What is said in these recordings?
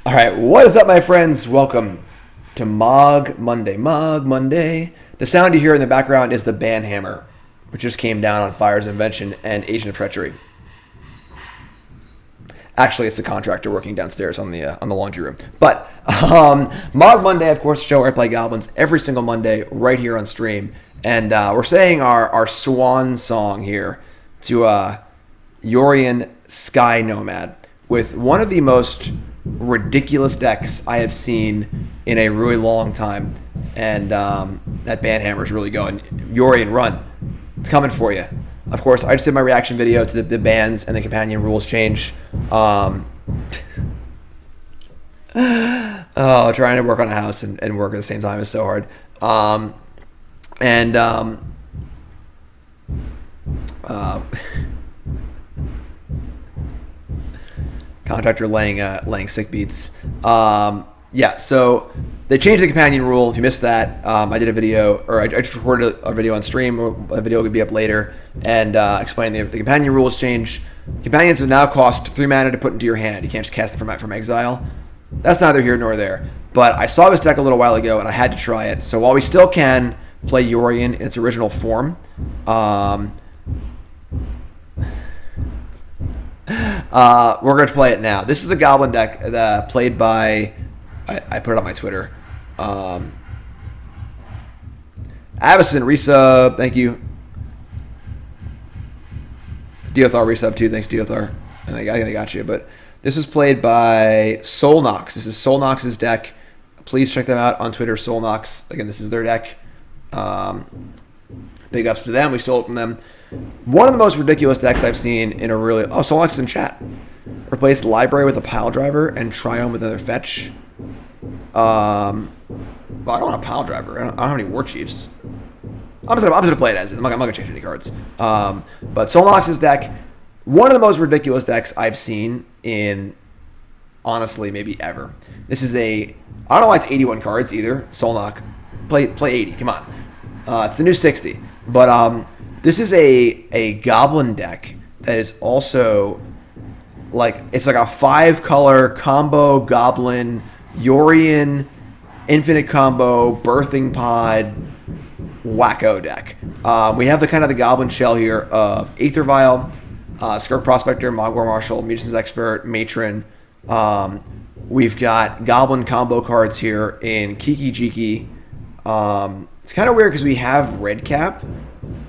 All right, what is up, my friends? Welcome to Mogg Monday. Mogg Monday. The sound you hear in the background is the banhammer, which just came down on Fire's Invention and Agent of Treachery. Actually, it's the contractor working downstairs on the laundry room. But Mogg Monday, of course, show where I play goblins every single Monday right here on stream. And we're saying our swan song here to Yorion Sky Nomad with one of the most ridiculous decks I have seen in a really long time. And that banhammer is really going. Yorion, run. It's coming for you. Of course, I just did my reaction video to the bans and the companion rules change. Trying to work on a house and work at the same time is so hard. Contractor laying sick beats. Yeah, so they changed the companion rule. If you missed that, I did a video, or I just recorded a video on stream. A video could be up later, and explaining the companion rules change. Companions will now cost 3 mana to put into your hand. You can't just cast them from exile. That's neither here nor there. But I saw this deck a little while ago, and I had to try it. So while we still can play Yorion in its original form, we're going to play it now. This is a Goblin deck that played by... I put it on my Twitter. Avison, resub. Thank you. Diothar, resub too. Thanks, Diothar. And I got you. But this was played by Solnox. This is Solnox's deck. Please check them out on Twitter, Solnox. Again, this is their deck. Big ups to them. We stole it from them. One of the most ridiculous decks I've seen in a really... Oh, Solnox is in chat. Replace Library with a Pile Driver and Triome with another fetch. Well, I don't want a Pile Driver. I don't have any War Chiefs. I'm just gonna play it as is. I'm not gonna change any cards. But Solnox's deck, one of the most ridiculous decks I've seen in, honestly, maybe ever. This is I don't know why it's 81 cards either. Solnox, play 80. Come on. It's the new 60. But this is a Goblin deck that is also it's like a 5-color combo Goblin, Yorion, Infinite Combo, Birthing Pod, wacko deck. We have the kind of the Goblin shell here of Aether Vial, Skirk Prospector, Mogg War Marshal, Munitions Expert, Matron. We've got Goblin combo cards here in Kiki-Jiki. It's kind of weird because we have Redcap,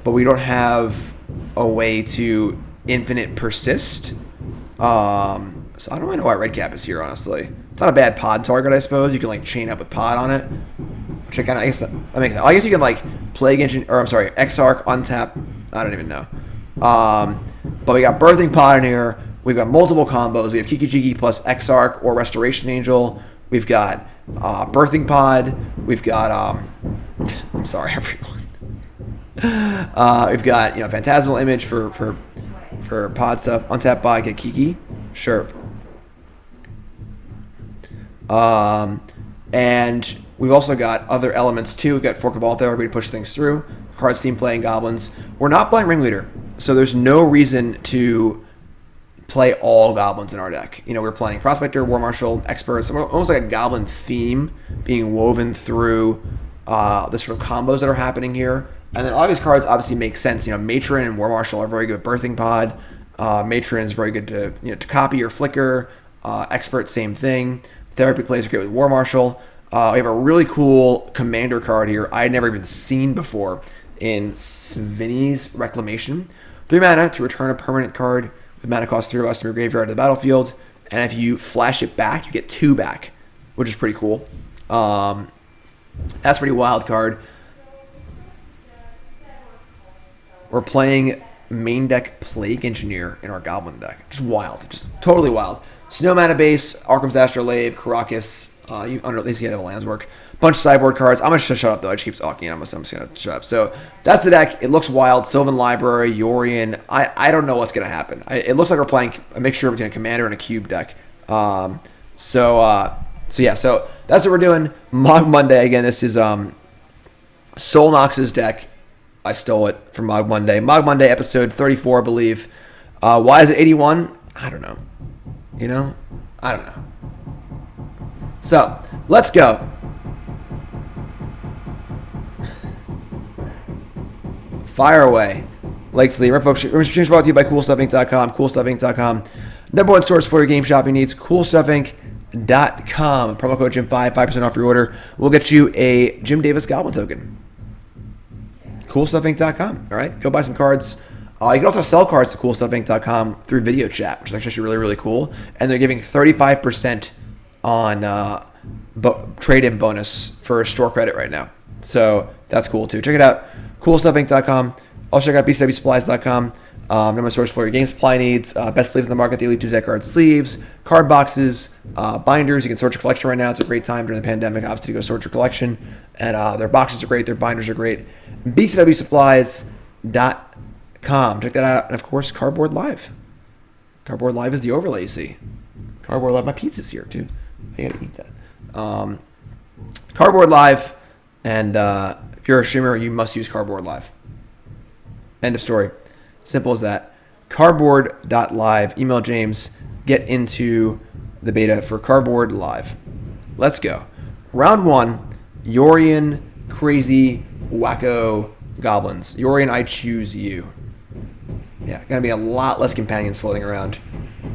but we don't have a way to infinite persist. So I don't really know why Redcap is here, honestly. It's not a bad pod target, I suppose. You can chain up with pod on it, which I guess that makes sense. I guess you can Plague Engine, or I'm sorry, Exarch, untap. I don't even know. But we got Birthing Pod in here. We've got multiple combos. We have Kiki-Jiki plus Exarch or Restoration Angel. We've got Birthing Pod. We've got I'm sorry, everyone. We've got Phantasmal Image for pod stuff. Untap pod, get Kiki. Sure. And we've also got other elements too. We've got for Cabal Therapy to push things through. Cards team playing Goblins. We're not playing Ringleader, so there's no reason to play all Goblins in our deck. We're playing Prospector, War Marshal, Experts, almost like a Goblin theme being woven through the sort of combos that are happening here. And then all these cards obviously make sense. Matron and War Marshal are very good at Birthing Pod. Matron is very good to copy or flicker. Expert, same thing. Therapy plays are great with War Marshal. We have a really cool commander card here I had never even seen before in Sevinne's Reclamation. 3 mana to return a permanent card with mana cost 3 or less from your graveyard to the battlefield. And if you flash it back, you get 2 back, which is pretty cool. That's a pretty wild card. We're playing main deck Plague Engineer in our Goblin deck. Just wild. Just totally wild. Snow mana base, Arcum's Astrolabe, Karakas. At least you have a lands work. Bunch of sideboard cards. I'm going to shut up, though. I just keep talking. I'm just going to shut up. So that's the deck. It looks wild. Sylvan Library, Yorion. I don't know what's going to happen. It looks like we're playing a mixture between a commander and a cube deck. So that's what we're doing. Mogg Monday. Again, this is Solnox's deck. I stole it from Mogg Monday. Mogg Monday, episode 34, I believe. Why is it 81? I don't know. I don't know. So, let's go. Fire away. Lakes Lee. Folks, streams brought to you by CoolStuffInc.com. CoolStuffInc.com. Number one source for your game shopping needs. CoolStuffInc.com. Promo code Jim5, 5% off your order. We'll get you a Jim Davis Goblin token. CoolStuffInc.com. All right, go buy some cards. You can also sell cards to CoolStuffInc.com through video chat, which is actually really, really cool. And they're giving 35% on trade-in bonus for store credit right now. So that's cool too. Check it out. CoolStuffInc.com. Also check out BCWSupplies.com. Number one source for your game supply needs. Best sleeves in the market. The Elite 2 deck card sleeves, card boxes, binders. You can sort your collection right now. It's a great time during the pandemic, obviously, to go sort your collection. And their boxes are great. Their binders are great. BCWSupplies.com. Check that out. And, of course, Cardboard Live. Cardboard Live is the overlay, you see. Cardboard Live. My pizza's here, too. I got to eat that. Cardboard Live. And if you're a streamer, you must use Cardboard Live. End of story. Simple as that. Cardboard.live. Email James. Get into the beta for Cardboard Live. Let's go. Round one. Yorion Crazy Wacko Goblins. Yorion, I choose you. Yeah, gonna be a lot less companions floating around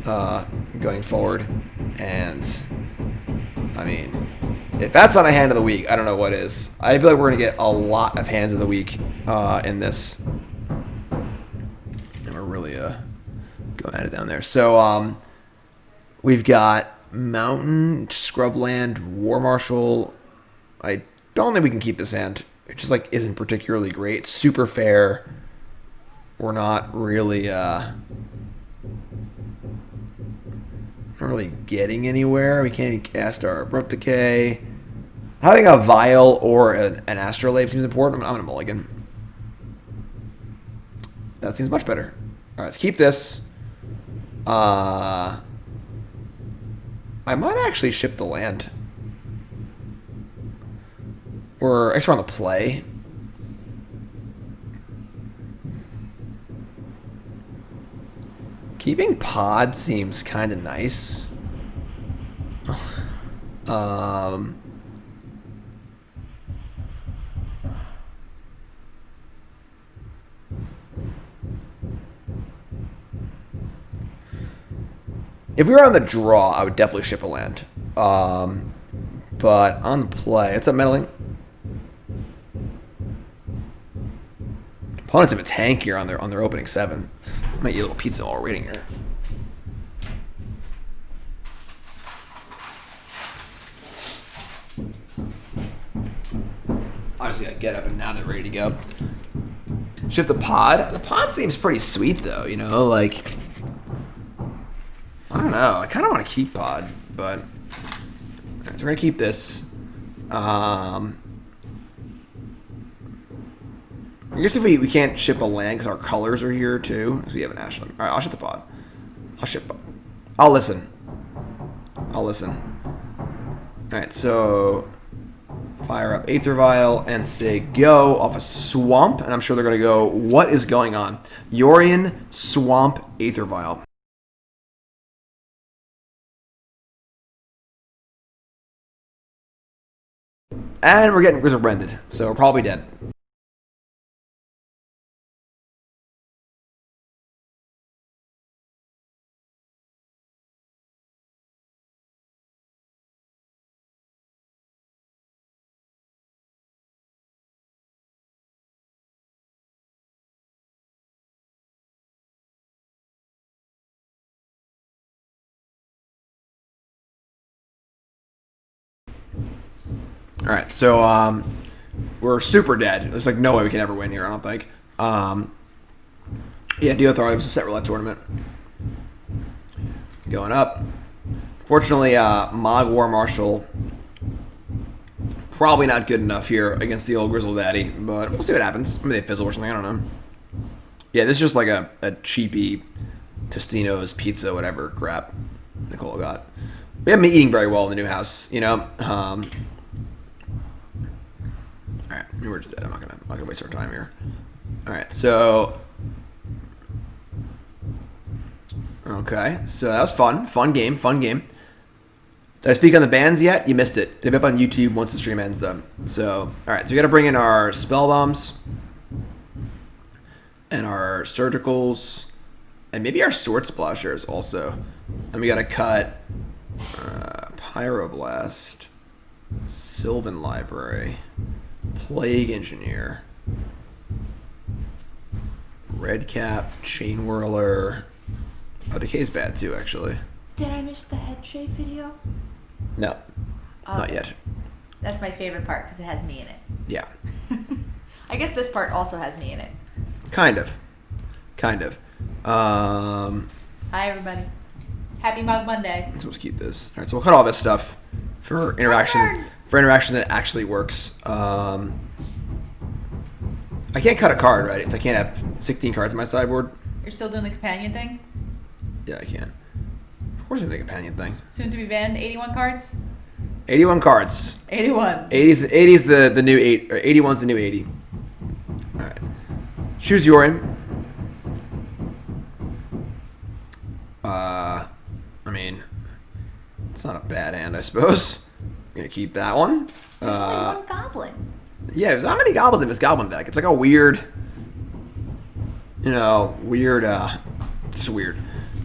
going forward. And, I mean, if that's not a hand of the week, I don't know what is. I feel like we're gonna get a lot of hands of the week in this. Really go at it down there. So we've got Mountain, Scrubland, War Marshal. I don't think we can keep this hand. It just like isn't particularly great. Super fair. We're not really getting anywhere. We can't even cast our Abrupt Decay. Having a Vial or an Astrolabe seems important. I'm gonna mulligan. That seems much better. All right, let's keep this. I might actually ship the land. We're extra on the play. Keeping pod seems kind of nice. If we were on the draw, I would definitely ship a land. But on the play, it's a meddling. Opponents have a tank here on their opening 7. I might eat a little pizza while we're waiting here. Obviously, I get up and now they're ready to go. Ship the pod. The pod seems pretty sweet though, you know, like. I don't know. I kind of want to keep pod, but so we're gonna keep this. I guess if we can't ship a land because our colors are here too, because we have an Ashland. All right, I'll ship the pod. I'll ship pod. I'll listen. All right, so fire up Aether Vial and say go off a swamp, and I'm sure they're gonna go. What is going on? Yorion Swamp Aether Vial. And we're getting Grizzle-Branded, so we're probably dead. All right, so we're super dead. There's like no way we can ever win here, I don't think. Yeah, Dio Authority was a set roulette tournament. Going up. Fortunately, Mogg War Marshal probably not good enough here against the old Grizzle Daddy, but we'll see what happens. Maybe they fizzle or something, I don't know. Yeah, this is just like a cheapy Tostino's pizza, whatever crap Nicole got. We haven't been eating very well in the new house, you know. All right, we're just dead. I'm not gonna waste our time here. All right, so okay, so that was fun game. Did I speak on the bans yet? You missed it. It'll be up on YouTube once the stream ends, though. So, all right. So we got to bring in our spell bombs and our surgicals and maybe our sword splashers also. And we got to cut Pyroblast, Sylvan Library, Plague Engineer, Redcap, Chainwhirler. Oh, Decay's bad too, actually. Did I miss the head shave video? No, not yet. That's my favorite part because it has me in it. Yeah. I guess this part also has me in it. Kind of. Hi, everybody. Happy Mogg Monday. So let's keep this. All right, so we'll cut all this stuff for interaction. For interaction that actually works. I can't cut a card, right? If I can't have 16 cards on my sideboard. You're still doing the companion thing? Yeah, I can. Of course, I'm doing the companion thing. Soon to be banned. 81 cards. 81 cards. 81. 80's the new 8. Or 81's the new 80. All right. Choose your aim. I mean, it's not a bad hand, I suppose. I'm gonna keep that one. There's only one goblin. Yeah, there's not many goblins in this goblin deck. It's like a weird, just weird.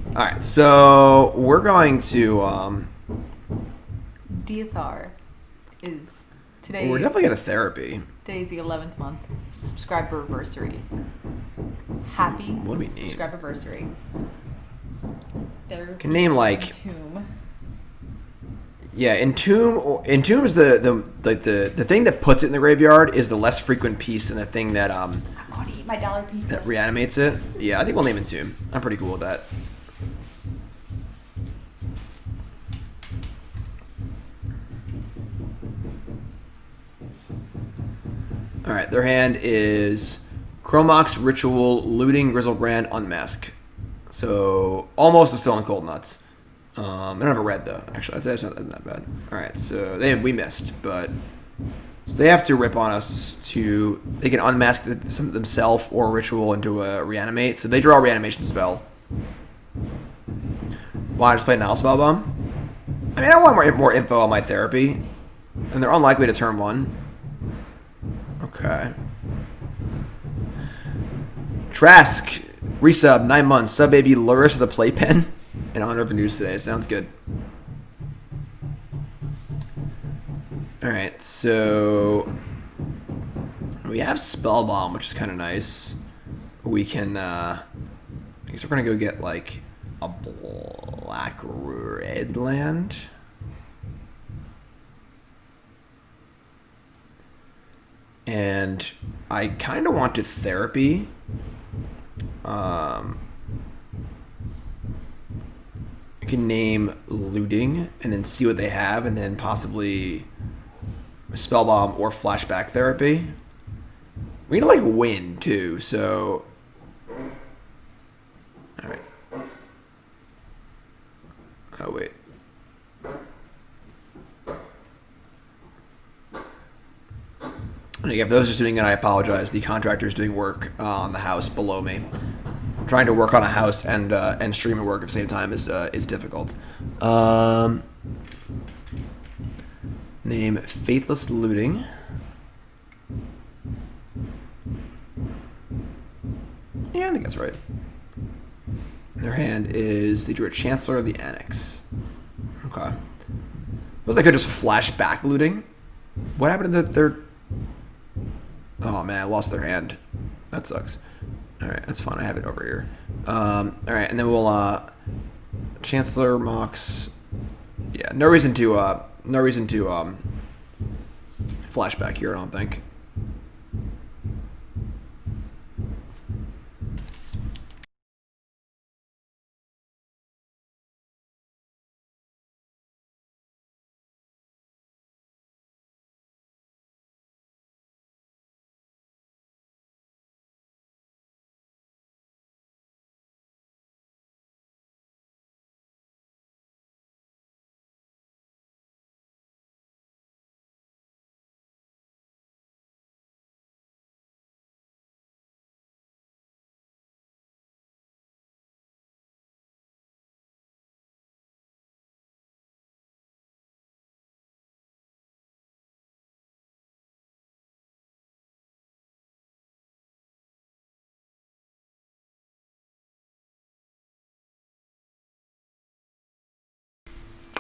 All right, so we're going to. Deathar is today. We're definitely gonna therapy. Today's the 11th month. Subscriber anniversary. Happy. What do we name? Subscriber anniversary. There Can name like. Entomb. Yeah, Entomb is the thing that puts it in the graveyard is the less frequent piece and the thing that I'm going to eat my dollar pizza. that reanimates it. Yeah, I think we'll name Entomb. I'm pretty cool with that. All right, their hand is Chromox, Ritual, Looting, Grizzlebrand, Unmask. So almost a Stolen Cold Nuts. I don't have a red though. Actually, I'd say that's not that bad. All right, so we missed, but so they have to rip on us to. They can unmask some themselves or Ritual into a reanimate. So they draw a reanimation spell. Why just play Nile Spellbomb? I mean, I want more info on my therapy, and they're unlikely to turn one. Okay. Trask, resub, 9 months, sub baby Luris of the Playpen in honor of the news today. Sounds good. Alright, so we have Spellbomb, which is kind of nice. We can, I guess we're going to go get like a black red land. And I kind of want to therapy. I can name Looting and then see what they have, and then possibly Spellbomb or Flashback Therapy. We need to like win too, so. All right. Oh wait. And again, for those just tuning in, I apologize. The contractor's doing work on the house below me. Trying to work on a house and stream and work at the same time is difficult. Name Faithless Looting. Yeah, I think that's right. Their hand is they drew a Chancellor of the Annex. Okay. Looks like I just flash back Looting. What happened to their? Oh man, I lost their hand. That sucks. All right, that's fine. I have it over here. All right, and then we'll Chancellor Mox. Yeah, no reason to flashback here. I don't think.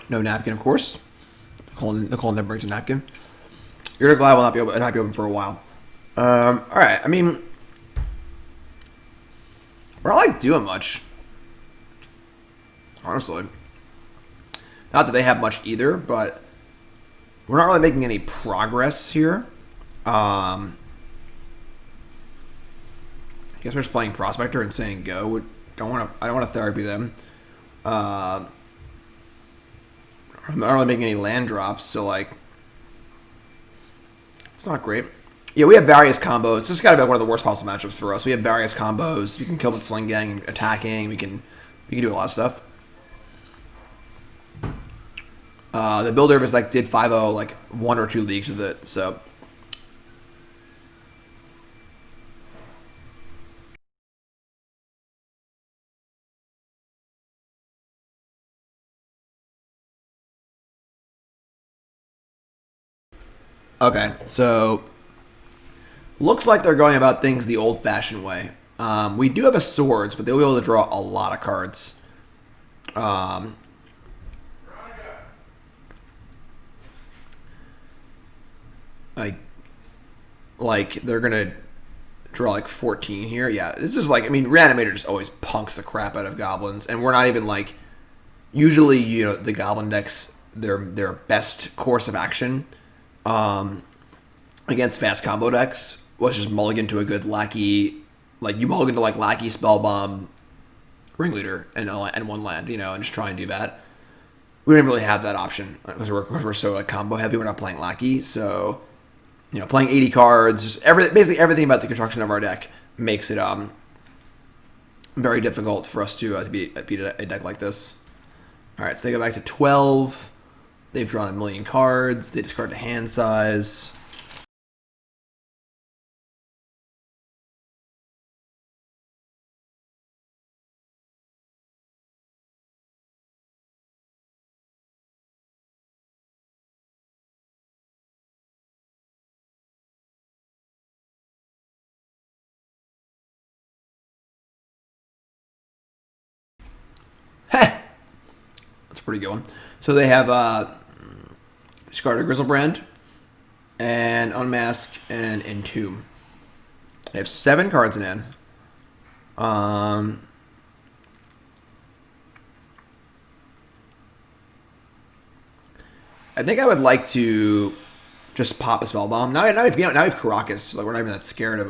No napkin, of course. Nicole never brings a napkin. You're glad will not be open for a while. All right. I mean, we're not like doing much, honestly. Not that they have much either, but we're not really making any progress here. I guess we're just playing Prospector and saying go. I don't want to therapy them. I'm not really making any land drops, so like it's not great. Yeah, we have various combos. This has got to be one of the worst possible matchups for us. We have various combos. We can kill with Sling-Gang and attacking. We can do a lot of stuff. The builder was like did 5-0 like 1 or 2 leagues with it, so. Okay, so looks like they're going about things the old-fashioned way. We do have a swords, but they'll be able to draw a lot of cards. Like they're gonna draw like 14 here. Yeah, this is like, I mean, Reanimator just always punks the crap out of goblins, and we're not even like. Usually, you know, the goblin decks their best course of action against fast combo decks was just mulligan to a good lackey, like you mulligan to like lackey, spellbomb, ringleader, and 1 land, you know, and just try and do that. We don't really have that option because we're so like combo heavy. We're not playing lackey, so you know, playing 80 cards, just basically everything about the construction of our deck makes it very difficult for us to beat a deck like this. All right, so they go back to 12. They've drawn 1 million cards. They discard the hand size. Heh! That's a pretty good one. So they have discarded Grizzlebrand and Unmask and Entomb. They have 7 cards in hand. I think I would like to just pop a Spellbomb. Now we have Karakas. Like, we're not even that scared of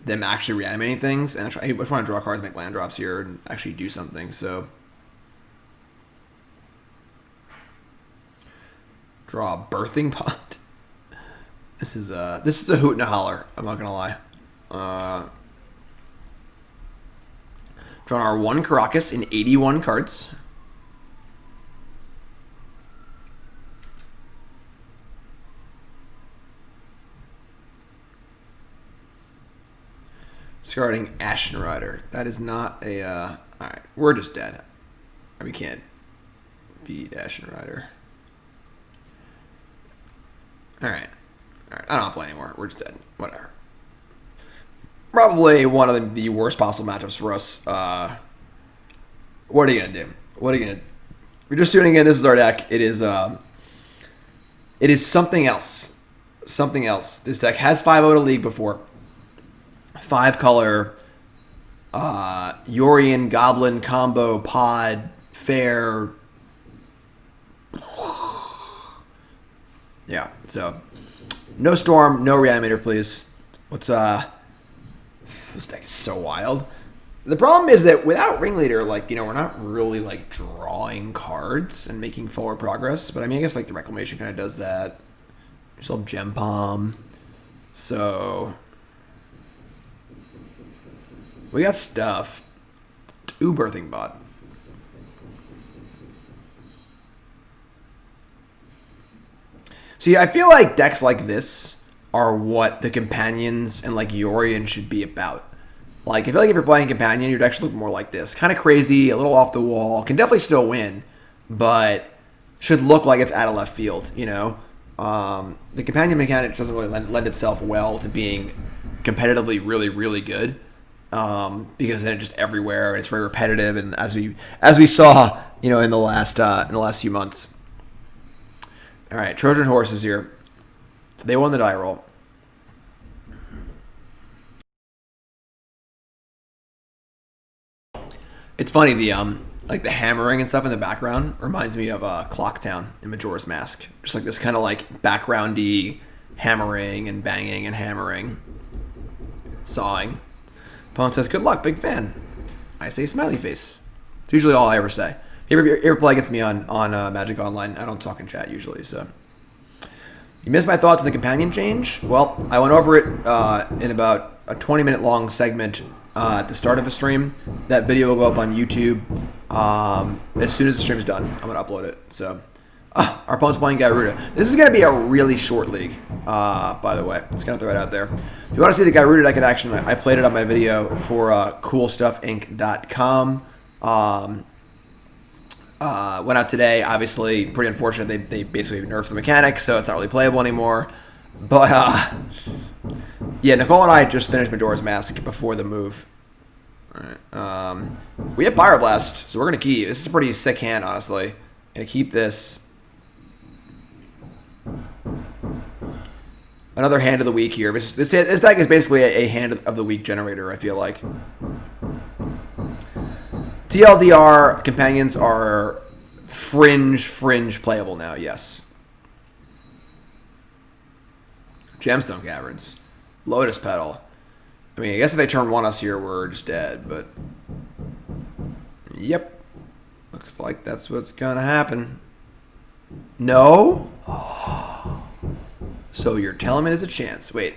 them actually reanimating things. And I just want to draw cards, make land drops here, and actually do something. So draw a Birthing Pod. This is a hoot and a holler. I'm not gonna lie. Drawn our 1 Karakas in 81 cards. Discarding Ashen Rider. That is not a. Alright, we're just dead. We can't beat Ashen Rider. Alright. Alright, I don't want to play anymore. We're just dead. Whatever. Probably one of the worst possible matchups for us. What are you going to do? What are you going to do? We're just tuning in. This is our deck. It is something else. Something else. This deck has 5-0 to League before. 5-color Yorion Goblin combo pod fair. Yeah, so no Storm, no Reanimator, please. What's this deck is so wild. The problem is that without Ringleader, like, you know, we're not really like drawing cards and making forward progress. But I mean, I guess like the Reclamation kind of does that. You still have Gempalm, so we got stuff. 2 Birthing Bot. See, I feel like decks like this are what the Companions and like Yorion should be about. Like, I feel like if you're playing Companion, your deck should look more like this. Kind of crazy, a little off the wall. Can definitely still win, but should look like it's out of left field, you know? The Companion mechanic doesn't really lend itself well to being competitively really, really good. Because then it's just everywhere, and it's very repetitive, and as we saw you know, in the last few months. All right, Trojan Horse is here. They won the die roll. It's funny, the like the hammering and stuff in the background reminds me of Clocktown in Majora's Mask. Just like this kind of like backgroundy hammering and banging and hammering, sawing. Opponent says, "Good luck, big fan." I say, "Smiley face." It's usually all I ever say. If you ever play against me on Magic Online, I don't talk in chat usually. So, you missed my thoughts on the companion change. Well, I went over it in about a 20-minute long segment at the start of the stream. That video will go up on YouTube as soon as the stream is done. I'm gonna upload it. So, our opponent's playing Gyruda. This is gonna be a really short league, by the way. Just gonna throw it out there. If you want to see the Gyruda deck in action, I played it on my video for CoolStuffInc.com. Went out today. Obviously, pretty unfortunate. They basically nerfed the mechanics, so it's not really playable anymore. But yeah, Nicole and I just finished Majora's Mask before the move. All right. We have Pyroblast, so we're gonna keep. This is a pretty sick hand, honestly. Gonna keep this. Another hand of the week here. This deck is basically a hand of the week generator, I feel like. TLDR companions are fringe playable now, yes. Gemstone Caverns. Lotus Petal. I mean, I guess if they turn 1 us here, we're just dead, but... Yep. Looks like that's what's gonna happen. No? So you're telling me there's a chance. Wait.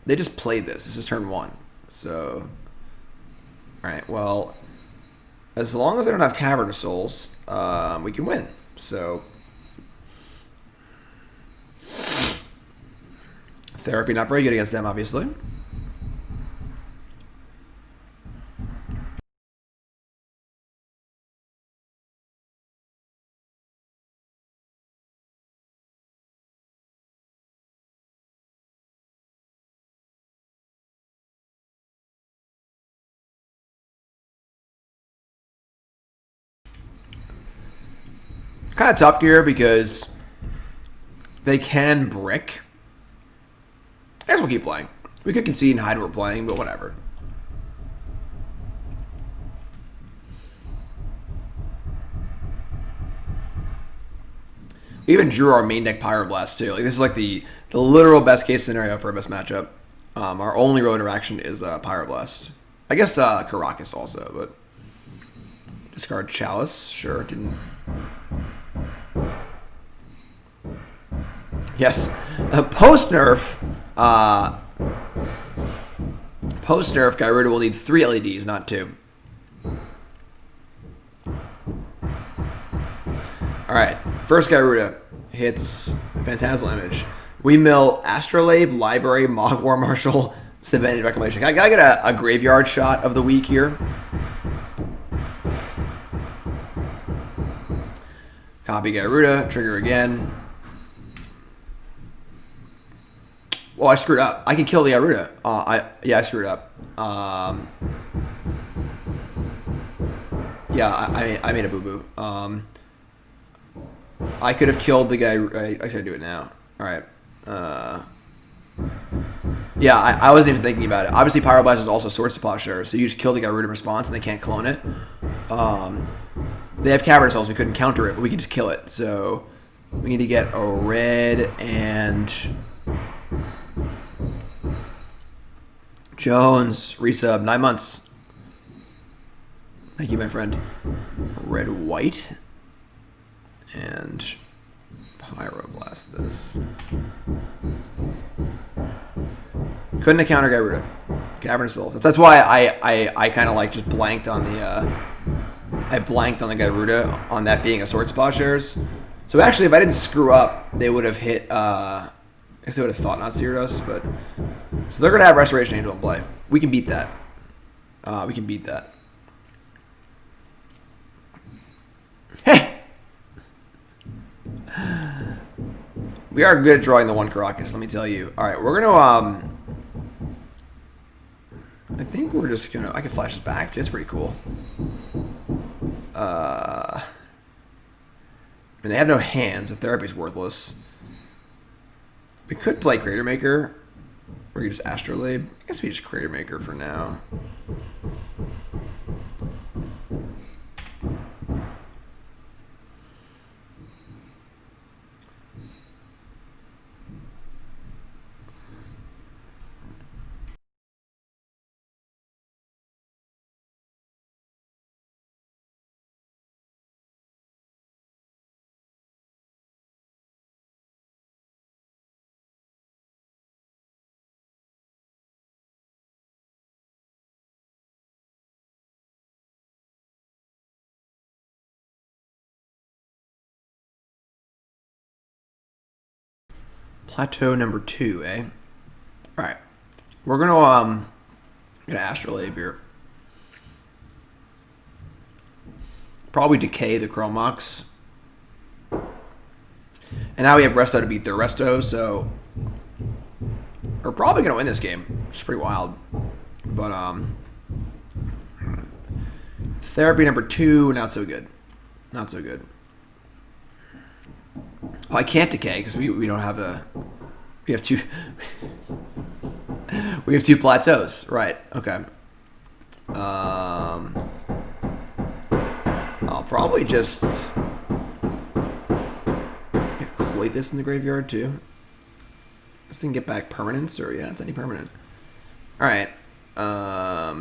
They just played this. This is turn 1. So... Alright, well... As long as they don't have Cavern Souls, we can win. So... Therapy not very good against them, obviously. Kind of tough here because they can brick. I guess we'll keep playing. We could concede and hide we're playing, but whatever. We even drew our main deck Pyroblast too. Like this is like the literal best case scenario for our best matchup. Our only road interaction is Pyroblast. I guess Karakas also, but discard Chalice. Sure, didn't. Yes, post nerf. Post nerf, Gyruda will need 3 LEDs, not 2. All right, first Gyruda hits Phantasmal Image. We mill Astrolabe, Library, Mogg War Marshal, Sevinne, Reclamation. I gotta get a graveyard shot of the week here. Copy Gyruda, trigger again. Oh, I screwed up. I can kill the Gyruda. I screwed up. Yeah, I made a boo-boo. I could have killed the guy. I should do it now. All right. Yeah, I wasn't even thinking about it. Obviously, Pyroblast is also Sword Supply Share, so you just kill the Gyruda in response, and they can't clone it. They have Cavern Souls. We couldn't counter it, but we could just kill it. So we need to get a red and Jones resub 9 months. Thank you, my friend. Red white and Pyroblast this. Couldn't have counter Gyruda. Cavern Souls. That's why I kind of like just blanked on the I blanked on the Gyruda on that being a Sword Spa Shares. So actually, if I didn't screw up, they would have hit. I guess they would have thought not seared us, but so they're gonna have Restoration Angel in play. We can beat that. We can beat that. Hey, we are good at drawing the one Karakas. Let me tell you. All right, we're gonna. I think we're just gonna. I can flash this back too. It's pretty cool. And they have no hands, so Therapy's worthless. We could play Cratermaker. Or you just Astrolabe. I guess we just Cratermaker for now. Plateau number 2, eh? Alright. We're gonna Astrolabe here. Probably decay the Chromox. And now we have Resto to beat their Resto, so we're probably gonna win this game, which is pretty wild. But Therapy number 2, not so good. Not so good. Well, I can't decay because we don't have a. We have two. We have 2 plateaus, right? Okay. I'll probably just collate this in the graveyard too. This thing get back permanence, or yeah, it's any permanent. All right. I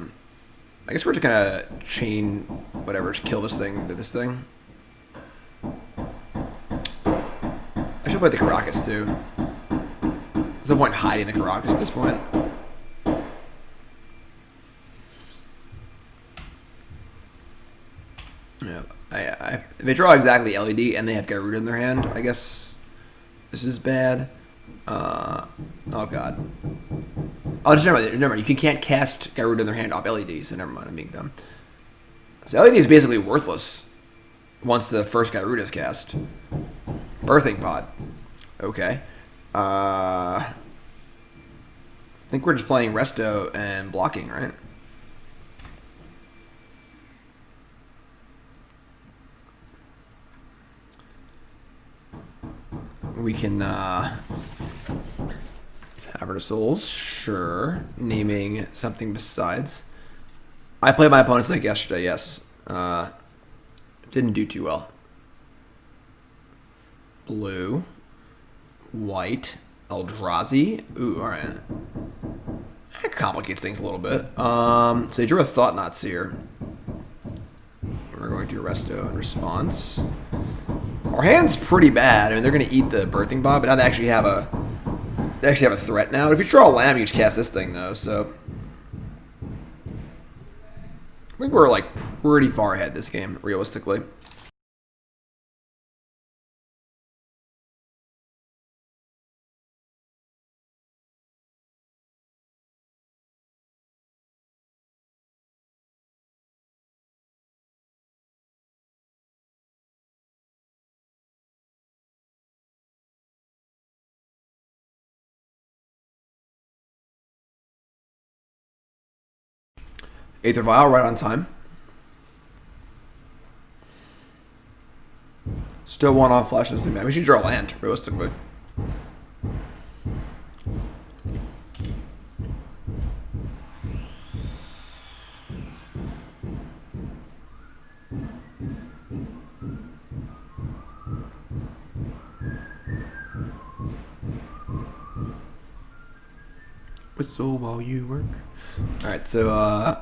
guess we're just gonna chain whatever, just kill this thing to this thing. I should play the Karakas too. There's no point hiding the Karakas at this point. Yeah, if they draw exactly LED and they have Garuda in their hand, I guess this is bad. Oh god. Oh, just never mind. You can't cast Garuda in their hand off LED, so never mind. I'm being dumb. So LED is basically worthless once the first Garuda is cast. Birthing Pod. Okay. I think we're just playing Resto and blocking, right? We can Cavern of Souls, sure. Naming something besides. I played my opponent's deck yesterday, yes. Didn't do too well. Blue. White. Eldrazi. Ooh, alright. That complicates things a little bit. So they drew a Thought Knot Seer. We're going to Resto in response. Our hand's pretty bad. I mean, they're going to eat the Birthing Pod, but now they actually have a threat now. If you draw a land, you just cast this thing, though, so I think we're, like, pretty far ahead this game, realistically. Aether Vial right on time. Still one off flash this thing, man. We should draw land, realistically. Whistle while you work. Alright, so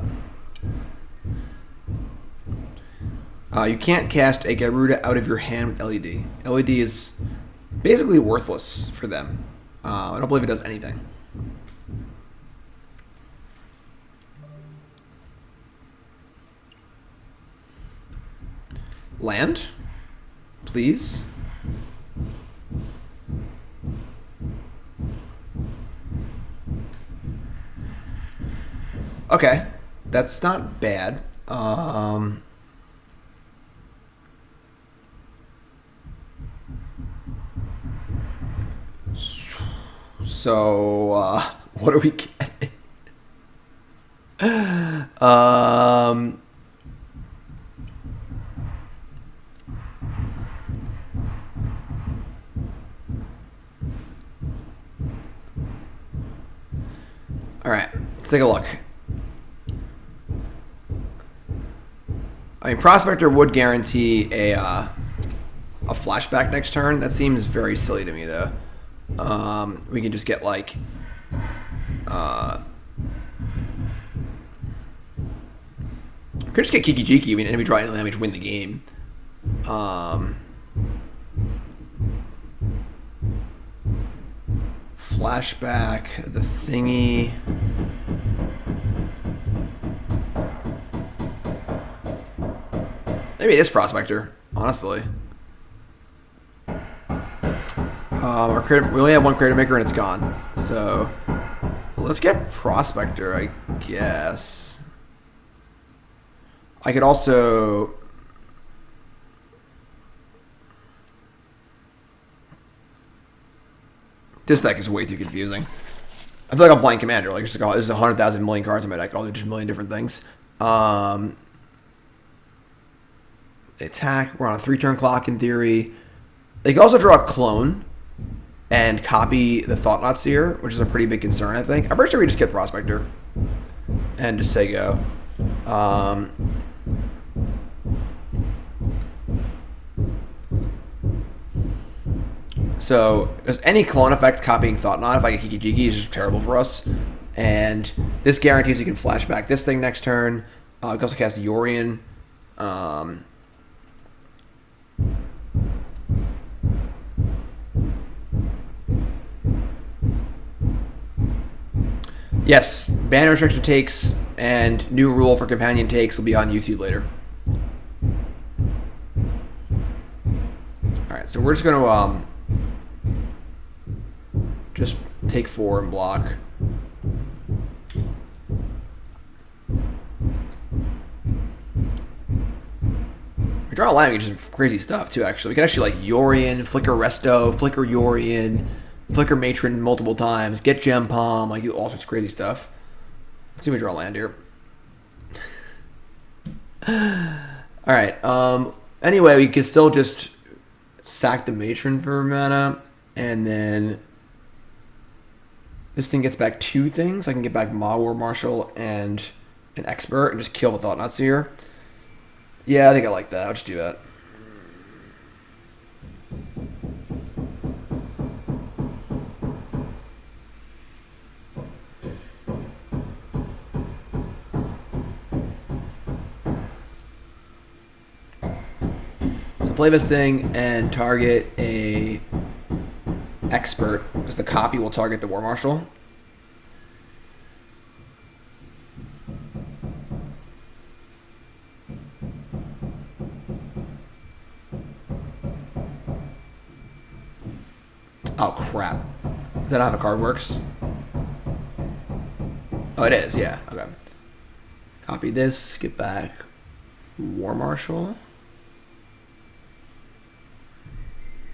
you can't cast a Garuda out of your hand with LED. LED is basically worthless for them. I don't believe it does anything. Land? Please? Okay. That's not bad. So, what are we getting? All right, let's take a look. I mean, Prospector would guarantee a flashback next turn. That seems very silly to me, though. We can just get like. Could just get Kiki-Jiki. I mean, enemy draw any damage, win the game. Flashback, the thingy. Maybe it is Prospector, honestly. We only have one Cratermaker and it's gone. So let's get Prospector, I guess. I could also... This deck is way too confusing. I feel like I'm playing Commander. Like, there's 100,000 million cards in my deck. I'll do just a million different things. They attack. We're on a 3-turn clock in theory. They can also draw a clone and copy the Thought-Knot Seer, which is a pretty big concern, I think. I'm pretty sure we just get Prospector and just say go. So, there's any clone effect copying Thought-Knot, if I get Kiki-Jiki, is just terrible for us. And this guarantees you can flash back this thing next turn. You can also cast Yorion. Yes, banner restriction takes and new rule for companion takes will be on YouTube later. Alright, so we're just going to just take 4 and block. We draw a line, which is crazy stuff too, actually. We can actually like Yorion, Flicker Resto, Flicker Yorion, Flicker Matron multiple times, get Gempalm, like do all sorts of crazy stuff. Let's see if we draw land here. Alright, anyway, we can still just sack the Matron for mana, and then this thing gets back 2 things. I can get back Mogg War Marshal and an Expert and just kill the Thought-Knot Seer. Yeah, I think I like that. I'll just do that. So play this thing and target a Expert, because the copy will target the War Marshal. Oh, crap. Is that not how the card works? Oh, it is, yeah. Okay. Copy this, get back War Marshal.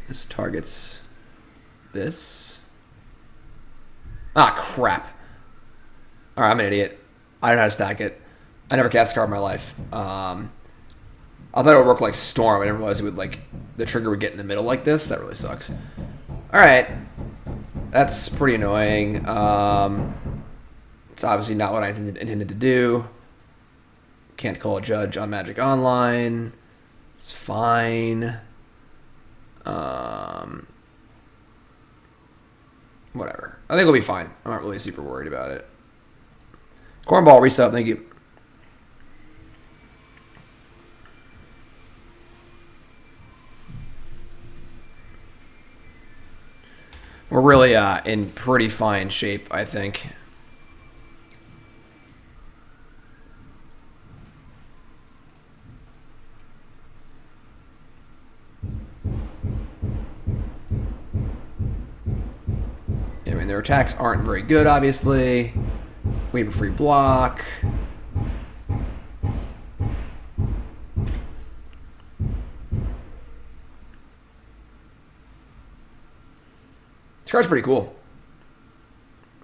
This targets this. Ah, crap. Alright, I'm an idiot. I don't know how to stack it. I never cast a card in my life. I thought it would work like Storm. I didn't realize it would, like, the trigger would get in the middle like this. That really sucks. Alright. That's pretty annoying. It's obviously not what I intended to do. Can't call a judge on Magic Online. It's fine. Whatever. I think we'll be fine. I'm not really super worried about it. Cornball resub, thank you. We're really in pretty fine shape, I think. I mean, their attacks aren't very good, obviously. We have a free block. This card's pretty cool.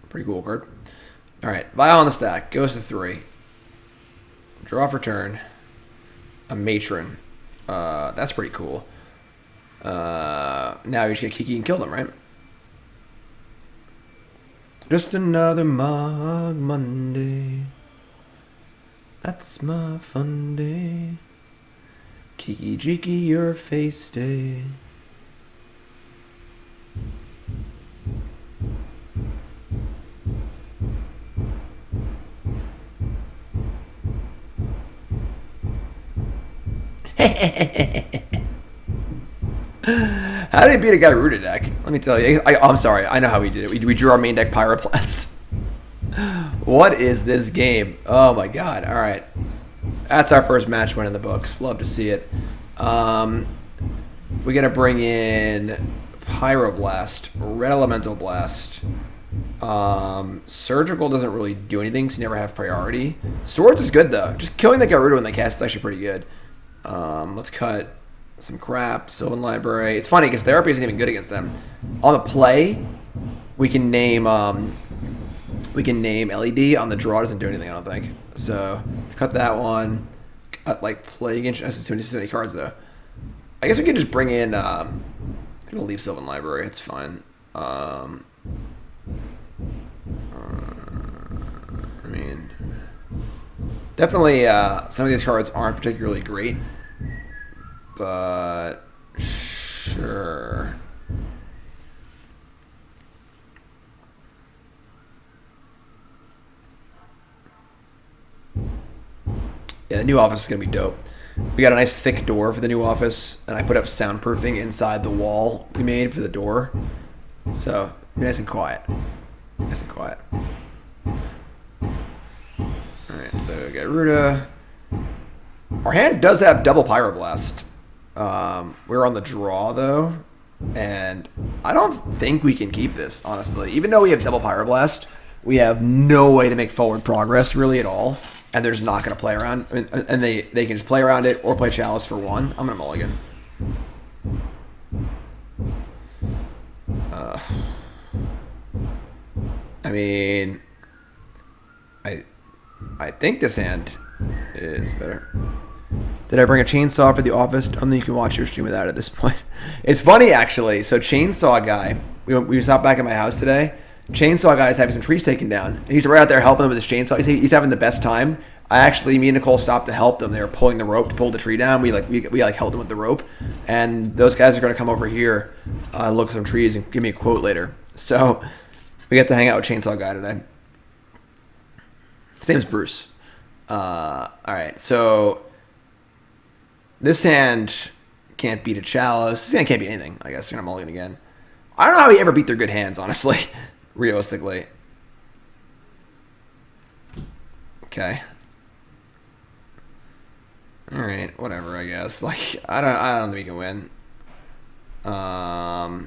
Pretty cool card. Alright, Vial on the stack. Goes to 3. Draw for turn. A Matron. That's pretty cool. Now you just get Kiki and kill them, right? Just another Mogg Monday. That's my fun day. Kiki-Jiki, your face day. How did he beat a guy rooted deck? Let me tell you. I'm sorry. I know how we did it. We drew our main deck Pyroblast. What is this game? Oh my god. All right. That's our first match win in the books. Love to see it. We're going to bring in Pyroblast, Red Elemental Blast. Surgical doesn't really do anything because you never have priority. Swords is good though. Just killing the Garuda when they cast is actually pretty good. Let's cut some crap. Sylvan Library. It's funny because Therapy isn't even good against them. On the play, we can name LED. On the draw, doesn't do anything, I don't think. So cut that one. Cut like play against us. Too many cards though. I guess we could just bring in. I'm gonna leave Sylvan Library. It's fine. I mean, definitely some of these cards aren't particularly great, but sure. Yeah, the new office is going to be dope. We got a nice thick door for the new office, and I put up soundproofing inside the wall we made for the door. So, nice and quiet. Nice and quiet. Alright, so Garuda. Our hand does have double Pyroblast. We're on the draw, though, and I don't think we can keep this, honestly. Even though we have double Pyroblast, we have no way to make forward progress, really, at all. And they're just not going to play around. I mean, and they can just play around it or play Chalice for one. I'm going to mulligan. I mean, I think this hand is better. Did I bring a chainsaw for the office? I don't think you can watch your stream without it at this point. It's funny, actually. So Chainsaw Guy, we stopped back at my house today. Chainsaw Guy's having some trees taken down. And he's right out there helping him with his chainsaw. He's having the best time. Me and Nicole stopped to help them. They were pulling the rope to pull the tree down. We held them with the rope. And those guys are going to come over here, look at some trees, and give me a quote later. So we get to hang out with Chainsaw Guy today. His name's Bruce. All right, so this hand can't beat a Chalice. This hand can't beat anything, I guess. We're going to mulligan again. I don't know how he ever beat their good hands, honestly. Realistically. Okay. All right, whatever. I guess. Like, I don't think we can win. I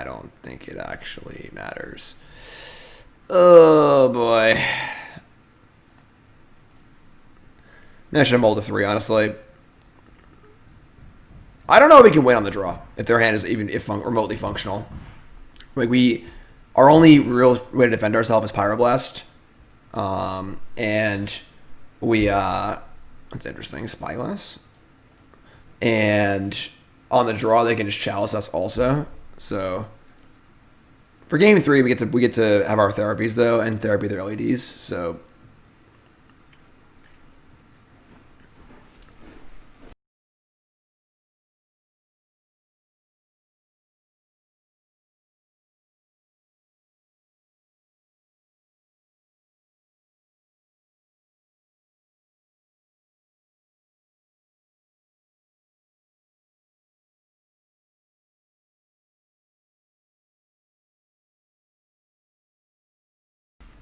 don't think it actually matters. Oh boy. I should have mulled a 3, honestly. I don't know if we can win on the draw if their hand is even remotely functional. Like our only real way to defend ourselves is Pyroblast, and we that's interesting, Spyglass, and on the draw they can just Chalice us also. So for game 3 we get to have our therapies though, and therapy their LEDs. So.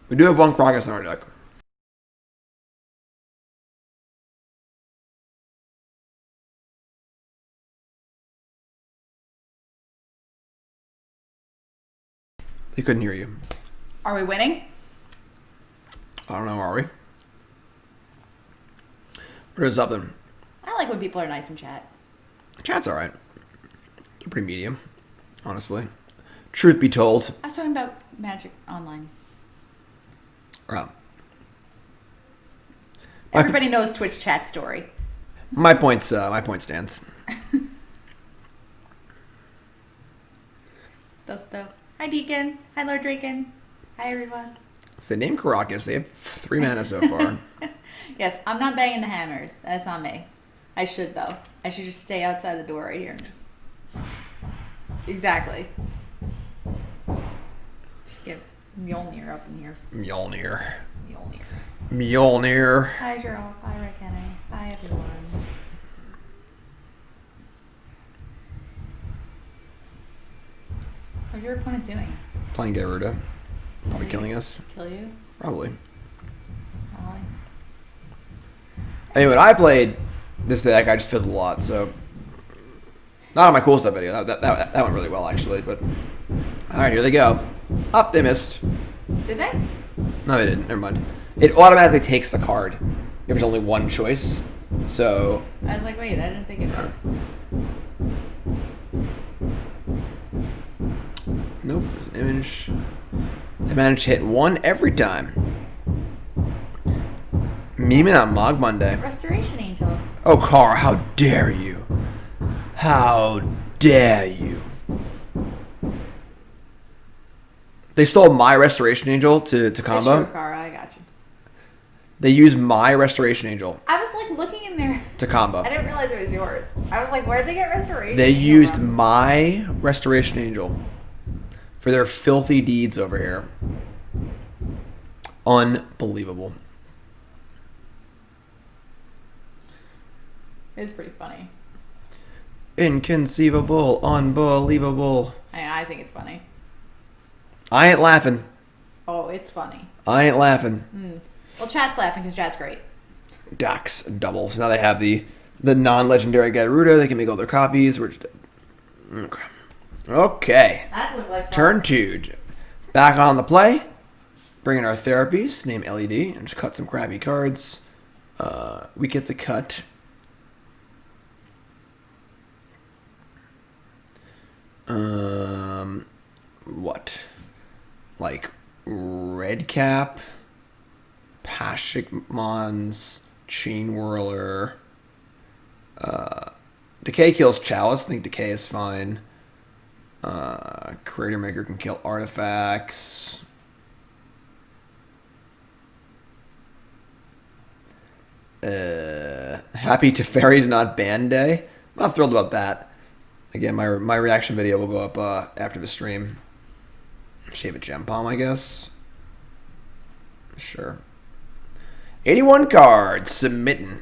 We do have one Karakas in our deck. They couldn't hear you. Are we winning? I don't know, are we? We're doing something. I like when people are nice in chat. Chat's alright. They're pretty medium, honestly. Truth be told. I was talking about Magic Online. Wow. Everybody knows Twitch chat story. My point stands. Does though. Hi, Deacon. Hi, Lord Draken. Hi, everyone. So they named Karakas. They have 3 mana so far. Yes, I'm not banging the hammers. That's not me. I should, though. I should just stay outside the door right here and just... Exactly. Should get Mjolnir up in here. Mjolnir. Mjolnir. Mjolnir. Hi, Gerald. Hi, Rick Henry. Hi, everyone. What's your opponent doing? Playing Garuda. Probably killing us. Kill you? Probably. Probably. Anyway, when I played this deck, I just fizzled a lot, so... Not on my cool stuff video. That went really well, actually, but... Alright, here they go. Up, they missed. Did they? No, they didn't. Never mind. It automatically takes the card if there's only one choice, so... I was like, wait, I didn't think it was. Nope, there's an image. I managed to hit 1 every time. Memeing on Mogg Monday. Restoration Angel. Oh, Car, how dare you? How dare you? They stole my Restoration Angel to combo. It's true, Kara, I got you. They used my Restoration Angel I was like looking in there. to combo. I didn't realize it was yours. I was like, where'd they get Restoration? They Angel used from? my Restoration Angel for their filthy deeds over here. Unbelievable. It's pretty funny. Inconceivable. Unbelievable. I think it's funny. I ain't laughing. Oh, it's funny. I ain't laughing. Well, chat's laughing because chat's great. Dax double. So now they have the non-legendary Garuda. They can make all their copies. We're just... Okay. That looked like fun. Turn 2. Back on the play. Bring in our therapies. Name LED. And just cut some crappy cards. We get to cut... What? Like Redcap, Pashalik Mons, Chainwhirler. Decay kills Chalice. I think Decay is fine. Cratermaker can kill artifacts. Happy Teferi's not banned day. I'm not thrilled about that. Again, my reaction video will go up after the stream. Shave a Gempalm, I guess. Sure. 81 cards. Submitting.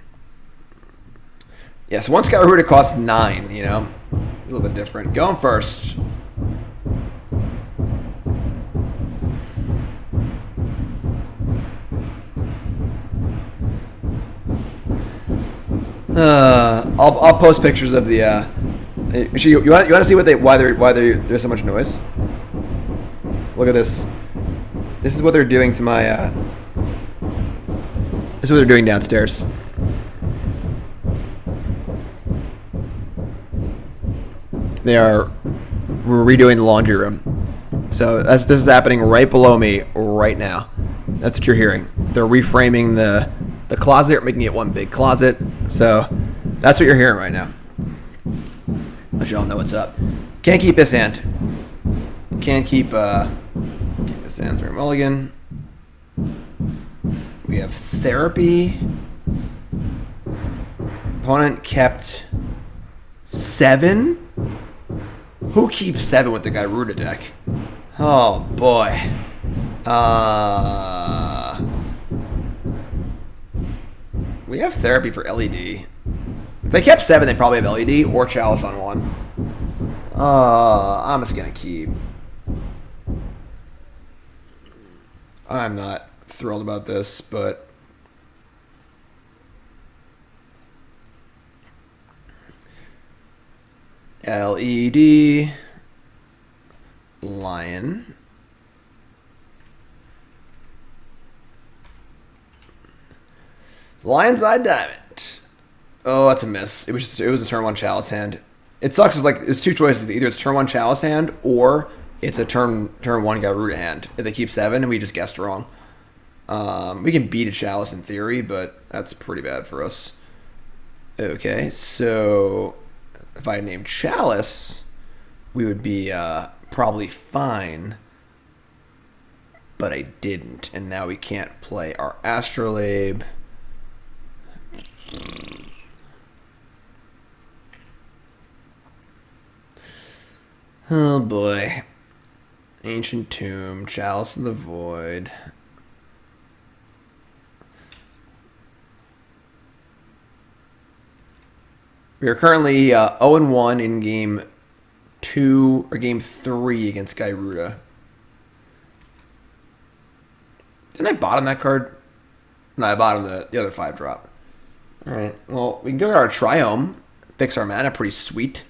Yes, once Garuda costs 9, you know. A little bit different. Going first. I'll post pictures of the you want to see why there's so much noise? Look at this. This is what they're doing to my this is what they're doing downstairs. They are redoing the laundry room. So this is happening right below me right now. That's what you're hearing. They're reframing the closet, making it one big closet. So that's what you're hearing right now. Let y'all know what's up. Can't keep this hand. Can't keep this hand through mulligan. We have therapy. Opponent kept 7. Who keeps 7 with the Garuda deck? Oh boy. We have therapy for LED. If they kept 7, they probably have LED or Chalice on 1. I'm just gonna keep. I'm not thrilled about this, but LED Lion. Lion's Eye Diamond. Oh, that's a miss. It was a turn 1 Chalice hand. It sucks. It's 2 choices. Either it's turn 1 Chalice hand or it's a turn 1 Garuda hand. If they keep 7 and we just guessed wrong. We can beat a Chalice in theory, but that's pretty bad for us. Okay, so if I named Chalice, we would be probably fine. But I didn't, and now we can't play our Astrolabe. Oh boy. Ancient Tomb, Chalice of the Void. We are currently 0-1 in game 2 or game 3 against Gyruda. Didn't I bottom that card? No, I bottomed the other 5-drop. Alright, well, we can go to our Triome, fix our mana, pretty sweet.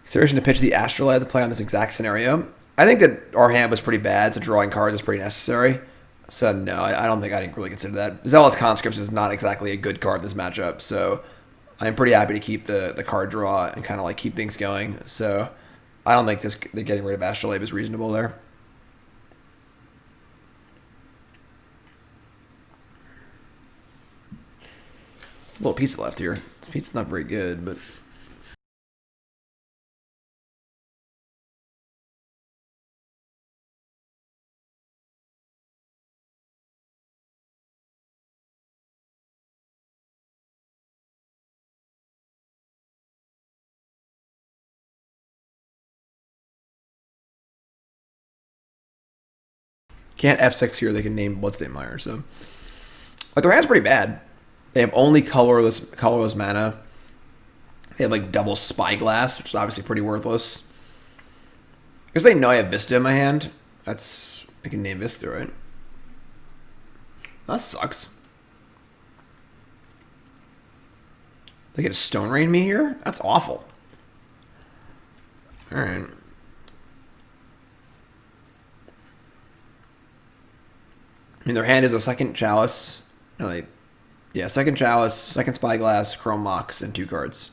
Consideration to pitch the Astrolabe to play on this exact scenario. I think that our hand was pretty bad, so drawing cards is pretty necessary. So no, I don't think I didn't really consider that. Zealous Conscripts is not exactly a good card in this matchup, so I'm pretty happy to keep the card draw and kind of like keep things going. So I don't think the getting rid of Astrolabe is reasonable there. There's a little pizza left here. This pizza's not very good, but... Can't F6 here. They can name Bloodstained Mire. So, like, their hand's pretty bad. They have only colorless mana. They have like double Spyglass, which is obviously pretty worthless. I guess they know I have Vista in my hand. I can name Vista, right? That sucks. They get a Stone Rain me here? That's awful. All right. I mean, their hand is a second Chalice. No, second Chalice, second Spyglass, Chrome Mox, and 2 cards.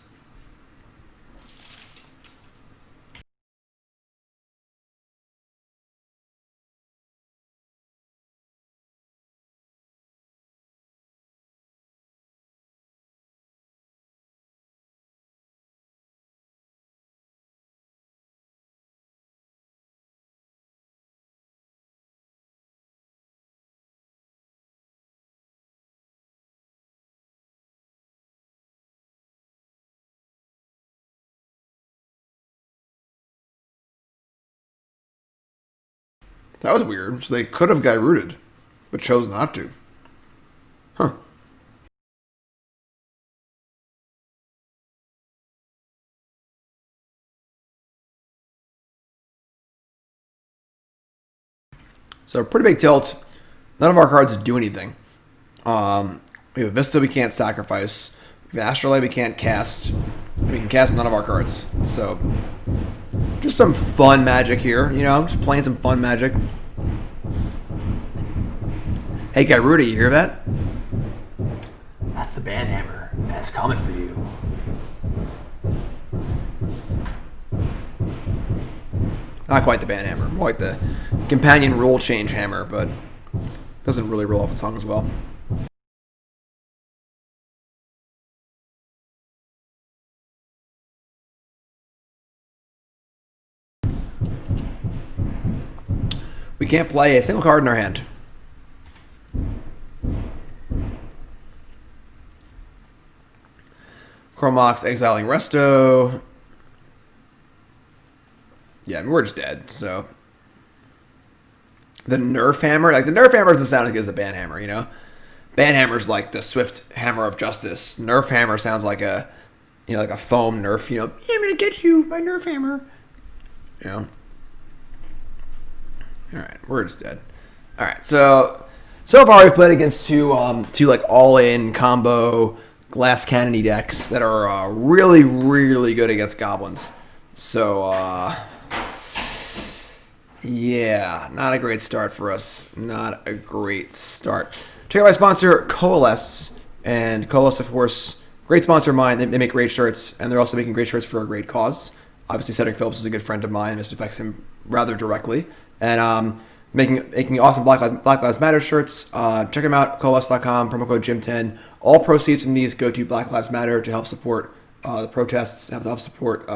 That was weird. So they could have Gyruted, but chose not to. Huh. So pretty big tilt. None of our cards do anything. We have a Vista we can't sacrifice. We have Astrolabe we can't cast. We can cast none of our cards. So just some fun magic here, you know, just playing some fun magic. Hey, Gyruda, you hear that? That's the Banhammer. That's coming for you. Not quite the Banhammer, more like the Companion Rule Change Hammer, but doesn't really roll off the tongue as well. We can't play a single card in our hand. Chromox exiling Resto. Yeah, I mean, we're just dead, so. The Nerf Hammer, like the Nerf Hammer doesn't sound as good as the Banhammer, you know? Banhammer's like the swift hammer of justice. Nerf Hammer sounds like a, you know, like a foam Nerf, you know, I'm gonna get you, my Nerf Hammer. You know? Alright, we're just dead. Alright, so far we've played against two like all-in combo glass cannony decks that are really, really good against goblins. So, yeah, not a great start for us. Not a great start. Check out my sponsor, Coalesce. And Coalesce, of course, great sponsor of mine. They make great shirts, and they're also making great shirts for a great cause. Obviously, Cedric Phillips is a good friend of mine. This affects him rather directly. And making awesome Black Lives Matter shirts. Check them out, coalesce.com, promo code GYM10. All proceeds from these go to Black Lives Matter to help support the protests, help support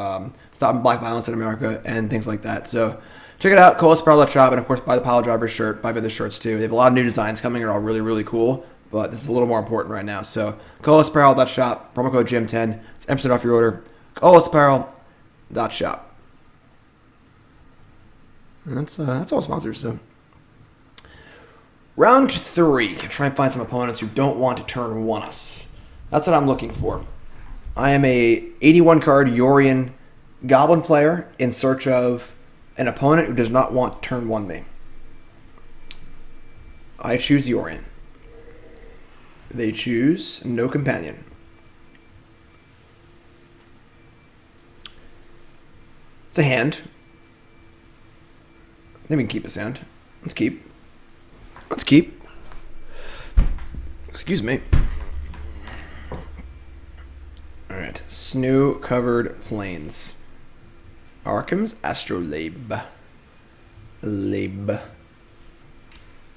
stopping black violence in America and things like that. So check it out, colasapparel.shop, and of course buy the Pile Driver shirt, buy other shirts too. They have a lot of new designs coming. They're all really, really cool, but this is a little more important right now. So colasapparel.shop, promo code GEM10. It's 10% off your order. colasapparel.shop. And that's all sponsors. So round 3. Try and find some opponents who don't want to turn 1 us. That's what I'm looking for. I am a 81 card Yorion Goblin player in search of an opponent who does not want to turn 1 me. I choose Yorion. They choose no companion. It's a hand. I think we can keep this hand. Let's keep. Excuse me. Alright. Snow-covered plains. Arcum's Astrolabe.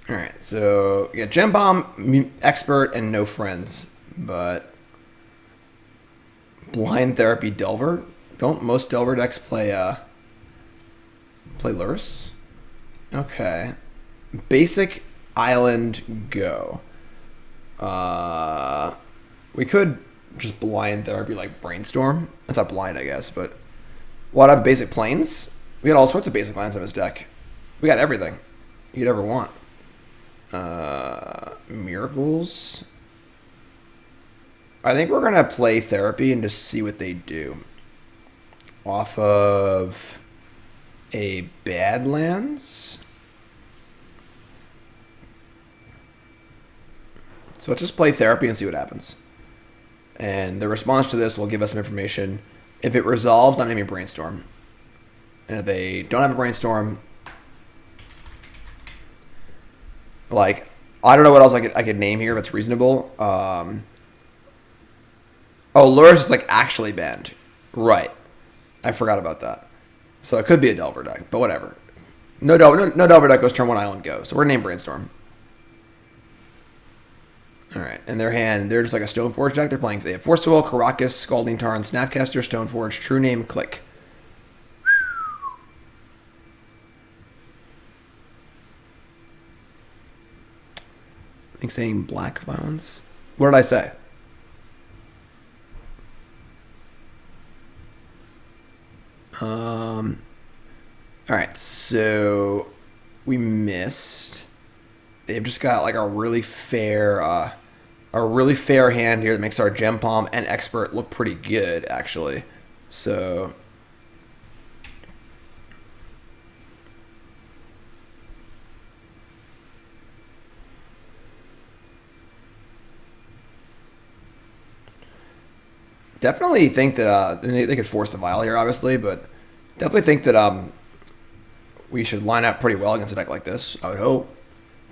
Alright, so we got Gempalm Expert and no friends, but Blind Therapy Delver. Don't most Delver decks play Lurrus? Okay. Basic Island Go. We could just Blind Therapy like Brainstorm. That's not blind, I guess, but what have basic planes? We got all sorts of basic lands in this deck. We got everything you'd ever want. Miracles. I think we're gonna play Therapy and just see what they do. Off of a Badlands. So let's just play Therapy and see what happens. And the response to this will give us some information. If it resolves, I'm naming Brainstorm. And if they don't have a Brainstorm, like, I don't know what else I could name here if it's reasonable. Oh, Lurrus is like actually banned. Right. I forgot about that. So it could be a Delver deck, but whatever. No Delver deck goes turn 1 Island Go. So we're gonna name Brainstorm. Alright, in their hand, they're just like a Stoneforge deck. They have Force Will, Karakas, Scalding Tarn, Snapcaster, Stoneforge, True Name, Click. I think saying black violence. What did I say? Alright, so we missed. They've just got like a really fair hand here that makes our Gempalm and Expert look pretty good, actually. So definitely think that they could force a Vial here, obviously, but definitely think that we should line up pretty well against a deck like this, I would hope,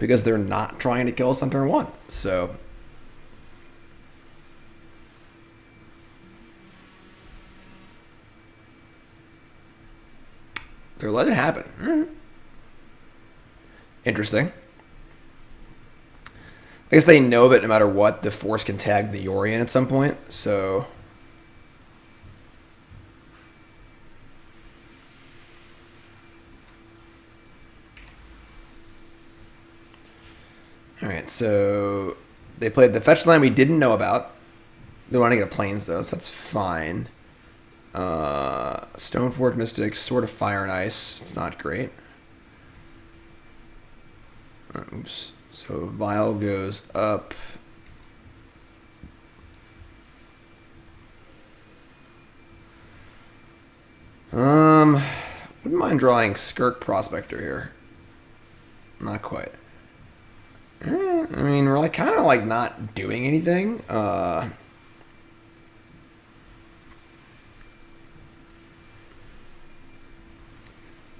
because they're not trying to kill us on turn 1. So they're letting it happen. Interesting. I guess they know that no matter what, the Force can tag the Yorion at some point, so alright, so they played the fetch land we didn't know about. They want to get a Plains, though, so that's fine. Stoneforge Mystic, Sword of Fire and Ice. It's not great. Oops. So Vial goes up. Wouldn't mind drawing Skirk Prospector here. Not quite. I mean, we're like kind of like not doing anything.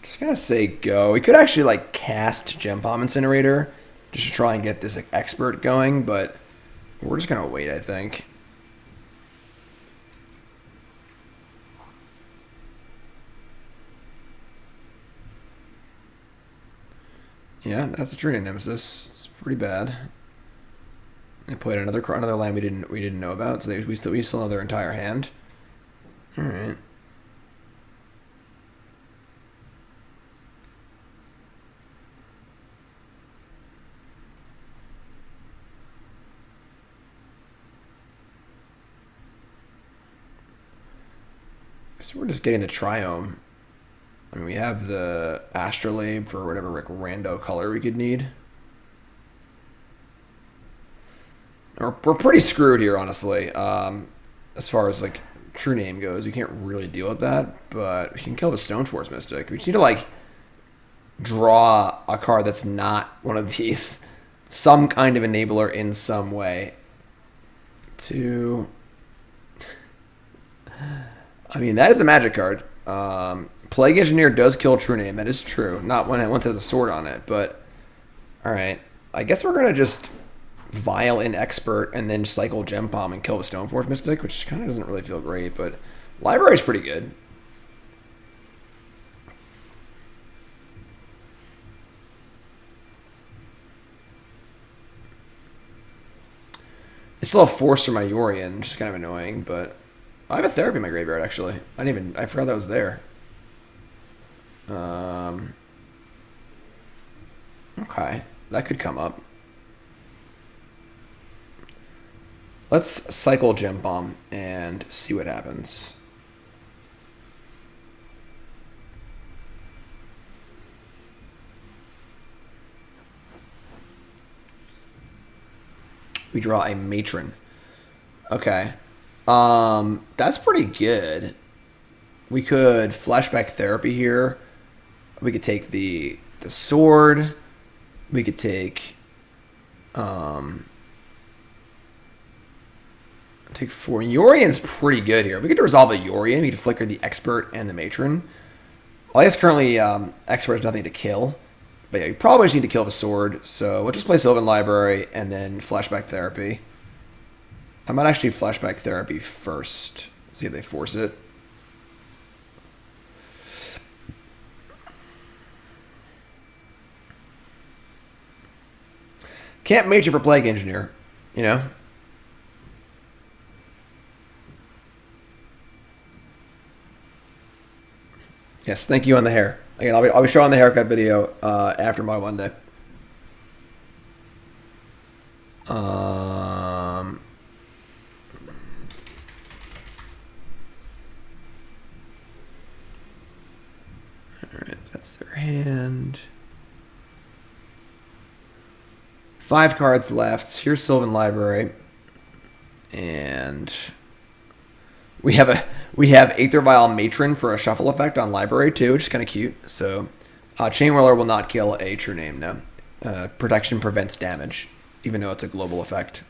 Just gonna say go. We could actually like cast Gempalm Incinerator just to try and get this like, expert going, but we're just gonna wait, I think. Yeah, that's a True Name Nemesis. It's pretty bad. They played another land we didn't know about, so we still know their entire hand. All right. So we're just getting the Triome. I mean, we have the Astrolabe for whatever like rando color we could need. We're pretty screwed here, honestly. As far as like true name goes, we can't really deal with that, but we can kill the Stoneforge Mystic. We just need to like draw a card that's not one of these, some kind of enabler in some way. I mean, that is a magic card. Plague Engineer does kill true name. That is true. Not when it once has a sword on it, but all right. I guess we're gonna just Vial in Expert and then cycle Gempalm and kill the Stoneforge Mystic, which kind of doesn't really feel great, but Library's pretty good. I still have Force for my Yorion, which is kind of annoying, but I have a Therapy in my graveyard, actually. I forgot that was there. Okay, that could come up. Let's cycle Gempalm and see what happens. We draw a Matron. Okay. That's pretty good. We could Flashback Therapy here. We could take the sword. We could take take 4. Yorion's pretty good here. We could resolve a Yorion. We could flicker the Expert and the Matron. Well, I guess currently Expert has nothing to kill. But yeah, you probably just need to kill the sword. So we'll just play Sylvan Library and then Flashback Therapy. I might actually Flashback Therapy first. See if they force it. Can't major for Plague Engineer, you know? Yes, thank you on the hair. Again, I'll be showing the haircut video after my Monday. All right, that's their hand. 5 cards left. Here's Sylvan Library, and we have Aether Vial Matron for a shuffle effect on Library too, which is kind of cute. So, Chainwhirler will not kill a true name. No, protection prevents damage, even though it's a global effect.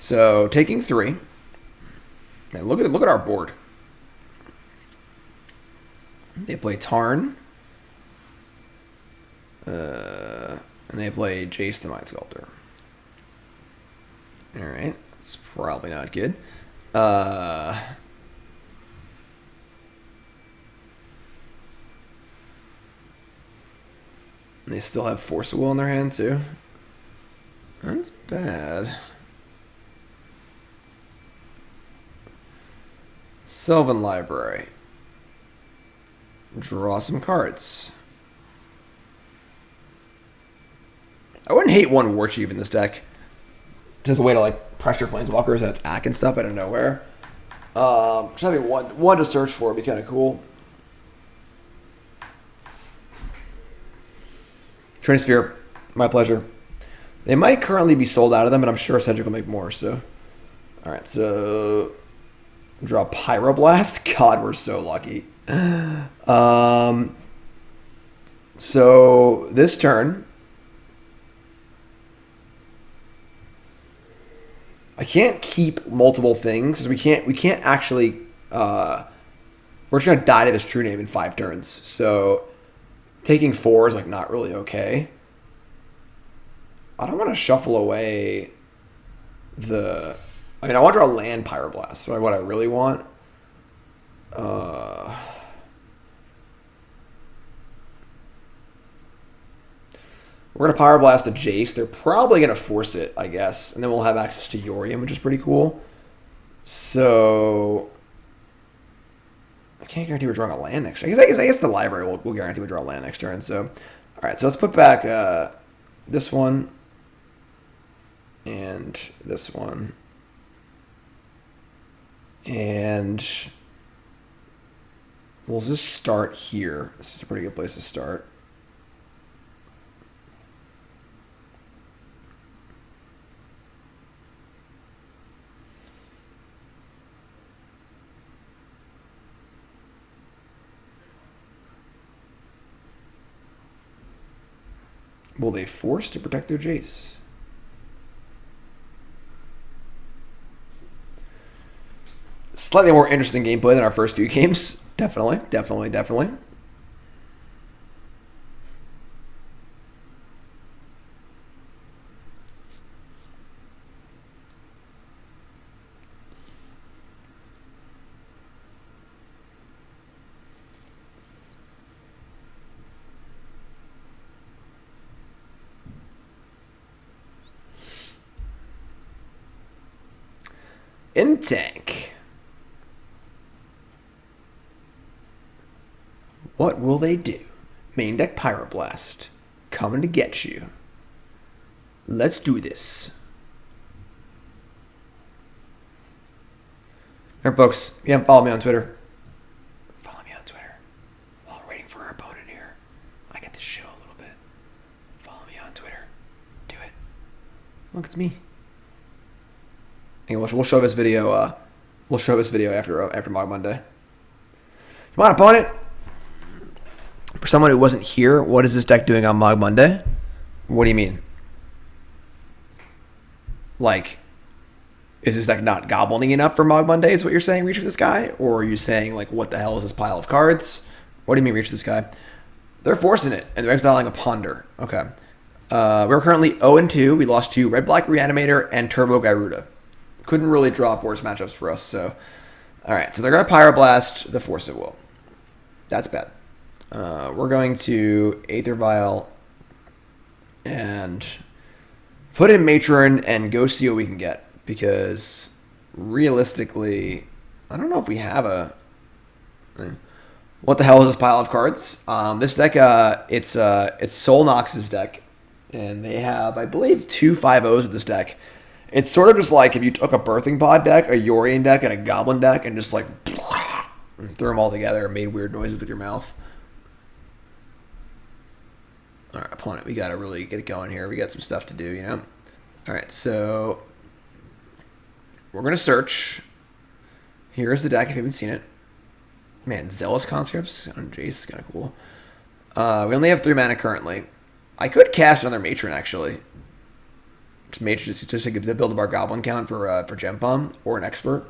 So taking 3. Man, look at our board. They play Tarn. And they play Jace the Mind Sculptor. Alright. That's probably not good. They still have Force of Will in their hand, too. That's bad. Sylvan Library. Draw some cards. I wouldn't hate one War Chief in this deck. Just a way to like pressure Planeswalkers and attack and stuff out of nowhere. Just having one to search for would be kind of cool. Trinisphere, my pleasure. They might currently be sold out of them, but I'm sure Cedric will make more. So, all right. So, draw Pyroblast. God, we're so lucky. So this turn, I can't keep multiple things because we can't actually. We're just gonna die to this true name in 5 turns. So taking 4 is like not really okay. I don't want to shuffle away the. I mean, I want to draw land Pyroblast. So what I really want. We're going to Power Blast a Jace. They're probably going to force it, I guess. And then we'll have access to Yorion, which is pretty cool. So I can't guarantee we're drawing a land next turn. I guess the library will guarantee we draw a land next turn. So, all right, so let's put back this one and this one. And we'll just start here. This is a pretty good place to start. Will they force to protect their Jace? Slightly more interesting gameplay than our first few games. Definitely. In tank. What will they do? Main deck Pyroblast. Coming to get you. Let's do this. Remember, folks, if you haven't followed me on Twitter, follow me on Twitter. While waiting for our opponent here, I get to show a little bit. Follow me on Twitter. Do it. Look, it's me. And we'll show this video. We'll show this video after Mogg Monday. Come on, opponent. For someone who wasn't here, what is this deck doing on Mogg Monday? What do you mean? Like, is this deck not goblining enough for Mogg Monday? Is what you're saying? Reach for this guy, or are you saying like, what the hell is this pile of cards? What do you mean reach for this guy? They're forcing it, and they're exiling a Ponder. Okay. We're currently 0-2. We lost to Red Black Reanimator and Turbo Gyruda. Couldn't really draw worse matchups for us. So, all right. So they're gonna Pyroblast the Force at Will. That's bad. We're going to Aether Vial and put in Matron and go see what we can get, because realistically, I don't know if we have a. What the hell is this pile of cards? This deck, it's Soul Nox's deck, and they have, I believe, 2 5-0s with this deck. It's sort of just like if you took a Birthing Pod deck, a Yorion deck, and a Goblin deck, and just like and threw them all together and made weird noises with your mouth. All right, opponent, we got to really get going here. We got some stuff to do, you know? All right, so we're going to search. Here's the deck if you haven't seen it. Man, Zealous Conscripts on Jace is kind of cool. We only have 3 mana currently. I could cast another Matron, actually. Just to build up our Goblin count for Gempalm or an Expert.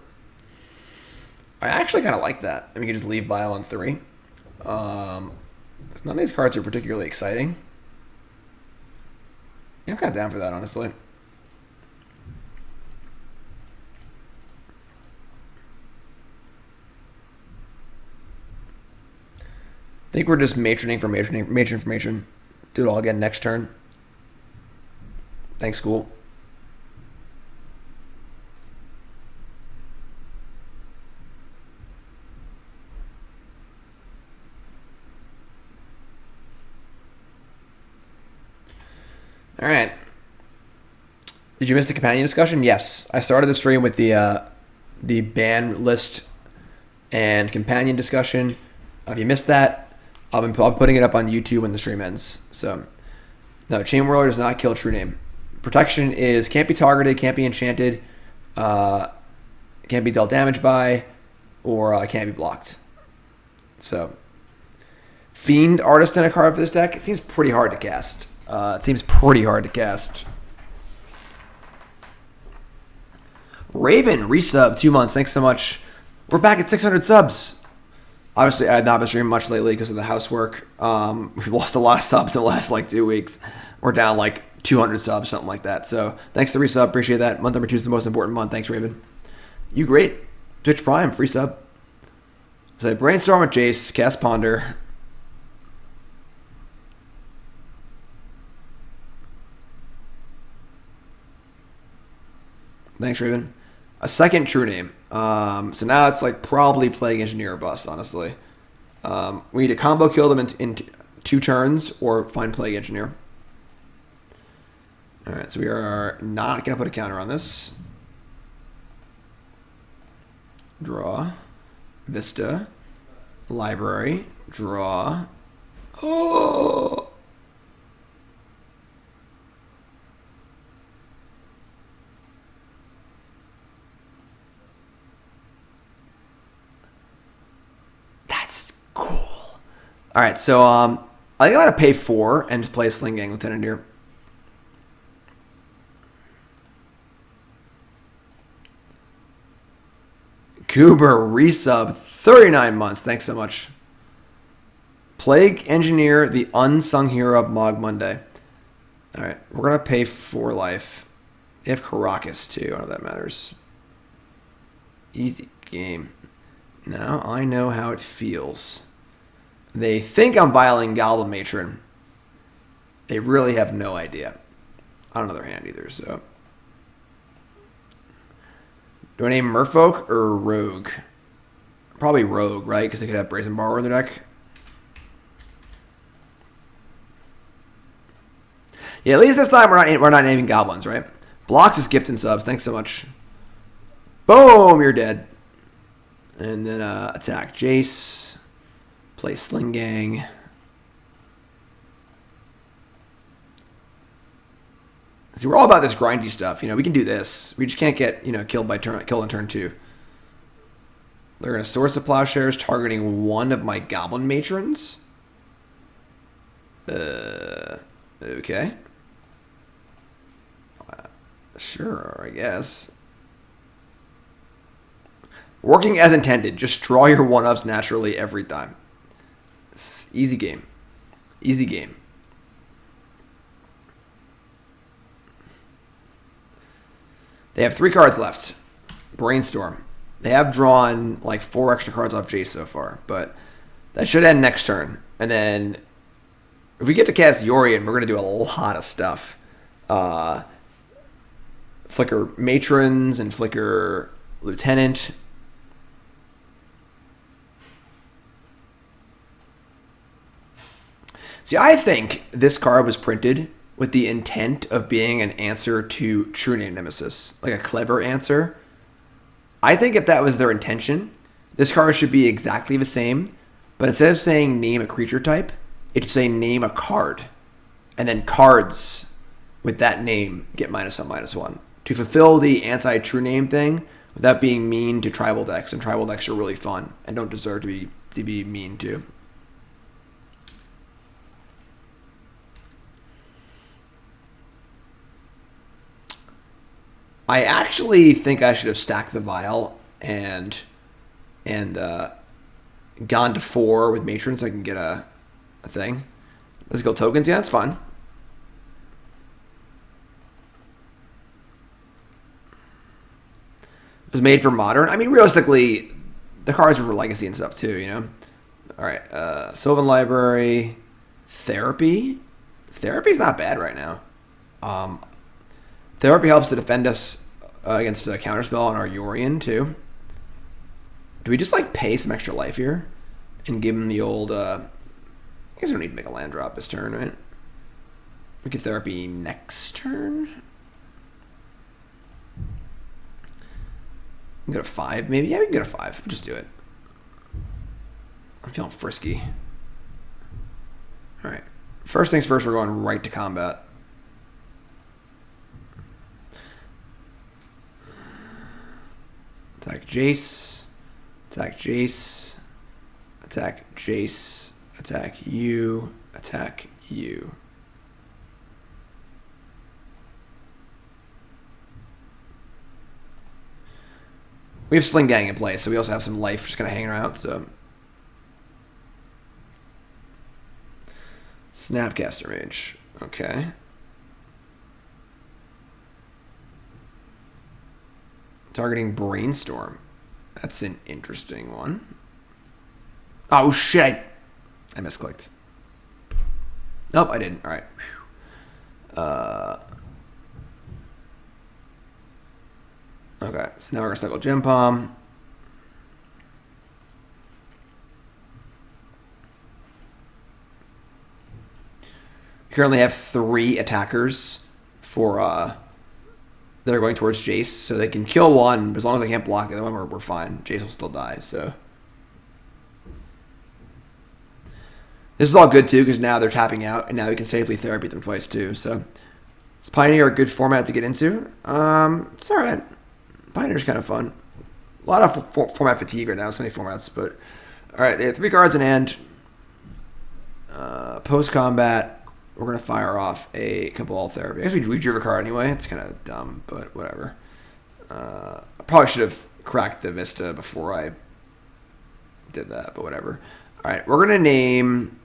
I actually kind of like that. And we can just leave Vial on 3. None of these cards are particularly exciting. Yeah, I'm kind of down for that, honestly. I think we're just matroning for matron. Do it all again next turn. Thanks, cool. All right. Did you miss the companion discussion? Yes. I started the stream with the ban list and companion discussion. If you missed that, I'll be putting it up on YouTube when the stream ends. So, no, Chainwhirler does not kill True Name. Protection is can't be targeted, can't be enchanted, can't be dealt damage by, or can't be blocked. So, Fiend Artist in a card for this deck, it seems pretty hard to cast. Raven, resub, 2 months. Thanks so much. We're back at 600 subs. Obviously, I have not been streaming much lately because of the housework. We've lost a lot of subs in the last 2 weeks. We're down 200 subs, something like that. So thanks to resub. Appreciate that. Month number 2 is the most important month. Thanks, Raven. You great. Twitch Prime, free sub. So brainstorm with Jace, cast Ponder. Thanks, Raven. A second true name. So now it's like probably Plague Engineer or bust, honestly. We need to combo kill them in 2 turns or find Plague Engineer. Alright, so we are not going to put a counter on this. Draw. Vista. Library. Draw. Oh! That's cool. Alright, so I think I'm going to pay 4 and play Sling-Gang Lieutenant here. Goober resub 39 months. Thanks so much. Plague Engineer, the unsung hero of Mogg Monday. All right, we're gonna pay 4 life. They have Karakas too. I don't know if that matters. Easy game. Now I know how it feels. They think I'm violating Goblin Matron. They really have no idea. I don't know their hand either. So. Do I name Merfolk or Rogue? Probably Rogue, right? Because they could have Brazen Borrower in their deck. Yeah, at least this time we're not naming Goblins, right? Blocks is gift and subs. Thanks so much. Boom, you're dead. And then attack Jace. Play Sling-Gang. See, we're all about this grindy stuff. You know, we can do this. We just can't get, killed on turn 2. They're going to Source of Plowshares, targeting one of my Goblin Matrons. Okay. Sure, I guess. Working as intended. Just draw your 1-ups naturally every time. It's easy game. Easy game. They have 3 cards left. Brainstorm. They have drawn like 4 extra cards off Jace so far, but that should end next turn. And then if we get to cast Yorion, we're going to do a lot of stuff. Flicker Matrons and Flicker Lieutenant. See, I think this card was printed with the intent of being an answer to True Name Nemesis, like a clever answer. I think if that was their intention, this card should be exactly the same, but instead of saying name a creature type, it should say name a card. And then cards with that name get -1/-1. To fulfill the anti-true name thing without being mean to tribal decks, and tribal decks are really fun and don't deserve to be mean to. I actually think I should have stacked the Vial and gone to 4 with Matron so I can get a thing. Let's go tokens. Yeah, that's fun. It was made for Modern. I mean, realistically, the cards were for Legacy and stuff too, All right, Sylvan Library, Therapy. Therapy's not bad right now. Therapy helps to defend us against a counterspell on our Yorion, too. Do we just, pay some extra life here? And give him the old... I guess we don't need to make a land drop this turn, right? We get Therapy next turn? We can go to 5, maybe? Yeah, we can go to 5. We'll just do it. I'm feeling frisky. Alright. First things first, we're going right to combat. Attack Jace, attack Jace, attack Jace, attack you, attack you. We have Sling-Gang in place, so we also have some life just kind of hanging around, so. Snapcaster Mage, okay. Targeting Brainstorm. That's an interesting one. Oh, shit. I misclicked. Nope, I didn't. All right. Okay, so now we're going to cycle Gempalm. We currently have 3 attackers for that are going towards Jace, so they can kill one, but as long as they can't block the other one, we're fine. Jace will still die, so... This is all good, too, because now they're tapping out, and now we can safely therapy them twice, too, so... Is Pioneer a good format to get into? It's alright. Pioneer's kind of fun. A lot of format fatigue right now, so many formats, but... Alright, they have 3 cards in hand. Post-combat... We're going to fire off a Cabal Therapy. I guess we drew a card anyway. It's kind of dumb, but whatever. I probably should have cracked the Vista before I did that, but whatever. All right, we're going to name...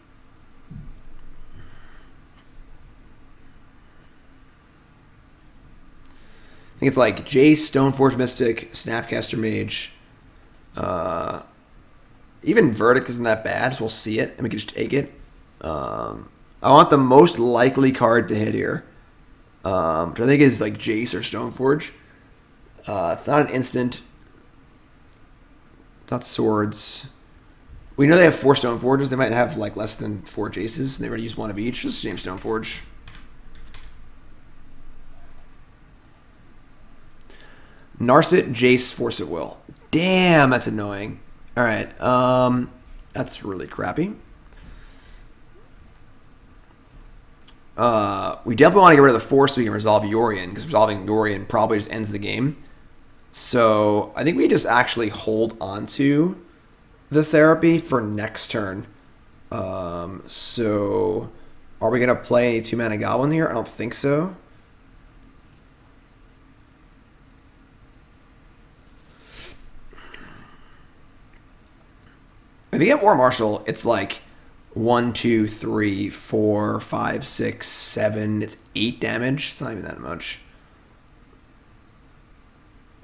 I think it's like Jace, Stoneforge Mystic, Snapcaster Mage. Even Verdict isn't that bad, so we'll see it, and we can just take it. I want the most likely card to hit here, which I think is like Jace or Stoneforge. It's not an instant. It's not swords. We know they have 4 Stoneforges. They might have like less than 4 Jaces. They already use 1 of each. Just the same Stoneforge. Narset, Jace, Force at Will. Damn, that's annoying. All right, that's really crappy. We definitely want to get rid of the Force so we can resolve Yorion, because resolving Yorion probably just ends the game. So I think we just actually hold on to the therapy for next turn. So are we going to play a 2-mana Goblin here? I don't think so. If you get War Marshal, it's like 1, 2, 3, 4, 5, 6, 7. It's 8 damage. It's not even that much.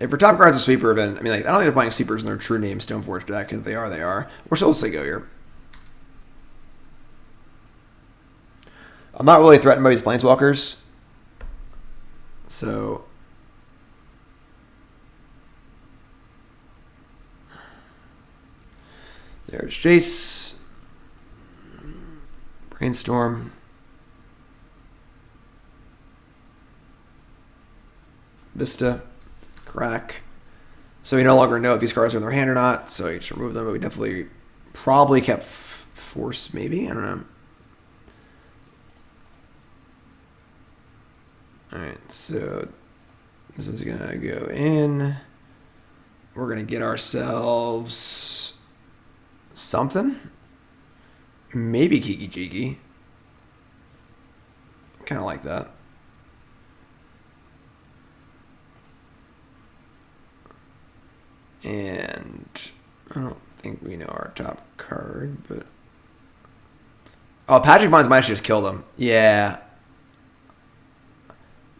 If our top card's a sweeper, then I mean, like, I don't think they're playing sweepers in their true name Stoneforge deck. If they are, they are. We're still say go here. I'm not really threatened by these Planeswalkers. So there's Jace. Brainstorm. Vista. Crack. So we no longer know if these cards are in their hand or not, so you just remove them, but we definitely probably kept Force, maybe? I don't know. Alright, so this is going to go in. We're going to get ourselves something. Maybe Kiki-Jiki. Kind of like that. And I don't think we know our top card, but... Oh, Pashalik Mons might just kill them. Yeah.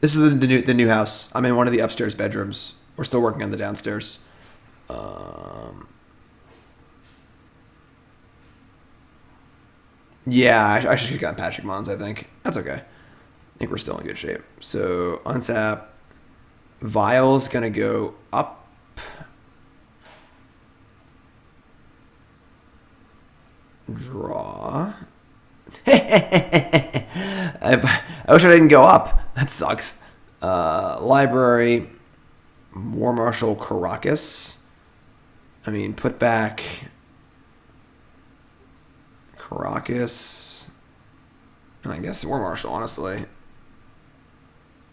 This is the new house. I'm in one of the upstairs bedrooms. We're still working on the downstairs. Yeah, I should have gotten Pashalik Mons, I think. That's okay. I think we're still in good shape. So, untap. Vial's going to go up. Draw. I wish I didn't go up. That sucks. Library. War Marshal Karakas. I mean, put back Karakas. And I guess War Marshal, honestly.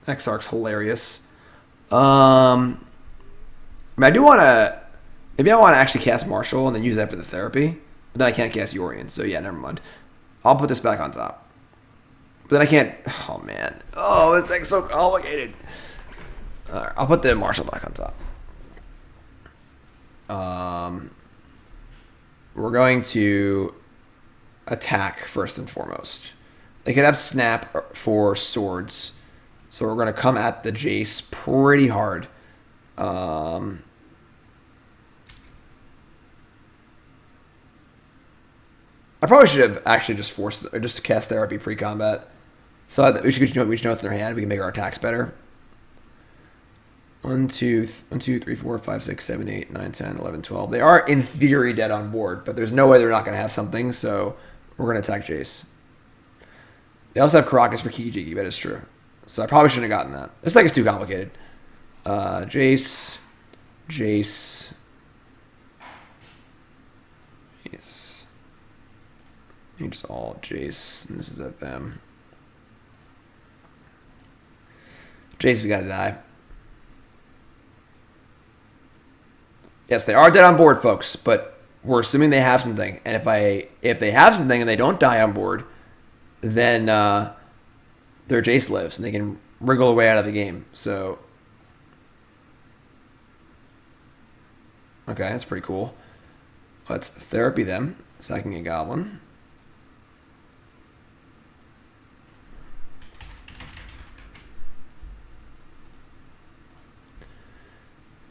Exarch's hilarious. I mean, I do want to... Maybe I want to actually cast Marshal and then use that for the therapy. But then I can't cast Yorion, so yeah, never mind. I'll put this back on top. But then I can't... Oh, man. Oh, this thing's so complicated. Alright, I'll put the Marshal back on top. We're going to attack first and foremost. They could have Snap for swords. So we're going to come at the Jace pretty hard. I probably should have actually just forced or just cast therapy pre-combat. So we should know it's in their hand. We can make our attacks better. 1, 2, 3, 4, 5, 6, 7, 8, 9, 10, 11, 12. They are in theory dead on board, but there's no way they're not going to have something, so we're going to attack Jace. They also have Karakas for Kiki-Jiki, that is true. So I probably shouldn't have gotten that. This deck is too complicated. Jace. Jace. Yes. It's all Jace, and this is at them. Jace has got to die. Yes, they are dead on board, folks, but we're assuming they have something. And if they have something and they don't die on board, then their Jace lives and they can wriggle away out of the game. So, okay, that's pretty cool. Let's therapy them, sacking a goblin.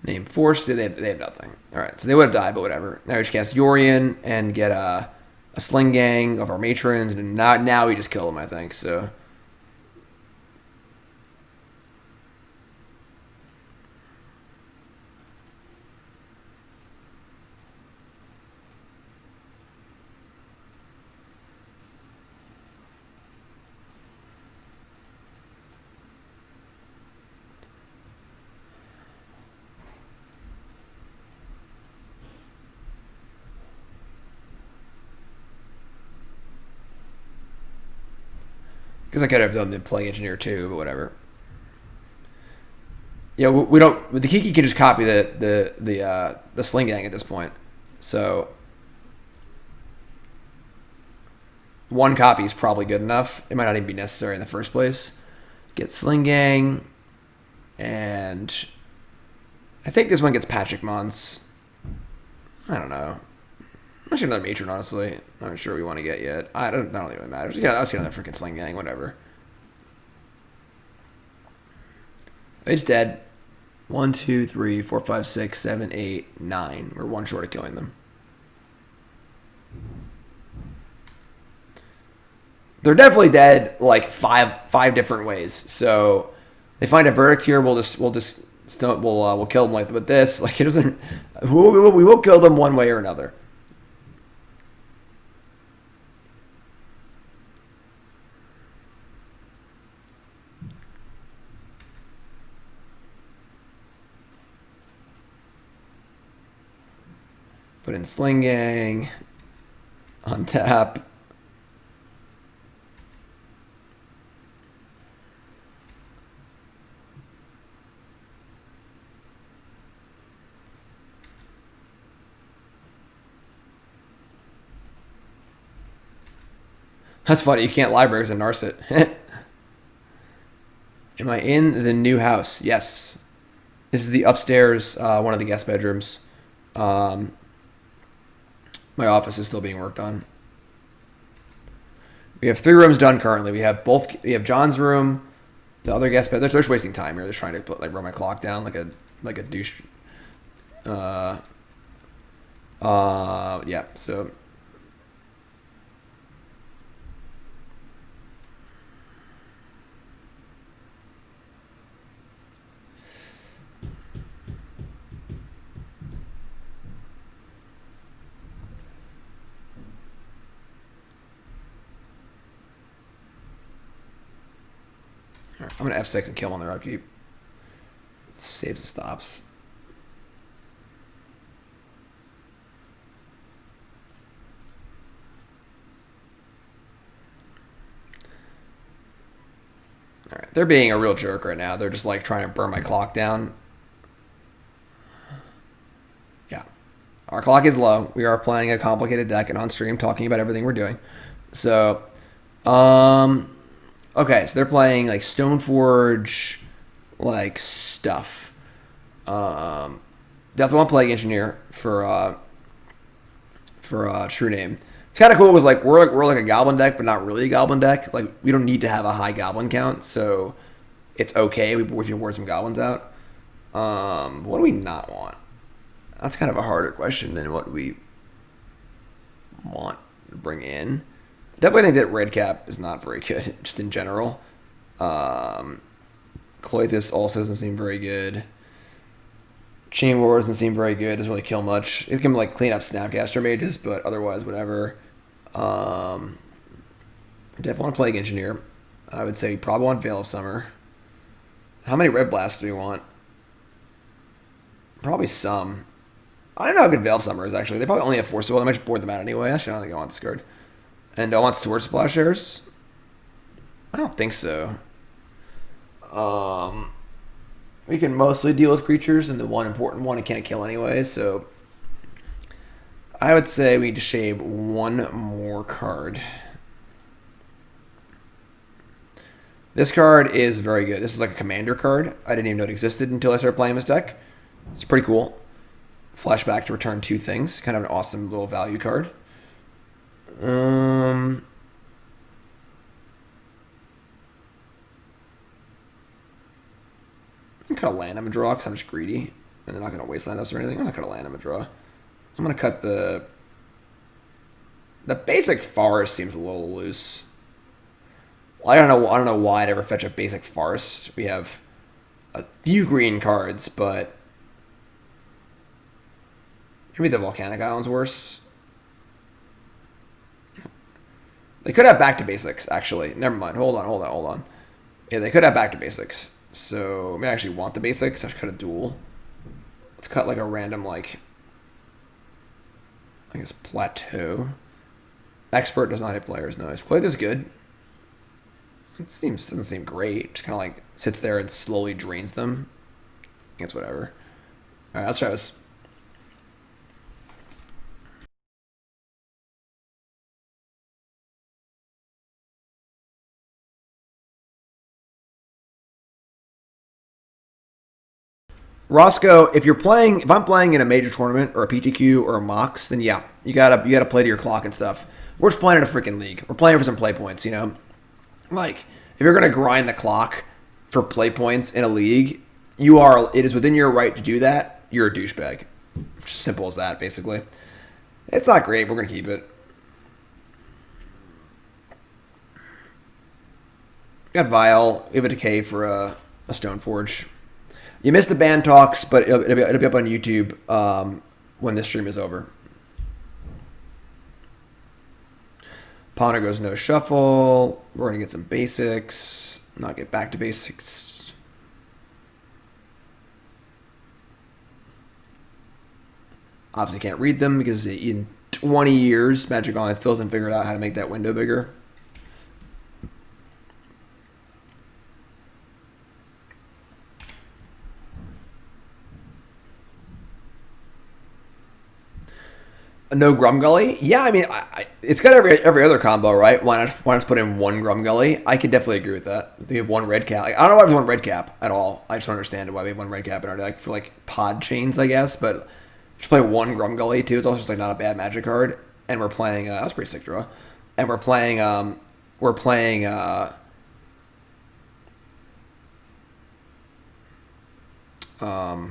Name Force, they have nothing. Alright, so they would have died, but whatever. Now we just cast Yorion and get a Sling-Gang of our Matrons, and now we just kill them, I think, so. Because I could have done the Plague Engineer too, but whatever. Yeah, we don't. The Kiki can just copy the Sling-Gang at this point. So one copy is probably good enough. It might not even be necessary in the first place. Get Sling-Gang, and I think this one gets Pashalik Mons. I don't know. I'm sure another Matron, honestly. I'm not sure we want to get yet. I don't think it really matters. Yeah, let's get another freaking Sling-Gang, whatever. It's dead. 1, 2, 3, 4, 5, 6, 7, 8, 9. We're one short of killing them. They're definitely dead like five different ways. So they find a verdict here. We'll kill them like with this. Like it doesn't. We will kill them one way or another. Put in Sling-Gang. Untap. That's funny. You can't libraries and Narset. Am I in the new house? Yes. This is the upstairs, one of the guest bedrooms. My office is still being worked on. We have 3 rooms done currently. We have John's room, the other guest bed. They're just wasting time here. They're trying to run my clock down like a douche. Yeah. So. I'm going to F6 and kill on their upkeep. Saves the stops. Alright, they're being a real jerk right now. They're just like trying to burn my clock down. Yeah. Our clock is low. We are playing a complicated deck and on stream talking about everything we're doing. So, okay, so they're playing like Stoneforge, like stuff. Definitely want Plague Engineer for True Name. It's kind of cool. It was like we're like a Goblin deck, but not really a Goblin deck. Like we don't need to have a high Goblin count, so it's okay. We can ward some Goblins out. What do we not want? That's kind of a harder question than what we want to bring in. I definitely think that Redcap is not very good, just in general. Cloithus also doesn't seem very good. Chainwhirler doesn't seem very good. Doesn't really kill much. It can like clean up Snapcaster mages, but otherwise, whatever. Definitely want to play Engineer. I would say we probably want Veil of Summer. How many Red Blasts do we want? Probably some. I don't know how good Veil of Summer is, actually. They probably only have 4 Soul. I might just board them out anyway. Actually, I don't think I want this card. And do I want Sword Splashers? I don't think so. We can mostly deal with creatures, and the one important one it can't kill anyway, so I would say we need to shave one more card. This card is very good. This is like a commander card. I didn't even know it existed until I started playing this deck. It's pretty cool. Flashback to return 2 things. Kind of an awesome little value card. I'm going to land him a draw because I'm just greedy. And they're not going to wasteland us or anything. I'm not going to land him a draw. I'm going to cut the... The basic forest seems a little loose. I don't know why I'd ever fetch a basic forest. We have a few green cards, but maybe the Volcanic Island's worse. They could have back to basics, actually. Never mind. Hold on. Yeah, they could have back to basics. So maybe I actually want the basics. I should cut a duel. Let's cut like a random like I guess Plateau. Expert does not hit players. Nice. Clay is good. It doesn't seem great. Just kind of like sits there and slowly drains them. I guess whatever. All right, let's try this. Roscoe, if I'm playing in a major tournament or a PTQ or a Mox, then yeah, you gotta play to your clock and stuff. We're just playing in a freaking league. We're playing for some play points, you know. Like, if you're gonna grind the clock for play points in a league, it is within your right to do that. You're a douchebag. Just simple as that, basically. It's not great. We're gonna keep it. Got Vial. We have a Decay for a Stoneforge. You missed the band talks, but it'll be up on YouTube when this stream is over. Ponder goes no shuffle. We're going to get some basics. Not get back to basics. Obviously can't read them because in 20 years, Magic Online still hasn't figured out how to make that window bigger. No Grumgully? Yeah, I mean, it's got every other combo, right? Why not put in one Grumgully? I could definitely agree with that. We have one Redcap. Like, I don't know why we have one Redcap at all. I just don't understand why we have one Redcap in our deck for like pod chains, I guess. But just play one Grumgully too. It's also just like not a bad Magic card. And we're playing. That was a pretty sick draw. And we're playing. I forgot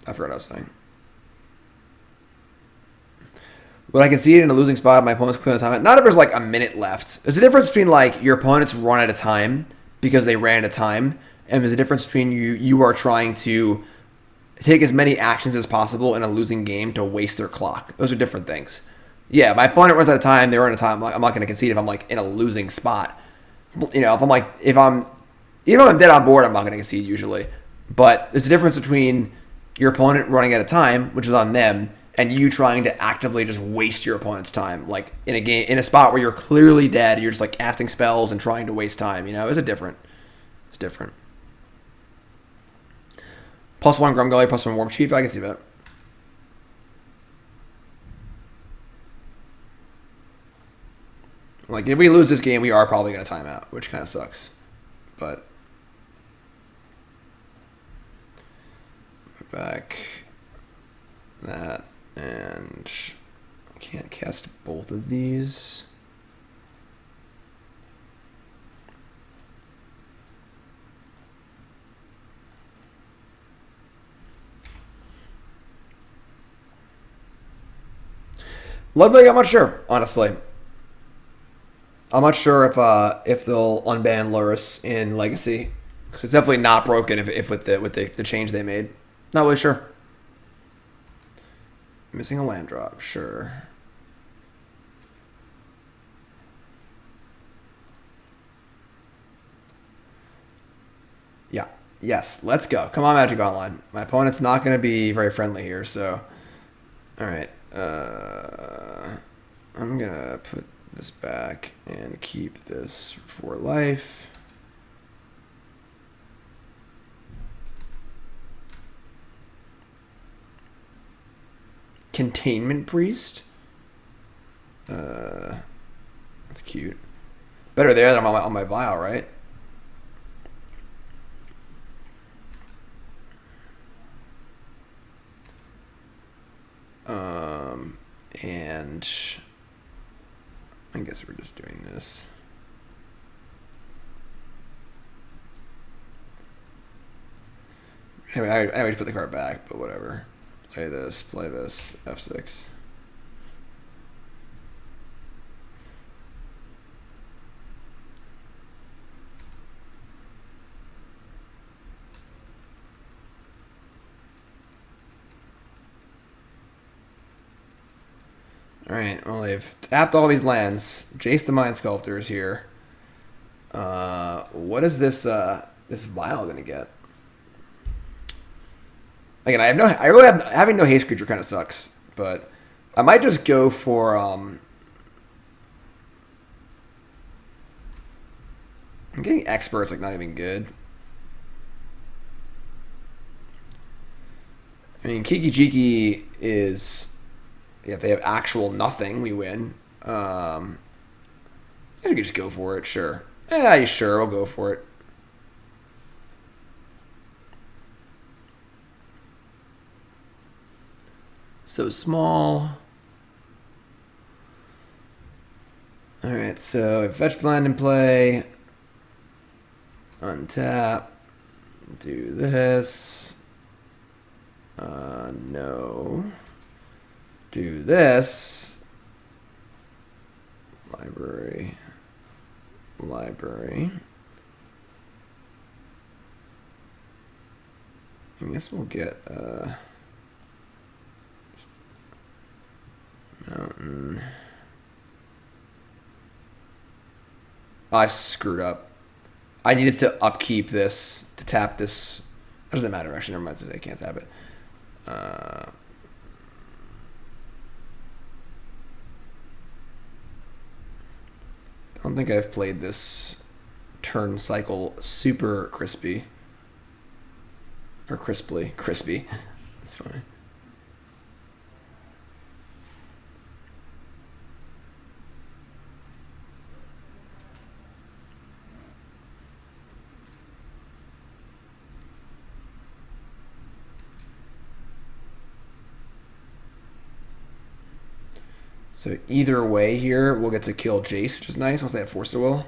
what I was saying. When I concede in a losing spot, my opponent's clearing the time. Not if there's like a minute left. There's a difference between like your opponent's run out of time because they ran out of time, and there's a difference between you are trying to take as many actions as possible in a losing game to waste their clock. Those are different things. Yeah, my opponent runs out of time. They run out of time. I'm not going to concede if I'm like in a losing spot. You know, if I'm dead on board, I'm not going to concede usually. But there's a difference between your opponent running out of time, which is on them, and you trying to actively just waste your opponent's time, like in a game, in a spot where you're clearly dead, you're just like casting spells and trying to waste time. You know, it's different. +1 Grumgully, +1 Warm Chief. I can see that. Like if we lose this game, we are probably going to time out, which kind of sucks. But back that. And I can't cast both of these. Ludwig, I'm not sure, honestly. I'm not sure if they'll unban Lurrus in Legacy, because it's definitely not broken if with the change they made. Not really sure. Missing a land drop, sure. Yeah. Yes, let's go. Come on, Magic Online. My opponent's not going to be very friendly here, so... Alright. I'm going to put this back and keep this for life. Containment Priest? That's cute. Better there than on my vial, right? And I guess we're just doing this. Anyway, I always put the card back, but whatever. Play this, F6. Alright, well they've tapped all these lands. Jace the Mind Sculptor is here. What is this this vial gonna get? Again, having no haste creature kind of sucks, but I might just go for I'm getting experts like not even good. I mean, Kiki-Jiki is, if they have actual nothing, we win. I think we could just go for it, sure. Yeah, sure, we'll go for it. So small. Alright, so fetch land in play. Untap. Do this. No. Do this. Library. I guess we'll get mountain. Oh, I screwed up. I needed to upkeep this to tap this. It doesn't matter actually. Never mind. I can't tap it. I don't think I've played this turn cycle super crispy. Or crispy. That's funny. So either way here, we'll get to kill Jace, which is nice once they have Force to Will.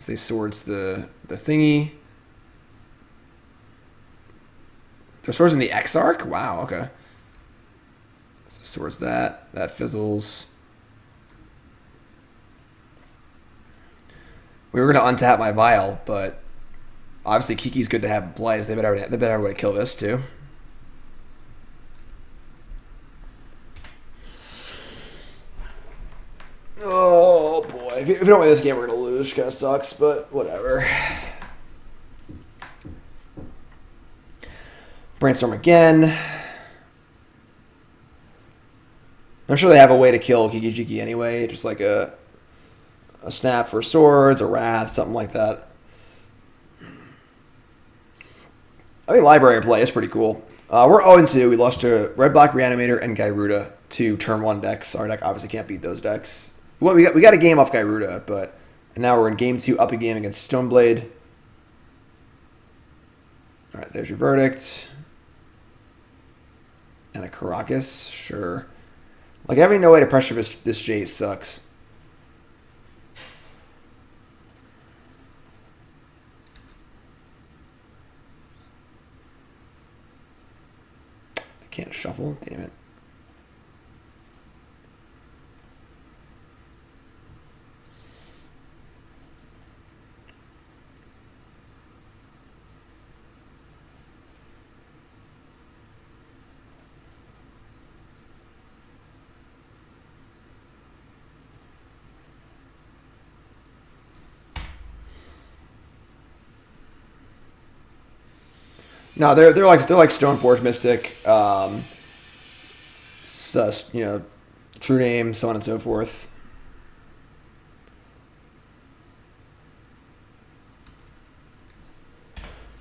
So they swords the thingy. Their swords in the Exarch? Wow, okay. So swords that. That fizzles. We were going to untap my vial, but obviously Kiki's good to have in play. So they better have a way to kill this too. Oh boy. If you don't win this game, we're going to lose. Kind of sucks, but whatever. Brainstorm again. I'm sure they have a way to kill Kiki-Jiki anyway. Just like a snap for swords, a wrath, something like that. I think library play is pretty cool. We're 0-2. We lost to Red Black Reanimator and Gyruda, two turn 1 decks. Our deck obviously can't beat those decks. Well, we got a game off Gyruda, but now we're in game 2, up a game against Stoneblade. All right, there's your verdict. And a Karakas, sure. Like, having no way to pressure this Jace sucks. Can't shuffle, damn it. No, they're like Stoneforge Mystic, you know, True Name, so on and so forth.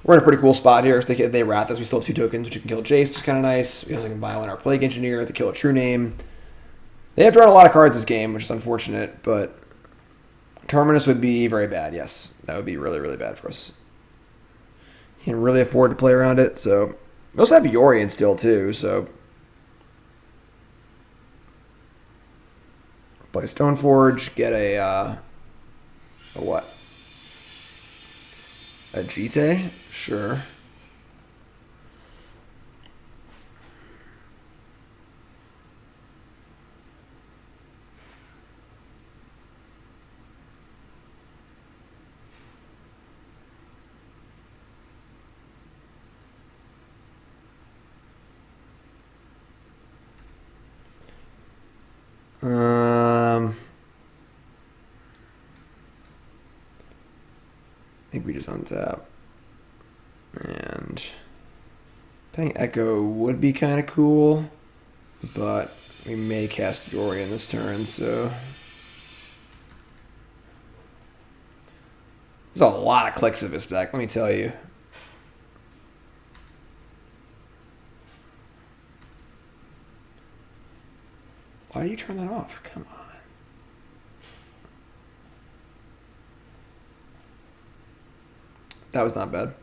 We're in a pretty cool spot here. So they wrath us. We still have 2 tokens, which you can kill Jace, which is kind of nice. We also can buy 1 our Plague Engineer to kill a True Name. They have drawn a lot of cards this game, which is unfortunate, but Terminus would be very bad, yes. That would be really, really bad for us. Can't really afford to play around it, so... We also have Yorion still, too, so... Play Stoneforge, get a what? A Jite? Sure. I think we just untap. And playing Echo would be kind of cool, but we may cast Yorion this turn, so... There's a lot of clicks of this deck, let me tell you. Why did you turn that off? Come on. That was not bad.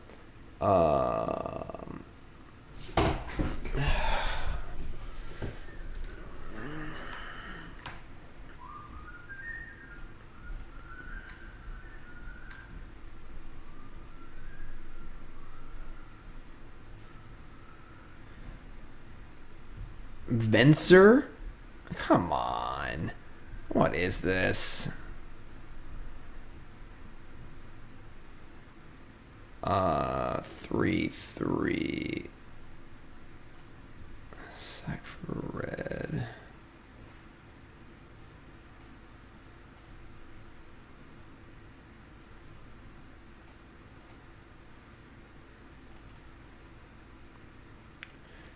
Venser? Come on. What is this? 3/3. Sack for red.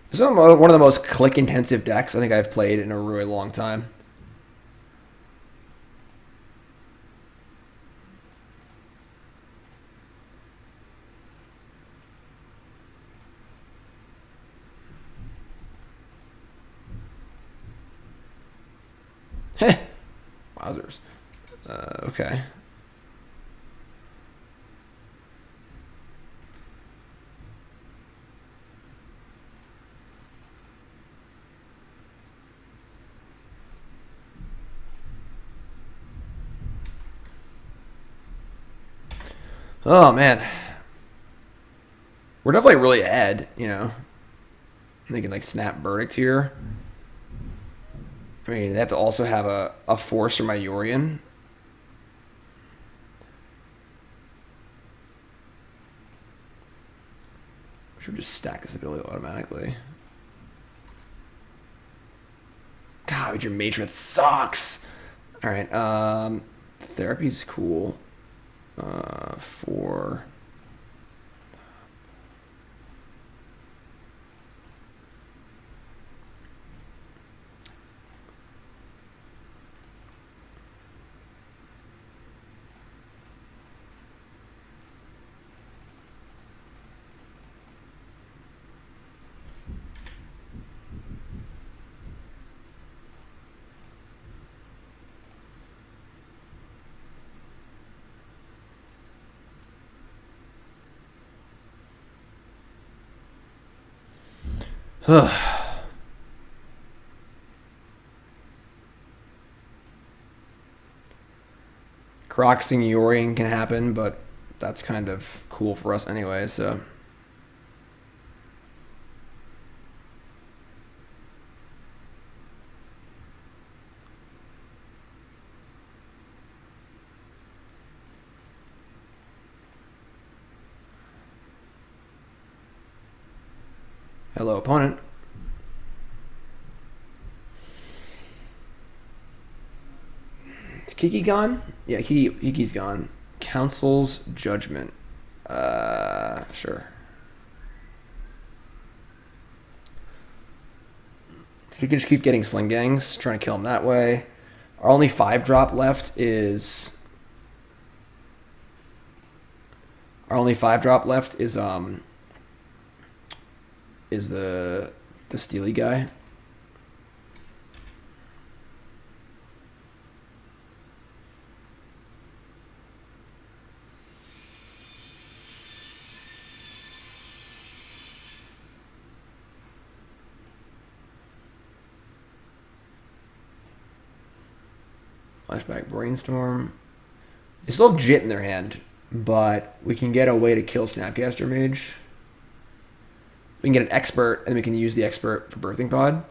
This is one of the most click-intensive decks I think I've played in a really long time. Heh. Wowzers. Okay. Oh, man. We're definitely really ahead, you know. They can, like, snap Verdict here. I mean, they have to also have a Force for my Yorion. I should just stack this ability automatically. God, your Matron sucks! Alright, Therapy's cool. For... Croxing Yorion can happen, but that's kind of cool for us anyway, so... Hello, opponent. Is Kiki gone? Yeah, Kiki's gone. Council's Judgment. Sure. We can just keep getting Sling-Gangs, trying to kill them that way. Our only 5-drop left is... the Steely guy. Flashback Brainstorm. They still have Jit in their hand, but we can get a way to kill Snapcaster Mage. We can get an Expert, and we can use the Expert for Birthing Pod.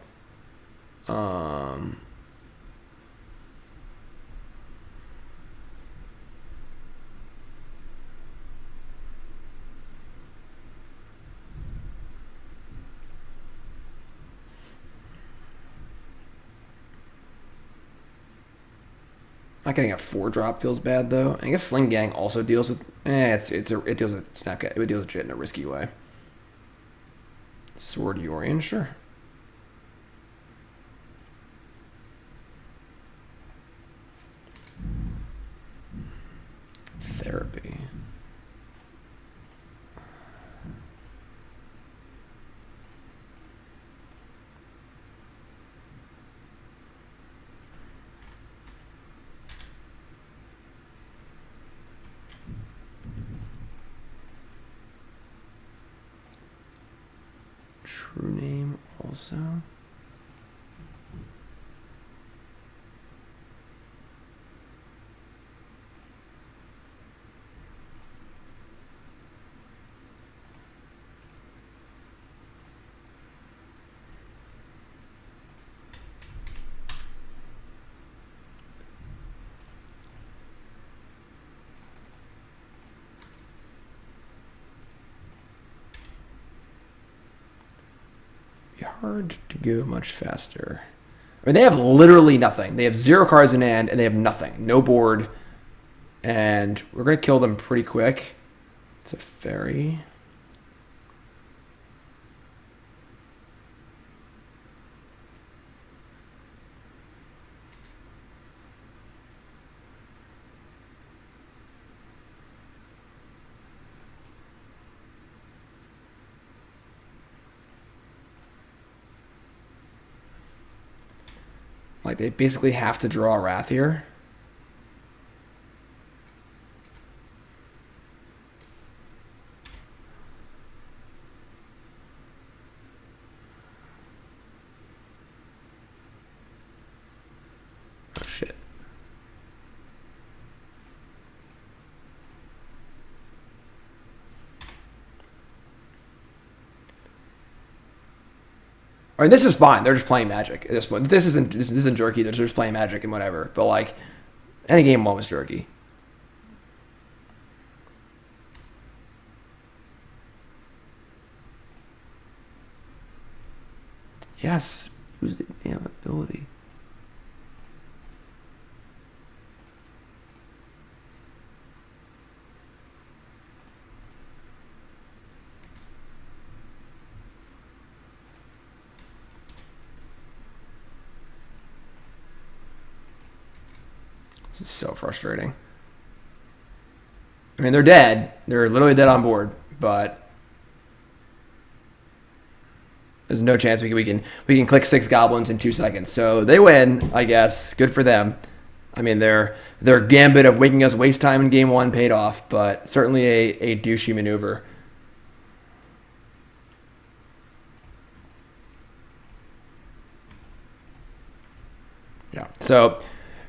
Not getting a 4-drop feels bad though. I guess Sling-Gang also deals with. It deals with Snapcat. It deals with Jit in a risky way. Sword Yorion, sure. Therapy. True name also. Hard to go much faster. I mean, they have literally nothing. They have 0 cards in hand, and they have nothing. No board. And we're going to kill them pretty quick. It's a fairy. Like, they basically have to draw a Wrath here. Oh, shit. I mean, this is fine. They're just playing Magic at this point. This isn't jerky. They're just playing Magic and whatever. But like, any game 1 was jerky. Yes, use the damn ability. This is so frustrating. I mean, they're dead. They're literally dead on board, but there's no chance we can click 6 goblins in 2 seconds. So they win, I guess. Good for them. I mean, their gambit of making us waste time in game 1 paid off, but certainly a douchey maneuver. Yeah. So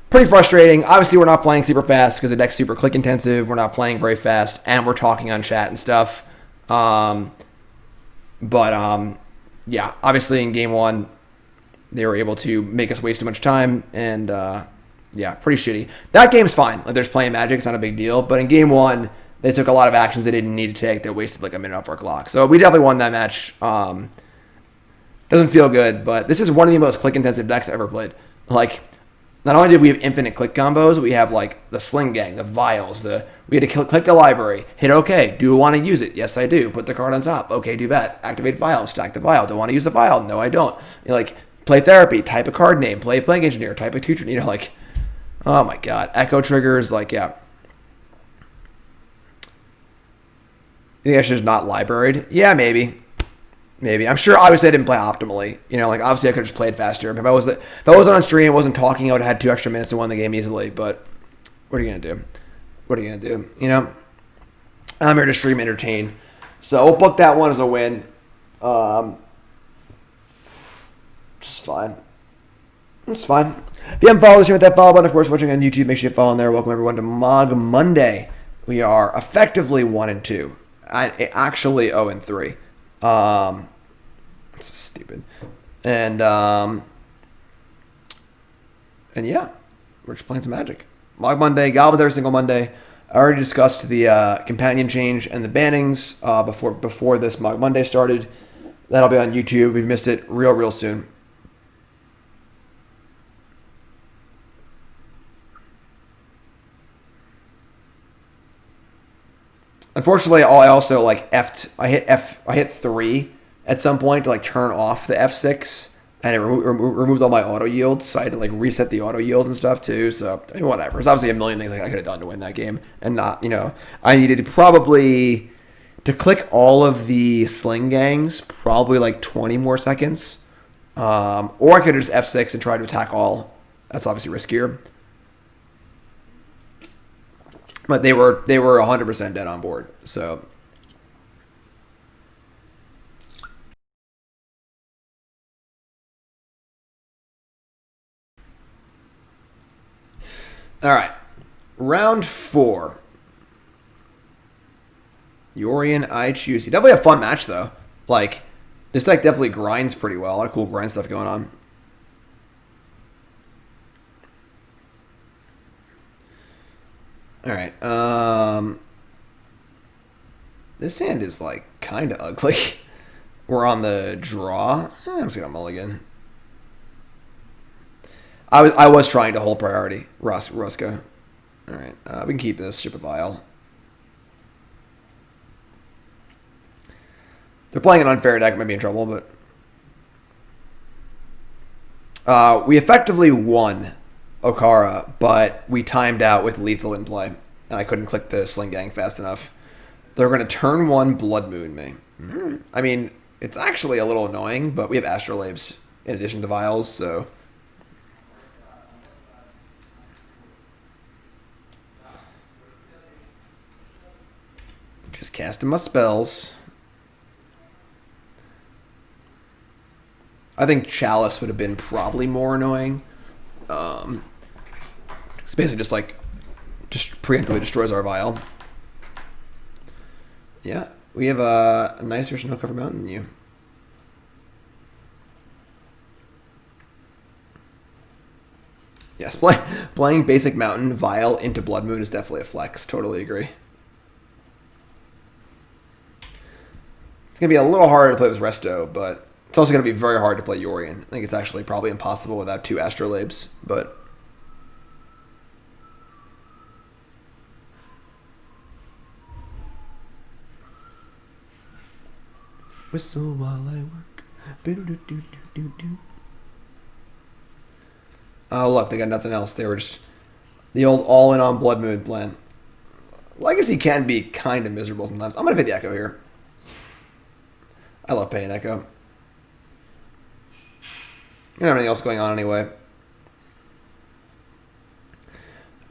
pretty frustrating. Obviously, we're not playing super fast because the deck's super click intensive. We're not playing very fast, and we're talking on chat and stuff. Yeah, obviously in game 1, they were able to make us waste too much time, and yeah, pretty shitty. That game's fine. Like, they're just playing Magic. It's not a big deal. But in game 1, they took a lot of actions they didn't need to take. They wasted like a minute off our clock. So we definitely won that match. Doesn't feel good, but this is one of the most click intensive decks I've ever played. Like, not only did we have infinite click combos, we have like the Sling-Gang, the Vials, we had to click the library, hit OK. Do I want to use it? Yes, I do. Put the card on top. OK, do that. Activate Vial, stack the Vial. Do I want to use the Vial? No, I don't. Like, play Therapy, type a card name, play Plague Engineer, type a tutor, you know, like, oh my god. Echo triggers, like, yeah. You think I should just not libraried? Yeah, maybe. Maybe. I'm sure, obviously, I didn't play optimally. You know, like, obviously, I could have just played faster. If I wasn't on stream, wasn't talking, I would have had 2 extra minutes and won the game easily. But what are you going to do? What are you going to do? You know? I'm here to stream entertain. So we'll book that one as a win. Just fine. It's fine. If you haven't followed us here with that follow button, of course, watching on YouTube, make sure you follow on there. Welcome, everyone, to Mogg Monday. We are effectively 1-2. Actually 0-3. It's stupid. And yeah, we're just playing some Magic. Mogg Monday, Goblins every single Monday. I already discussed the companion change and the bannings before this Mogg Monday started. That'll be on YouTube. We've missed it real soon. Unfortunately, I also like I hit 3 at some point to like turn off the F6, and it removed all my auto yields. So I had to like reset the auto yields and stuff too. So I mean, whatever. There's obviously a million things I could have done to win that game, and not, you know, I needed probably to click all of the Sling Gangs, probably like 20 more seconds, or I could have just F6 and try to attack all. That's obviously riskier. But they were 100% dead on board. So all right, round 4. Yorion, I choose you. Definitely a fun match though. Like, this deck definitely grinds pretty well. A lot of cool grind stuff going on. All right. This hand is like kind of ugly. We're on the draw. I'm just gonna mulligan. I was trying to hold priority, Roscoe. All right. We can keep this. Ship a Vial. They're playing an unfair deck. Might be in trouble, but we effectively won Okara, but we timed out with lethal in play, and I couldn't click the Sling Gang fast enough. They're going to turn 1 Blood Moon me. I mean, it's actually a little annoying, but we have Astrolabes in addition to Vials, so just casting my spells. I think Chalice would have been probably more annoying. It's basically just preemptively destroys our Vial. Yeah, we have a nicer snow-covered mountain than you. Yes, playing basic mountain Vial into Blood Moon is definitely a flex. Totally agree. It's going to be a little harder to play with Resto, but it's also going to be very hard to play Yorion. I think it's actually probably impossible without 2 Astrolabes, but whistle while I work. Oh, look, they got nothing else. They were just the old all-in on Blood Moon plan. Legacy can be kind of miserable sometimes. I'm going to pay the Echo here. I love paying Echo. You don't have anything else going on anyway.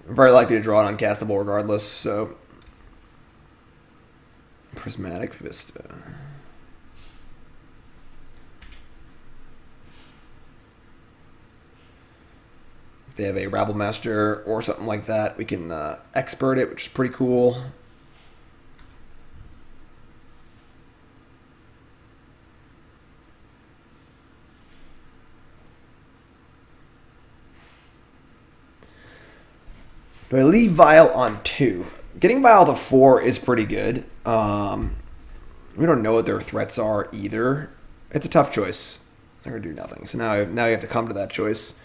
I'm very likely to draw it uncastable regardless, so Prismatic Vista. If they have a Rabble Master or something like that, we can expert it, which is pretty cool. Do I leave Vial on 2? Getting Vial to 4 is pretty good. We don't know what their threats are either. It's a tough choice. They're going to do nothing. So now you have to come to that choice.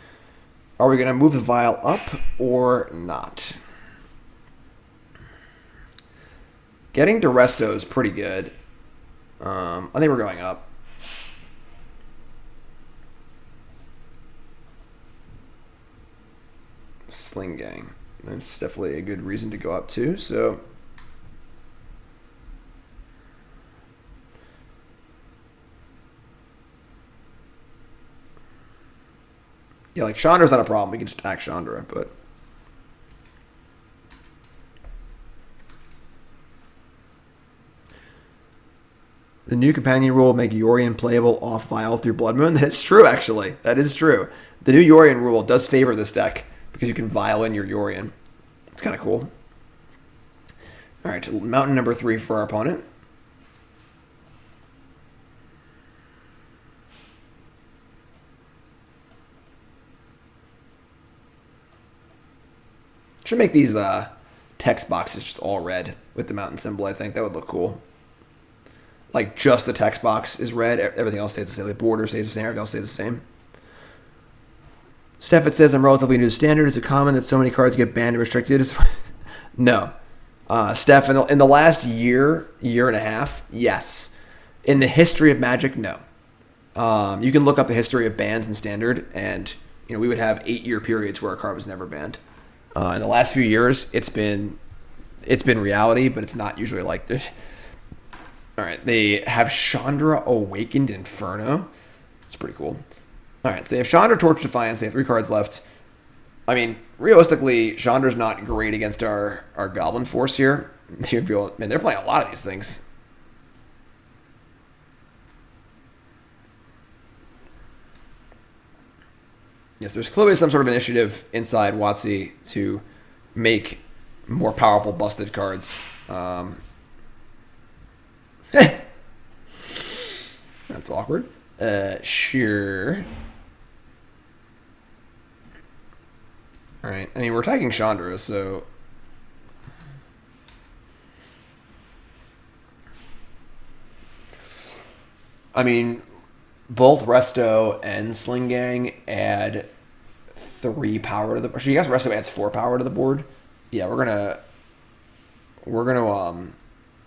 Are we going to move the Vial up or not? Getting to Resto is pretty good. I think we're going up. Sling-Gang. That's definitely a good reason to go up too. So yeah, like Chandra's not a problem. We can just attack Chandra, but the new companion rule will make Yorion playable off Vial through Blood Moon. That's true, actually. That is true. The new Yorion rule does favor this deck because you can Vial in your Yorion. It's kind of cool. All right, mountain number 3 for our opponent. Should make these text boxes just all red with the mountain symbol, I think. That would look cool. Like, just the text box is red. Everything else stays the same. The border stays the same. Everything else stays the same. Steffet says, I'm relatively new to Standard. Is it common that so many cards get banned and restricted? No. Steph, in the last year and a half, yes. In the history of Magic, no. You can look up the history of bans in Standard, and we would have 8-year periods where a card was never banned. In the last few years, it's been reality, but it's not usually like this. All right, they have Chandra Awakened Inferno. It's pretty cool. All right, so they have Chandra Torch Defiance. They have 3 cards left. I mean, realistically, Chandra's not great against our Goblin force here. They're playing a lot of these things. Yes, there's clearly some sort of initiative inside WotC to make more powerful busted cards. That's awkward. Sure. Alright, I mean, we're attacking Chandra, so... I mean, both Resto and Sling-Gang add 3 power to the... Actually, I guess Resto adds 4 power to the board. Yeah, we're gonna,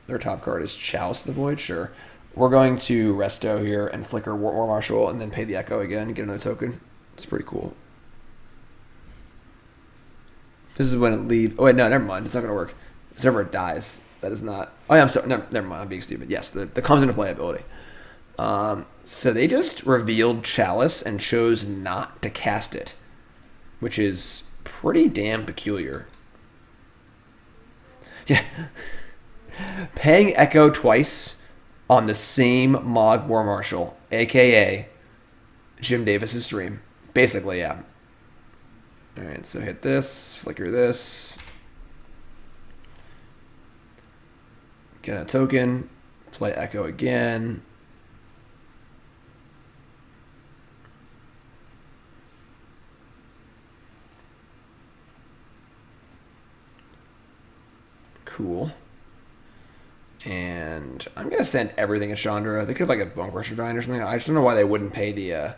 their top card is Chalice of the Void, sure. We're going to Resto here and flicker War Marshal and then pay the Echo again and get another token. It's pretty cool. This is when it leaves... Oh, wait, no, never mind. It's not going to work. It's whenever it dies. That is not... Oh, yeah, I'm sorry. Never mind. I'm being stupid. Yes, that comes into playability. So they just revealed Chalice and chose not to cast it, which is pretty damn peculiar. Yeah. Paying Echo twice on the same Mogg War Marshal, a.k.a. Jim Davis's stream. Basically, yeah. Alright, so hit this, flicker this. Get a token, play Echo again. Cool. And I'm going to send everything at Chandra. They could have like a Bone Crusher Giant or something. I just don't know why they wouldn't pay the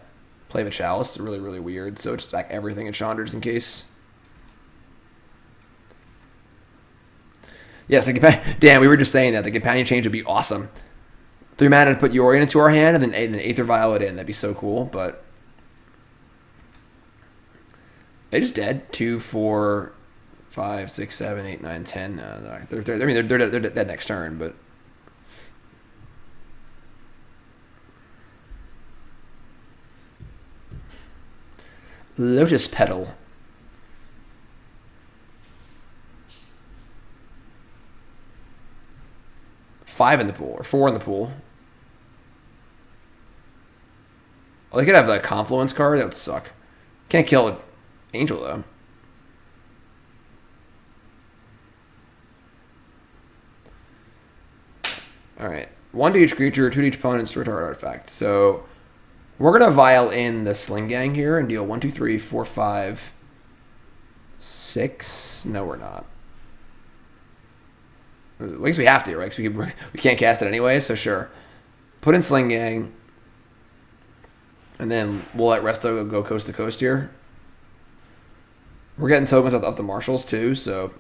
play the Chalice. It's really, really weird. So just stack everything at Chandra just in case. Yes, damn, we were just saying that. The companion change would be awesome. 3 mana to put Yorion into our hand and then Aether Vial it in. That'd be so cool, but... They just dead. 2, 4, 5, 6, 7, 8, 9, 10. They're dead next turn, but... Lotus Petal. Five in the pool, or 4 in the pool. Oh, they could have the Confluence card. That would suck. Can't kill an Angel, though. Alright. 1 to each creature, 2 to each opponent, store target artifact. So, we're going to Vial in the Sling-Gang here and deal 1, 2, 3, 4, 5, 6. No, we're not. I guess we have to, right? Because we can't cast it anyway, so sure. Put in Sling-Gang. And then we'll let Resto go coast to coast here. We're getting tokens off the Marshals too, so...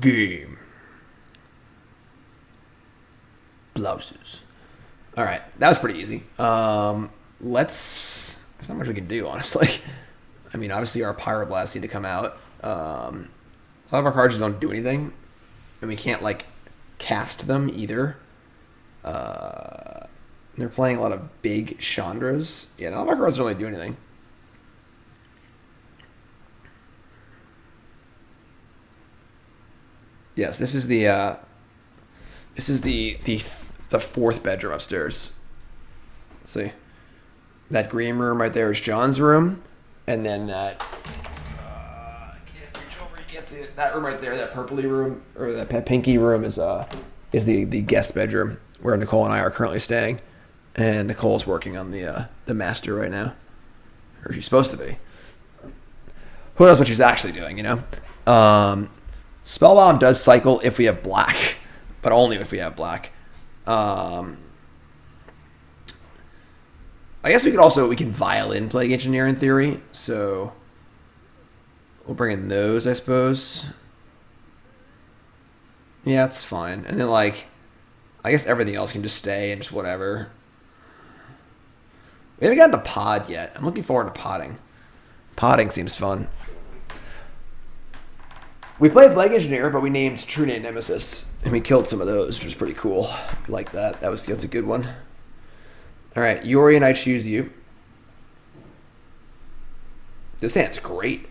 Game. Blouses. All right, that was pretty easy. There's not much we can do, honestly. I mean, obviously our Pyroblast need to come out. A lot of our cards just don't do anything, and we can't like cast them either. They're playing a lot of big Chandras. Yeah, none of our cards don't really do anything. Yes, this is the fourth bedroom upstairs. Let's see. That green room right there is John's room, and then that I can't reach over. You can't see it. That room right there, that purpley room or that pinky room is the guest bedroom where Nicole and I are currently staying, and Nicole's working on the master right now, or she's supposed to be. Who knows what she's actually doing? You know. Spellbound does cycle if we have black, but only if we have black. I guess we can violin Plague Engineer in theory, so we'll bring in those, I suppose. Yeah, that's fine. And then, like, I guess everything else can just stay and just whatever. We haven't gotten to pod yet. I'm looking forward to podding. Podding seems fun. We played Plague Engineer, but we named True Name Nemesis, and we killed some of those, which was pretty cool. I like that. That's a good one. All right, Yori and I choose you. This hand's great.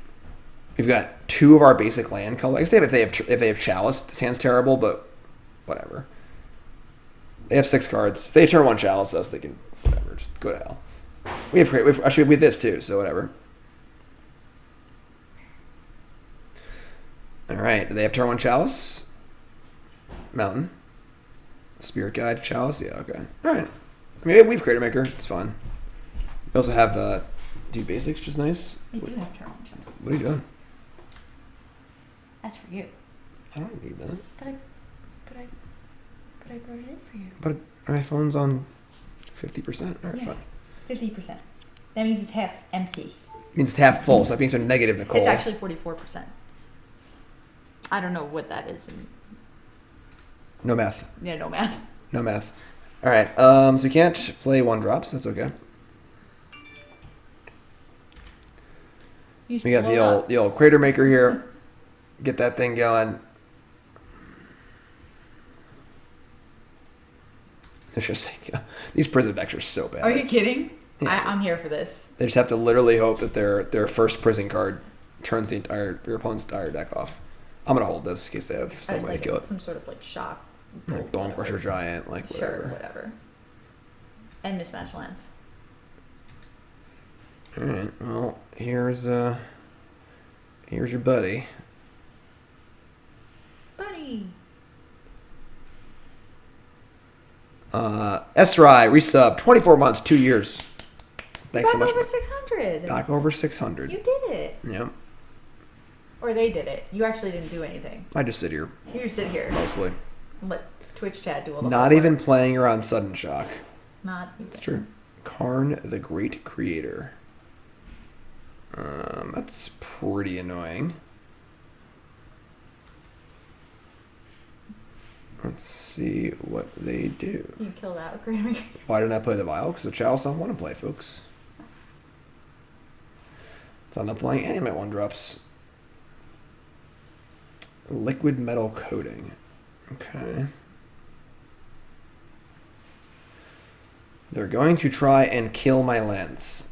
We've got two of our basic land colors. I guess if they have Chalice, this hand's terrible, but whatever. They have 6 cards. If they turn 1 Chalice us, they can whatever. Just go to hell. We have this too, so whatever. All right, do they have turn 1 Chalice? Mountain. Spirit Guide, Chalice? Yeah, okay. All right. I mean, we have Cratermaker. It's fine. We also have do basics, which is nice. We do have turn 1 Chalice. What are you doing? That's for you. I don't need that. But I brought it in for you. But my phone's on 50%. All right, yeah. fine. 50%. That means it's half empty. It means it's half full, so that means it's negative, Nicole. It's actually 44%. I don't know what that is. No math. Yeah, no math. No math. All right, so you can't play 1-drops. That's okay. We got the old Cratermaker here. Get that thing going. It's just like, these prison decks are so bad. Are you kidding? Yeah. I'm here for this. They just have to literally hope that their first prison card turns your opponent's entire deck off. I'm gonna hold this in case they have some way to kill it. Some sort of like shock. Like Bone Crusher Giant, like whatever. Sure, whatever. And mismatch lands. All right. Well, here's your buddy. Buddy. Esrai resub 24 months, 2 years. Thanks so much. Back over 600. Back over 600. You did it. Yep. Or they did it. You actually didn't do anything. I just sit here. You just sit here. Mostly. And let Twitch chat do all the Not work. even playing around Sudden Shock. Not even. It's true. Karn the Great Creator. That's pretty annoying. Let's see what they do. You kill that with Cratermaker. Why didn't I play the Vial? Because the Chalice don't want to play, folks. So I'm not playing any of my 1-drops. Liquid Metal Coating. Okay. They're going to try and kill my lens.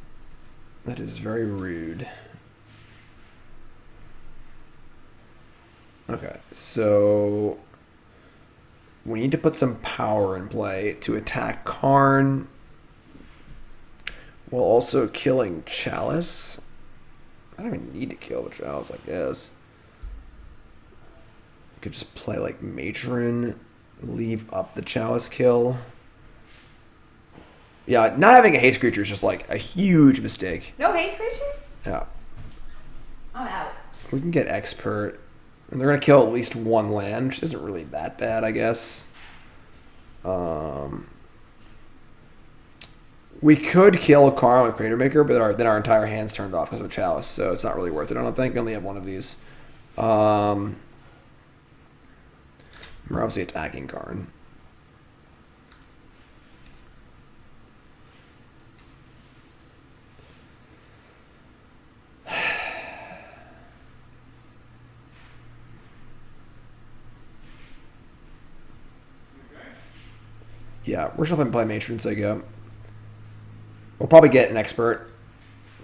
That is very rude. Okay, so we need to put some power in play to attack Karn while also killing Chalice. I don't even need to kill the Chalice, I guess. Could just play like Matron, leave up the Chalice kill. Yeah, not having a haste creature is just like a huge mistake. No haste creatures? Yeah. I'm out. We can get Expert. And they're going to kill at least 1 land, which isn't really that bad, I guess. We could kill Karn with Cratermaker, but then our entire hand's turned off because of Chalice, so it's not really worth it, I don't think. We only have 1 of these. We're obviously attacking Karn. Yeah, we're still playing Matrons. I go. We'll probably get an expert,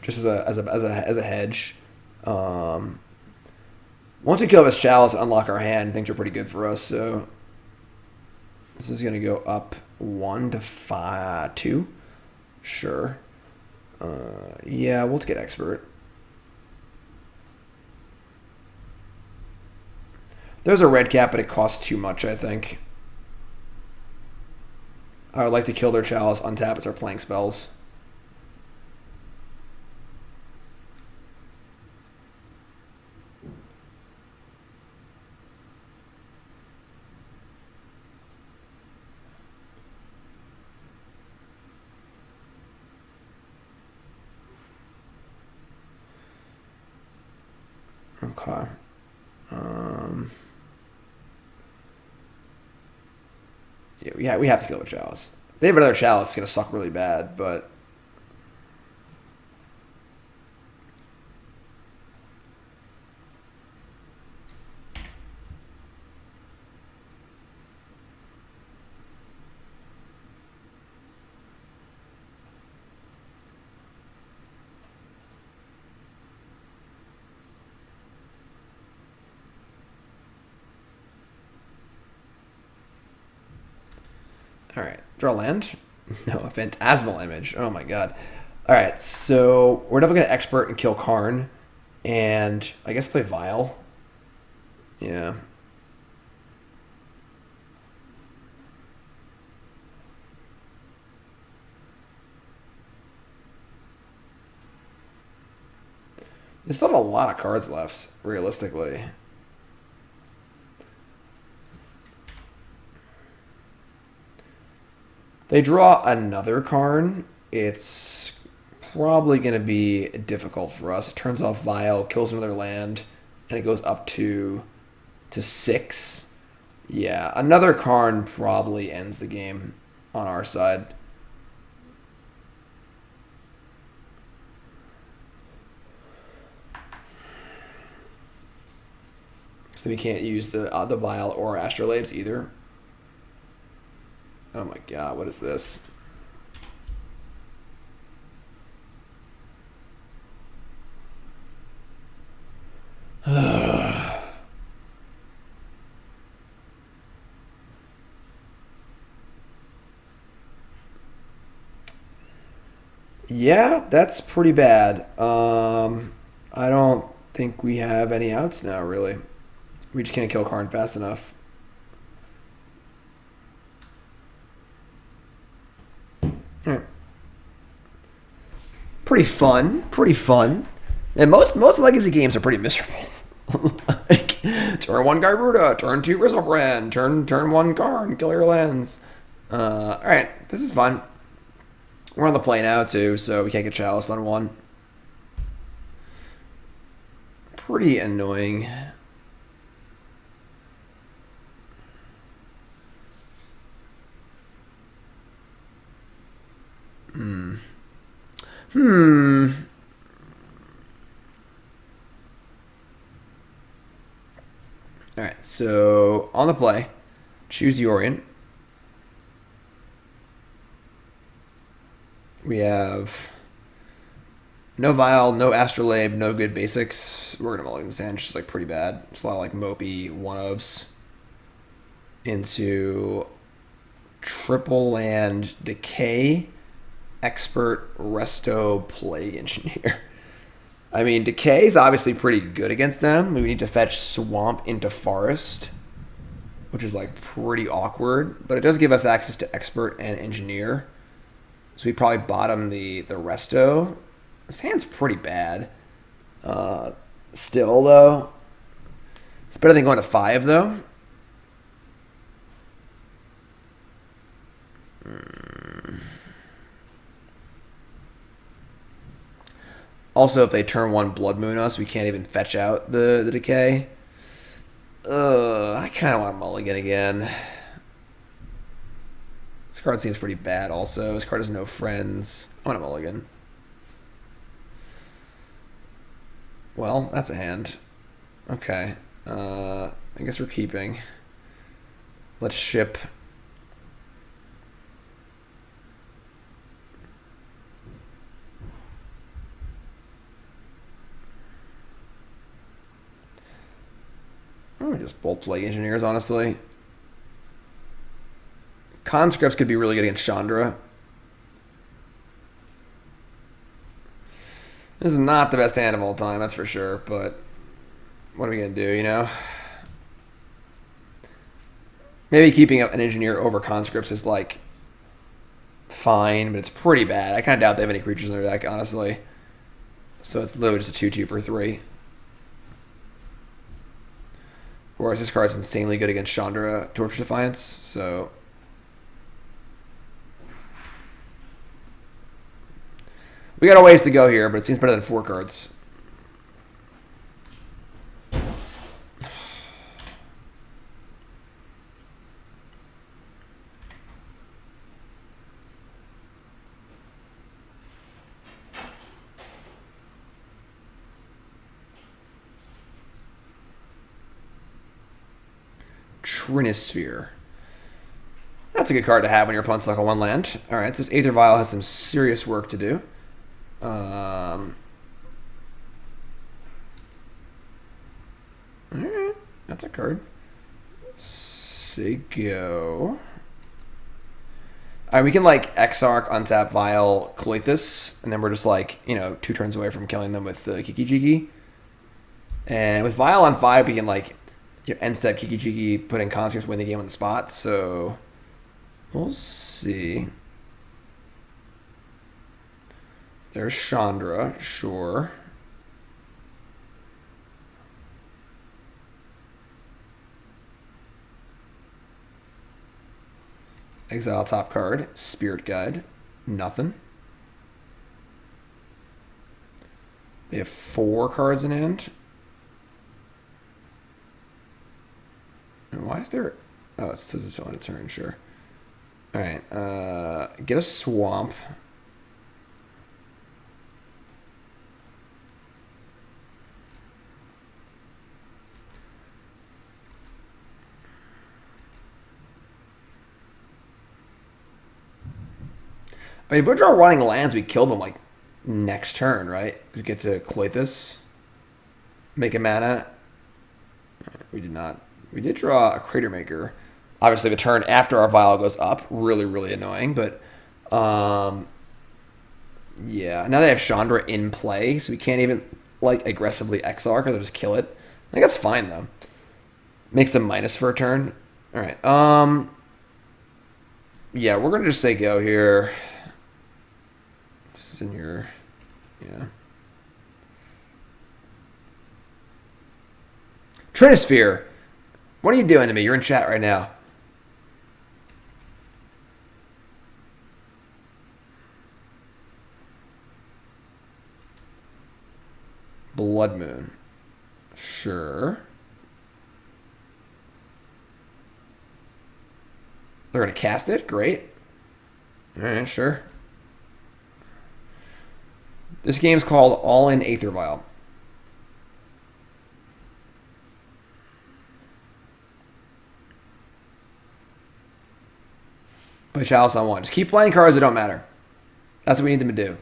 just as a hedge. Once we kill this chalice and unlock our hand, things are pretty good for us. So this is gonna go up 1 to 5, 2. Sure. Yeah, we'll get expert. There's a red cap, but it costs too much, I think. I would like to kill their chalice, untap as our playing spells. Okay. Yeah, we have to kill the chalice. If they have another chalice, it's gonna suck really bad, but all right, draw land. No, a Phantasmal Image. Oh my god. All right, so we're definitely gonna expert and kill Karn, and I guess play Vial. Yeah. They still have a lot of cards left, realistically. They draw another Karn. It's probably going to be difficult for us. It turns off Vial, kills another land, and it goes up to 6. Yeah, another Karn probably ends the game on our side. So we can't use the Vial or Astrolabes either. Oh my god, what is this? Yeah, that's pretty bad. I don't think we have any outs now, really. We just can't kill Karn fast enough. Right. Pretty fun. Pretty fun. And most legacy games are pretty miserable. Like, turn 1 Gyruda, turn 2 Grizzlebrand, turn 1 Karn, kill your lands. Alright, this is fun. We're on the play now too, so we can't get Chalice on 1. Pretty annoying. Alright, so on the play, choose the Orient. We have no Vial, no Astrolabe, no good basics. We're going to mulligan this hand, just like pretty bad. Just a lot of like mopey one-ofs into triple land Decay, Expert, Resto, Plague Engineer. I mean, Decay is obviously pretty good against them. We need to fetch Swamp into Forest, which is like pretty awkward, but it does give us access to Expert and Engineer. So we probably bottom the Resto. This hand's pretty bad. Still, though, it's better than going to 5, though. Also, if they turn 1 Blood Moon us, we can't even fetch out the Decay. I kind of want to mulligan again. This card seems pretty bad also. This card has no friends. I want to mulligan. Well, that's a hand. Okay. I guess we're keeping. Let's ship. Just bolt play engineers, honestly. Conscripts could be really good against Chandra. This is not the best hand of all time, that's for sure, but what are we going to do, you know? Maybe keeping an engineer over conscripts is, like, fine, but it's pretty bad. I kind of doubt they have any creatures in their deck, honestly. So it's literally just a 2-2 for 3. Whereas this card's insanely good against Chandra Torch Defiance, so... We got a ways to go here, but it seems better than 4 cards. Trinisphere. That's a good card to have when your opponent's like a 1 land. Alright, so this Aether Vial has some serious work to do. Alright, that's a card. Sego. Alright, we can like Exarch, untap Vial, Cloithus, and then we're just like, you know, 2 turns away from killing them with Kiki-Jiki. And with Vial on 5, we can like end step Kiki-Jiki, put in conscripts, win the game on the spot. So we'll see. There's Chandra, sure. Exile top card, Spirit Guide, nothing. They have 4 cards in hand. And why is there... Oh, it says it's on a turn, sure. Alright, get a swamp. I mean, if we draw running lands, we kill them, like, next turn, right? We get to Cloithus. Make a mana. We did not. We did draw a Cratermaker. Obviously, the turn after our Vial goes up. Really, really annoying. But, yeah. Now they have Chandra in play, so we can't even, like, aggressively Exarch, or they'll just kill it. I think that's fine, though. Makes them minus for a turn. All right. Yeah, we're going to just say go here. This is in your... Yeah. Trinisphere. What are you doing to me? You're in chat right now. Blood Moon. Sure. They're going to cast it? Great. Alright, sure. This game's called All-In Aether Vial. Play Chalice on 1. Just keep playing cards that don't matter. That's what we need them to do.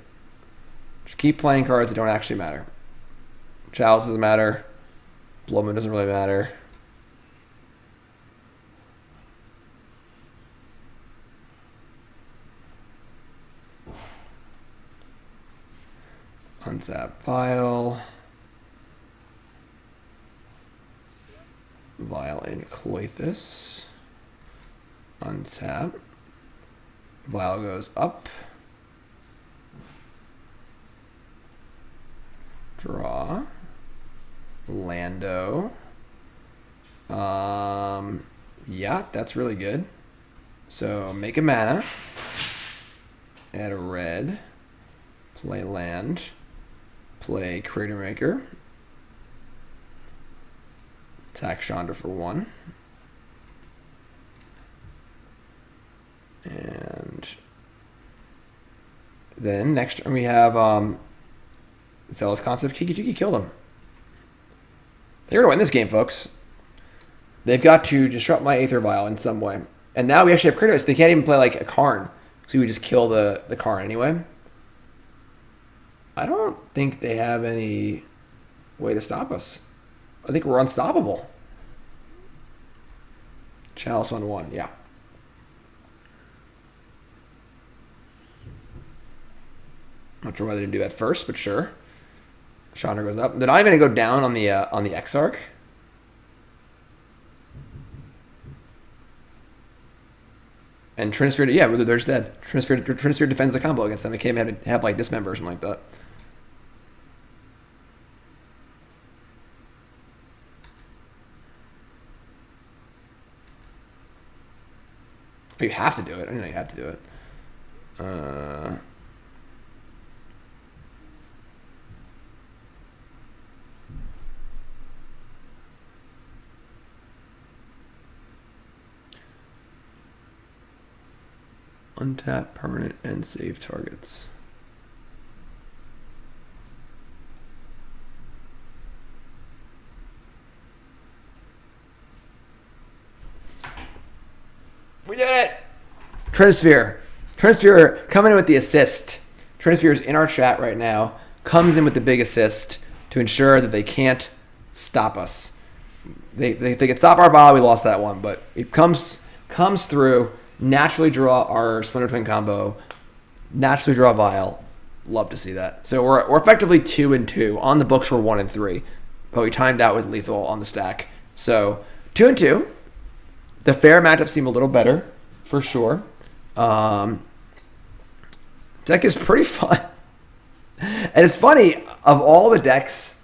Just keep playing cards that don't actually matter. Chalice doesn't matter. Blood Moon doesn't really matter. Untap Vial. Vial in Cloithus. Untap. Vial goes up. Draw. Lando. Yeah, that's really good. So make a mana. Add a red. Play land. Play Cratermaker. Attack Chandra for 1. And then next turn we have Zealous Conscripts. Kiki-Jiki killed him. They're going to win this game, folks. They've got to disrupt my Aether Vial in some way. And now we actually have Kratos. They can't even play like a Karn. So we just kill the Karn anyway. I don't think they have any way to stop us. I think we're unstoppable. Chalice on 1, yeah. Not sure why they didn't do that first, but sure. Chandra goes up. They're not even going to go down on the Exarch. And Trinisphere, yeah, they're just dead. Trinisphere defends the combo against them. They can't have like Dismember or something like that. Oh, you have to do it. I didn't know you had to do it. Untap, permanent, and save targets. We did it! Trinisphere. Trinisphere coming in with the assist. Trinisphere is in our chat right now. Comes in with the big assist to ensure that they can't stop us. They could stop our Vial, we lost that one, but it comes through. Naturally draw our Splinter Twin combo. Naturally draw Vial. Love to see that. So we're effectively 2-2. On the books we're 1-3, but we timed out with lethal on the stack. So 2-2. The fair matchups seem a little better, for sure. Deck is pretty fun. And it's funny, of all the decks,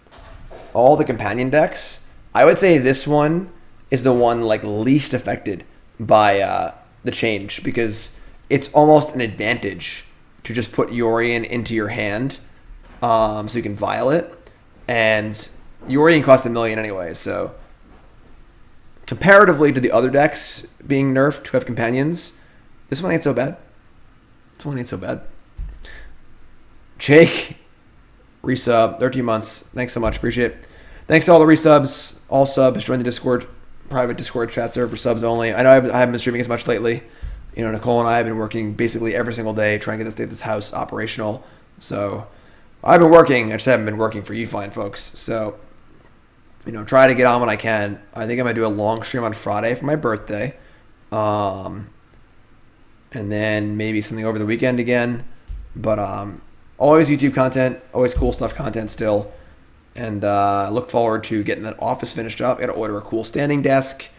all the companion decks, I would say this one is the one like least affected by the change, because it's almost an advantage to just put Yorion into your hand so you can Vial it. And Yorion costs 1 million anyway, so comparatively to the other decks being nerfed to have companions, this one ain't so bad. This one ain't so bad. Jake, resub, 13 months. Thanks so much. Appreciate it. Thanks to all the resubs, all subs. Join the Discord, private Discord chat server for subs only. I know I haven't been streaming as much lately. You know, Nicole and I have been working basically every single day trying to get this house operational. So I've been working. I just haven't been working for you fine folks. So, you know, try to get on when I can. I think I'm going to do a long stream on Friday for my birthday. And then maybe something over the weekend again. But always YouTube content, always cool stuff content still. And I look forward to getting that office finished up. I got to order a cool standing desk,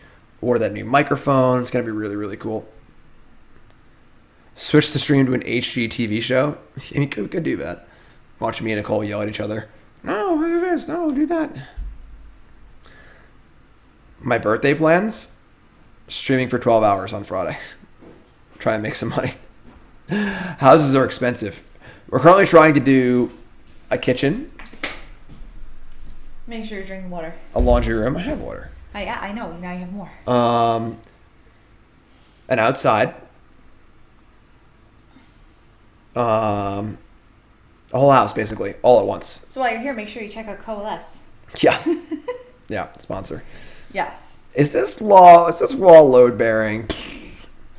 order that new microphone. It's going to be really, really cool. Switch the stream to an HD TV show. I mean, could do that. Watch me and Nicole yell at each other. No, do this. No, do that. My birthday plans, streaming for 12 hours on Friday. Try and make some money. Houses are expensive. We're currently trying to do a kitchen. Make sure you're drinking water. A laundry room. I have water. Yeah, I know. Now you have more. And outside. A whole house, basically, all at once. So while you're here, make sure you check out Coalesce. Yeah. Yeah, sponsor. Yes. Is this raw load bearing?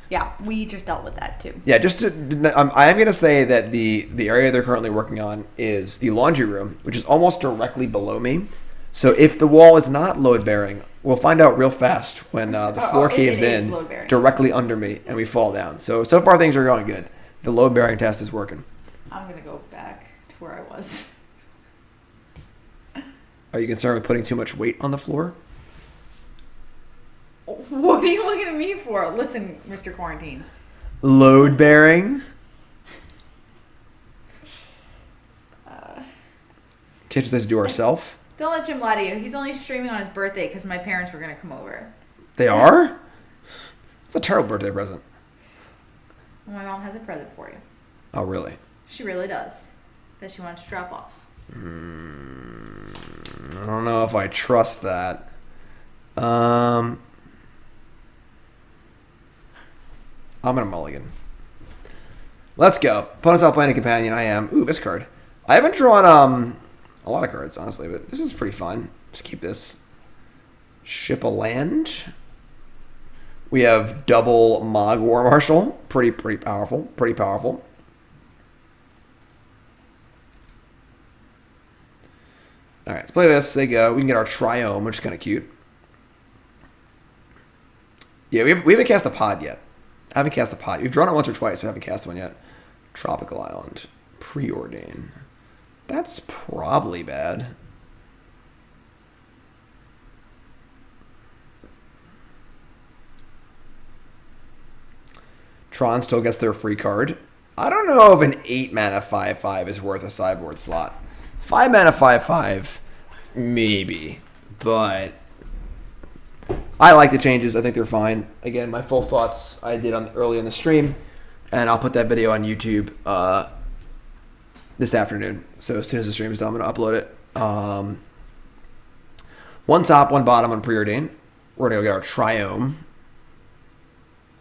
Yeah, we just dealt with that too. Yeah, I am going to say that the area they're currently working on is the laundry room, which is almost directly below me. So if the wall is not load bearing, we'll find out real fast when the floor caves in directly under me and we fall down. So far things are going good. The load bearing test is working. I'm going to go back to where I was. Are you concerned with putting too much weight on the floor? What are you looking at me for? Listen, Mr. Quarantine. Load bearing? Kitchen says do herself. Don't let Jim lie to you. He's only streaming on his birthday because my parents were going to come over. They are? It's a terrible birthday present. My mom has a present for you. Oh, really? She really does. That she wants to drop off. I don't know if I trust that. I I'm going to mulligan. Let's go. Opponent's not playing a companion. I am. Ooh, this card. I haven't drawn a lot of cards, honestly, but this is pretty fun. Just keep this. Ship a land. We have double Mogg War Marshal. Pretty powerful. Pretty powerful. All right, let's play this. There you go. We can get our Triome, which is kind of cute. Yeah, we haven't cast a pod yet. I haven't cast a pod. We've drawn it once or twice, but haven't cast one yet. Tropical Island. Preordain. That's probably bad. Tron still gets their free card. I don't know if an 8 mana 5/5 is worth a sideboard slot. 5 mana 5/5, maybe. But I like the changes. I think they're fine. Again, my full thoughts I did early in the stream. And I'll put that video on YouTube this afternoon. So as soon as the stream is done, I'm going to upload it. One top, one bottom on Preordain. We're going to go get our Triome.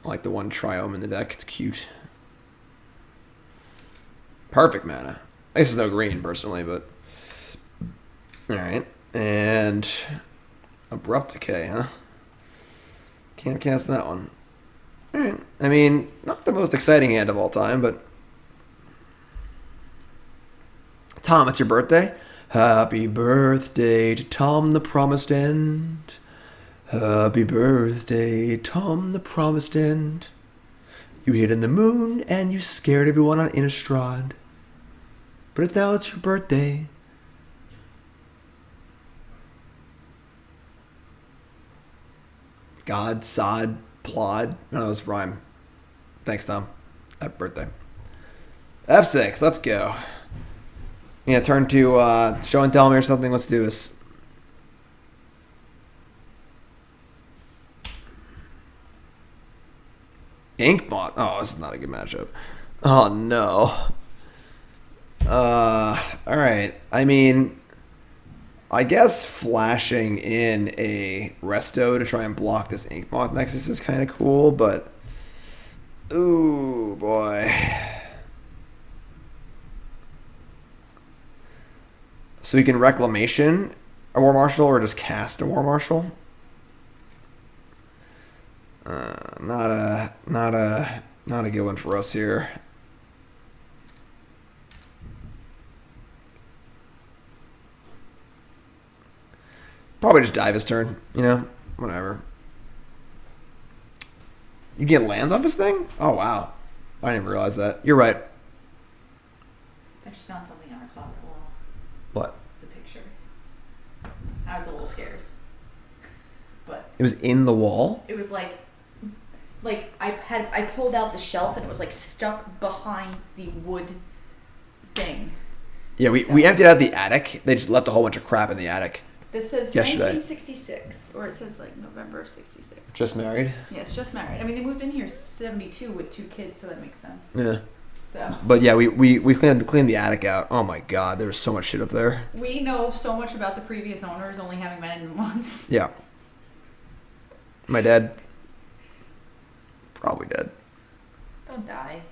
I like the one Triome in the deck. It's cute. Perfect mana. I guess there's no green, personally, but... Alright. And... Abrupt Decay, huh? Can't cast that one. Alright. I mean, not the most exciting hand of all time, but... Tom, it's your birthday? Happy birthday to Tom the Promised End. Happy birthday, Tom the Promised End. You hid in the moon and you scared everyone on Innistrad. But now it's your birthday. God, Sod, Plod. None of those rhyme. Thanks, Tom. Happy birthday. F6, let's go. Yeah, turn to show and tell me or something. Let's do this. Inkbot. Oh, this is not a good matchup. Oh, no. Alright. I mean, I guess flashing in a Resto to try and block this Inkmoth Nexus is kind of cool, but... Ooh, boy. So you can Reclamation a War Marshal or just cast a War Marshal? Not a good one for us here. Probably just dive his turn, you know? Whatever. You get lands off this thing? Oh, wow. I didn't even realize that. You're right. I just found something on our closet wall. What? It's a picture. I was a little scared. But it was in the wall? It was like I pulled out the shelf and it was like stuck behind the wood thing. Yeah, we emptied out the attic. They just left a whole bunch of crap in the attic. This says yesterday. 1966, or it says like November of 66. Just married? Yes, just married. I mean, they moved in here 72 with 2 kids, so that makes sense. Yeah. So. But yeah, we cleaned the attic out. Oh my god, there was so much shit up there. We know so much about the previous owners, only having been in once. Yeah. My dad. Probably dead. Don't die.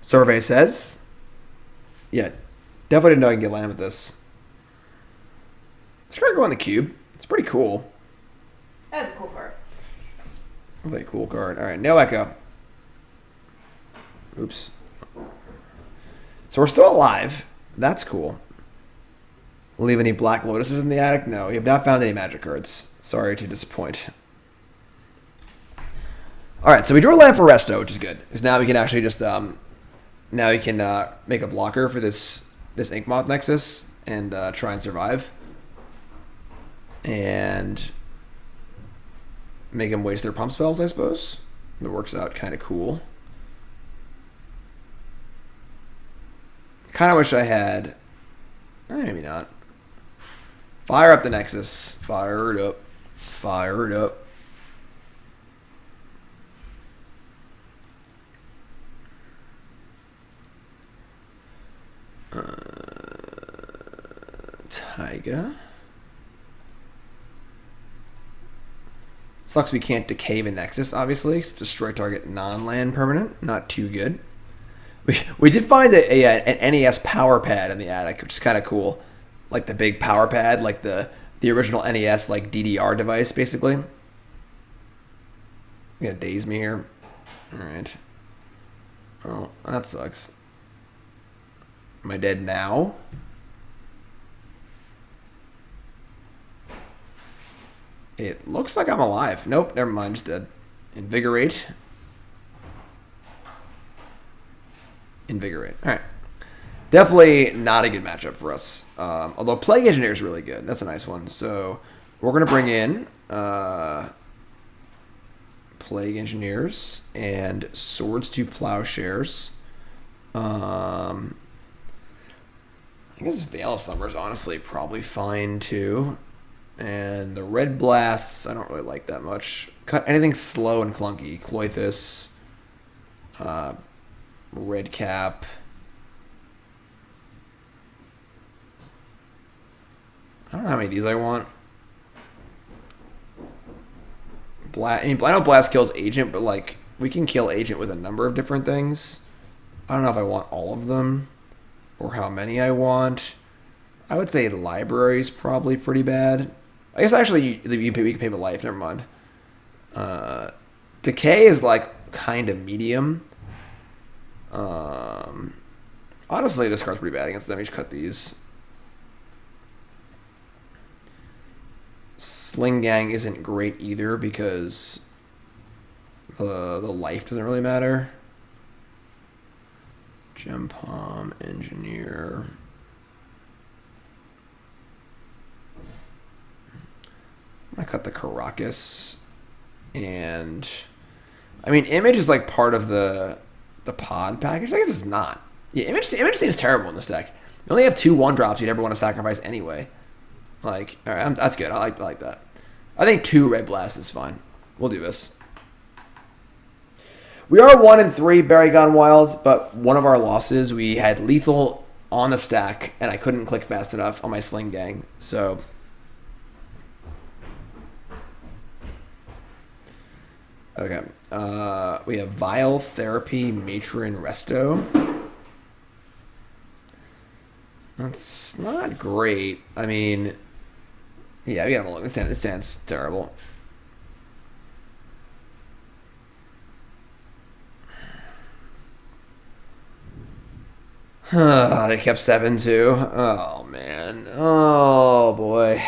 Survey says, yeah, definitely didn't know I can get land with this. Let's go in the cube. It's pretty cool. That's a cool card. Really cool card. All right, no echo. Oops. So we're still alive. That's cool. Leave any Black Lotuses in the attic? No, you have not found any magic cards. Sorry to disappoint. All right, so we drew a land for Resto, which is good. Because now we can actually just... now we can make a blocker for this Inkmoth Nexus and try and survive. And make them waste their pump spells, I suppose. It works out kind of cool. Kind of wish I had... maybe not. Fire up the Nexus. Fire it up. Fire it up. Taiga. Sucks we can't decay the Nexus, obviously. It's destroy target non-land permanent. Not too good. We did find an NES power pad in the attic, which is kind of cool. Like the big power pad, like the original NES like DDR device, basically. You're gonna daze me here. Alright. Oh, that sucks. Am I dead now? It looks like I'm alive. Nope, never mind, just dead. Invigorate. Invigorate. Alright. Definitely not a good matchup for us. Although Plague Engineer is really good. That's a nice one. So we're going to bring in Plague Engineers and Swords to Plowshares. I guess Veil of Summer is honestly probably fine too. And the Red Blasts, I don't really like that much. Cut anything slow and clunky. Cloythus, Redcap. I don't know how many of these I want. I know Blast kills Agent, but like we can kill Agent with a number of different things. I don't know if I want all of them or how many I want. I would say Library is probably pretty bad. I guess actually we can pay with life. Never mind. Decay is like kind of medium. Honestly, this card's pretty bad against them. You should cut these. Sling-Gang isn't great either because the life doesn't really matter. Gempalm Engineer. I'm gonna cut the Karakas, and I mean Image is like part of the pod package. I guess it's not. Yeah, Image seems terrible in this deck. You only have 2 1-drops you'd ever want to sacrifice anyway. Like, all right, that's good. I like that. I think 2 Red Blasts is fine. We'll do this. We are 1-3 Barry Gone Wild, but one of our losses we had lethal on the stack, and I couldn't click fast enough on my Sling-Gang. So, okay. We have Cabal Therapy, Matron, Resto. That's not great. I mean, yeah, we gotta look. This sounds terrible. They kept 7 too. Oh man. Oh boy.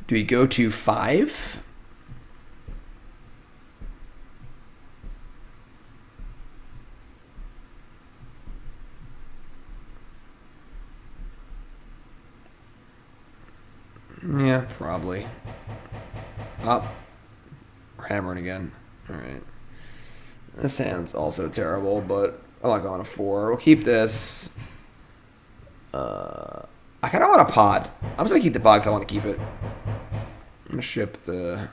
Do we go to 5? Yeah, probably. Up. We're hammering again. Alright. This sounds also terrible, but I'm not going to 4. We'll keep this. I kind of want a pod. I'm just going to keep the pod because I want to keep it. I'm going to ship the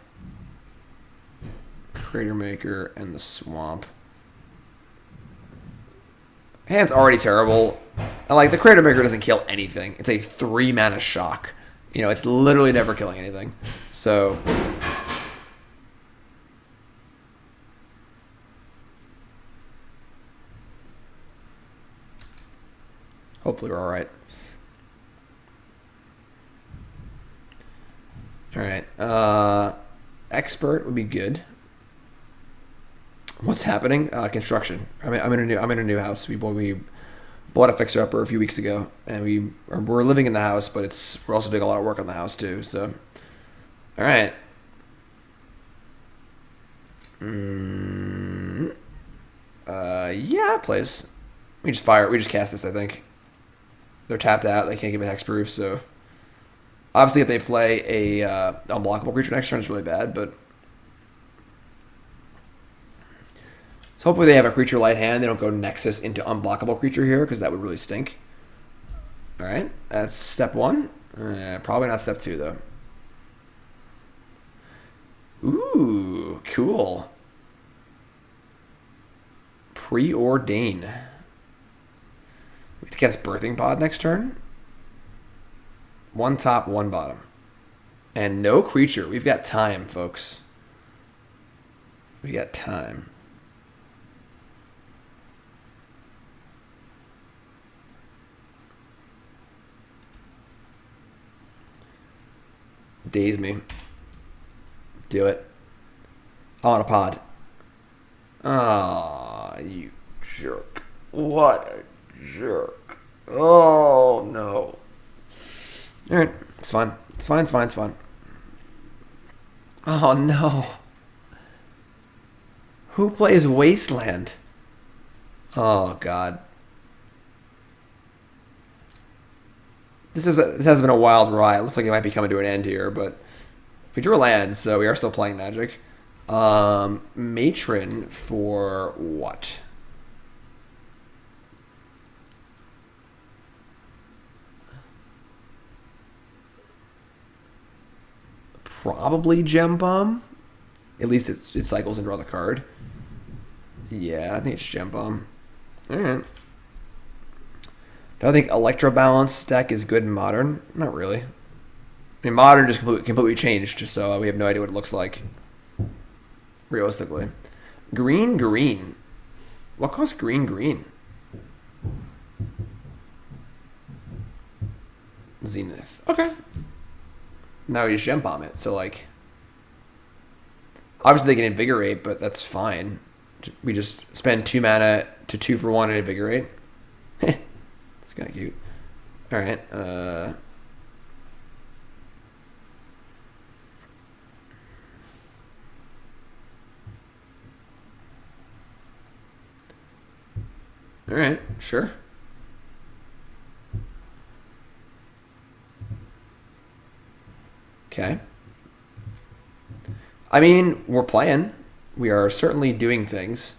Cratermaker and the Swamp. Hand's already terrible. And like the Cratermaker doesn't kill anything. It's a 3-mana shock. You know, it's literally never killing anything. So hopefully we're alright. Alright. Expert would be good. What's happening? Construction. I'm in a new house. We bought a fixer-upper a few weeks ago, and we're living in the house, but we're also doing a lot of work on the house too. So, all right. Yeah, please. We just cast this. I think they're tapped out. They can't give it hexproof. So, obviously, if they play a unblockable creature next turn, it's really bad. But so hopefully they have a creature light hand. They don't go Nexus into unblockable creature here because that would really stink. All right, that's step 1. Probably not step 2 though. Ooh. Cool. Preordain. We have to cast Birthing Pod next turn. 1 top, 1 bottom. And no creature. We've got time, folks. We got time. Daze me. Do it. I want a pod. Ah, you jerk. What a jerk. Oh, no. Alright, it's fine. It's fine, it's fine, it's fine. Oh, no. Who plays Wasteland? Oh, God. This has been a wild ride. It looks like it might be coming to an end here, but we drew a land, so we are still playing Magic. Matron for what? Probably Gempalm. At least it cycles and draw the card. Yeah, I think it's Gempalm. Alright. Do I think Electro Balance deck is good in Modern? Not really. I mean, Modern just completely changed, so we have no idea what it looks like. Realistically. Green. What costs green? Zenith. Okay. Now we just Gempalm it, so like... Obviously they can Invigorate, but that's fine. We just spend 2 mana to 2 for 1 and Invigorate. It's kind of cute. Alright, Alright, sure. Okay. I mean, we're playing. We are certainly doing things.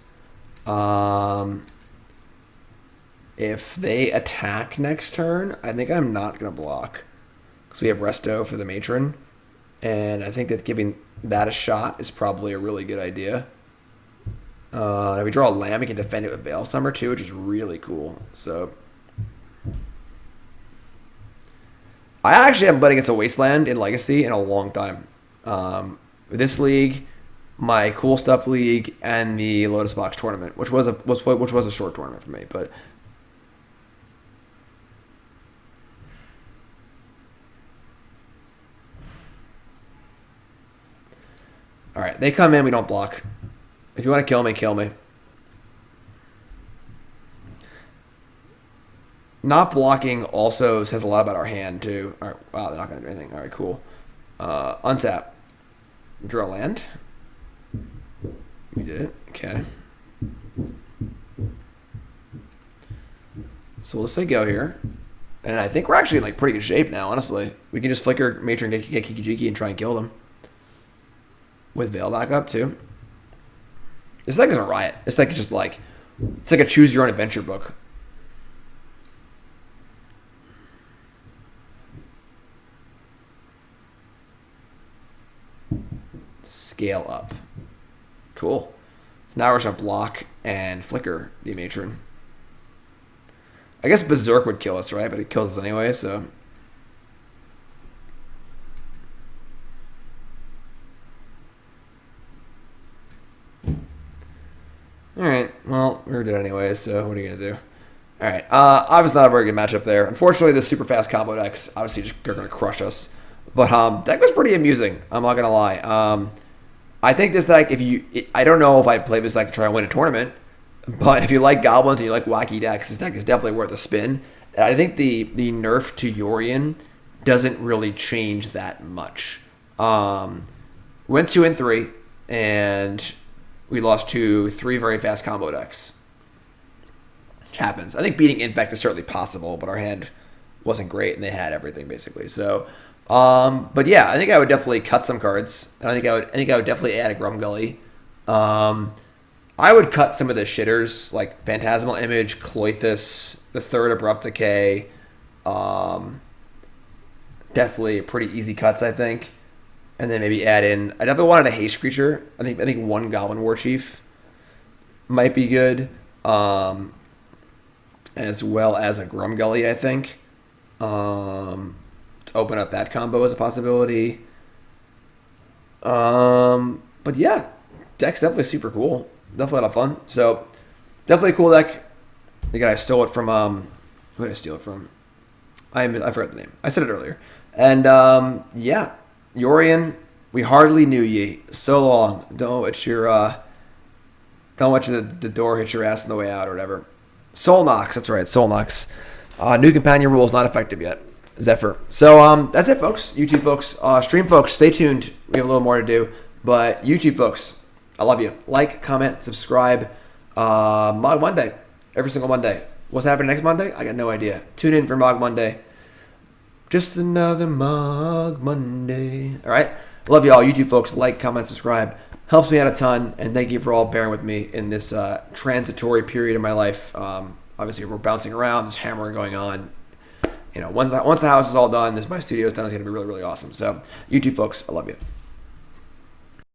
If they attack next turn, I think I'm not going to block. Because we have Resto for the Matron. And I think that giving that a shot is probably a really good idea. If we draw a land, we can defend it with Veil Summer too, which is really cool. So I actually haven't played against a Wasteland in Legacy in a long time. This league, my Cool Stuff League, and the Lotus Box tournament, which was a short tournament for me, but all right, they come in, we don't block. If you want to kill me, kill me. Not blocking also says a lot about our hand, too. All right, wow, they're not going to do anything. All right, cool. Untap. Draw land. We did it. Okay. So we'll just say go here. And I think we're actually in like pretty good shape now, honestly. We can just flicker Matron, get Kiki-Jiki, and try and kill them. With Veil back up, too. This deck is a riot. This deck is just like... It's like a choose-your-own-adventure book. Scale up. Cool. So now we're just going to block and flicker the Matron. I guess Berserk would kill us, right? But it kills us anyway, so... Alright, well, we did it anyway, so what are you going to do? Alright, obviously not a very good matchup there. Unfortunately, the super fast combo decks obviously just are going to crush us. But deck was pretty amusing, I'm not going to lie. I think this deck, I don't know if I'd play this deck to try and win a tournament, but if you like Goblins and you like wacky decks, this deck is definitely worth a spin. And I think the nerf to Yorion doesn't really change that much. Went 2 and 3, and... we lost to 3 very fast combo decks. Which happens. I think beating Infect is certainly possible, but our hand wasn't great, and they had everything, basically. So, but yeah, I think I would definitely cut some cards. And I think I would definitely add a Grumgully. I would cut some of the shitters, like Phantasmal Image, Cloythus, the 3rd Abrupt Decay. Definitely pretty easy cuts, I think. and then maybe add in. I definitely wanted a haste creature. I think one Goblin War Chief might be good, as well as a Grumgully. I think to open up that combo as a possibility. But yeah, deck's definitely super cool. Definitely a lot of fun. So definitely a cool deck. Again, I stole it from who did I steal it from? I forgot the name. I said it earlier. And yeah, Yorion, we hardly knew ye. So long. Don't let the door hit your ass on the way out or whatever. Soul Nox, that's right, Soul Nox. New companion rule is not effective yet. Zephyr. So that's it, folks. YouTube folks. Stream folks, stay tuned. We have a little more to do. But YouTube folks, I love you. Like, comment, subscribe. Mogg Monday. Every single Monday. What's happening next Monday? I got no idea. Tune in for Mogg Monday. Just another Mogg Monday. All right? Love you all. YouTube folks, like, comment, subscribe. Helps me out a ton. And thank you for all bearing with me in this transitory period of my life. Obviously, we're bouncing around. There's hammering going on. You know, once the house is all done, my studio is done, it's going to be really, really awesome. So, YouTube folks, I love you.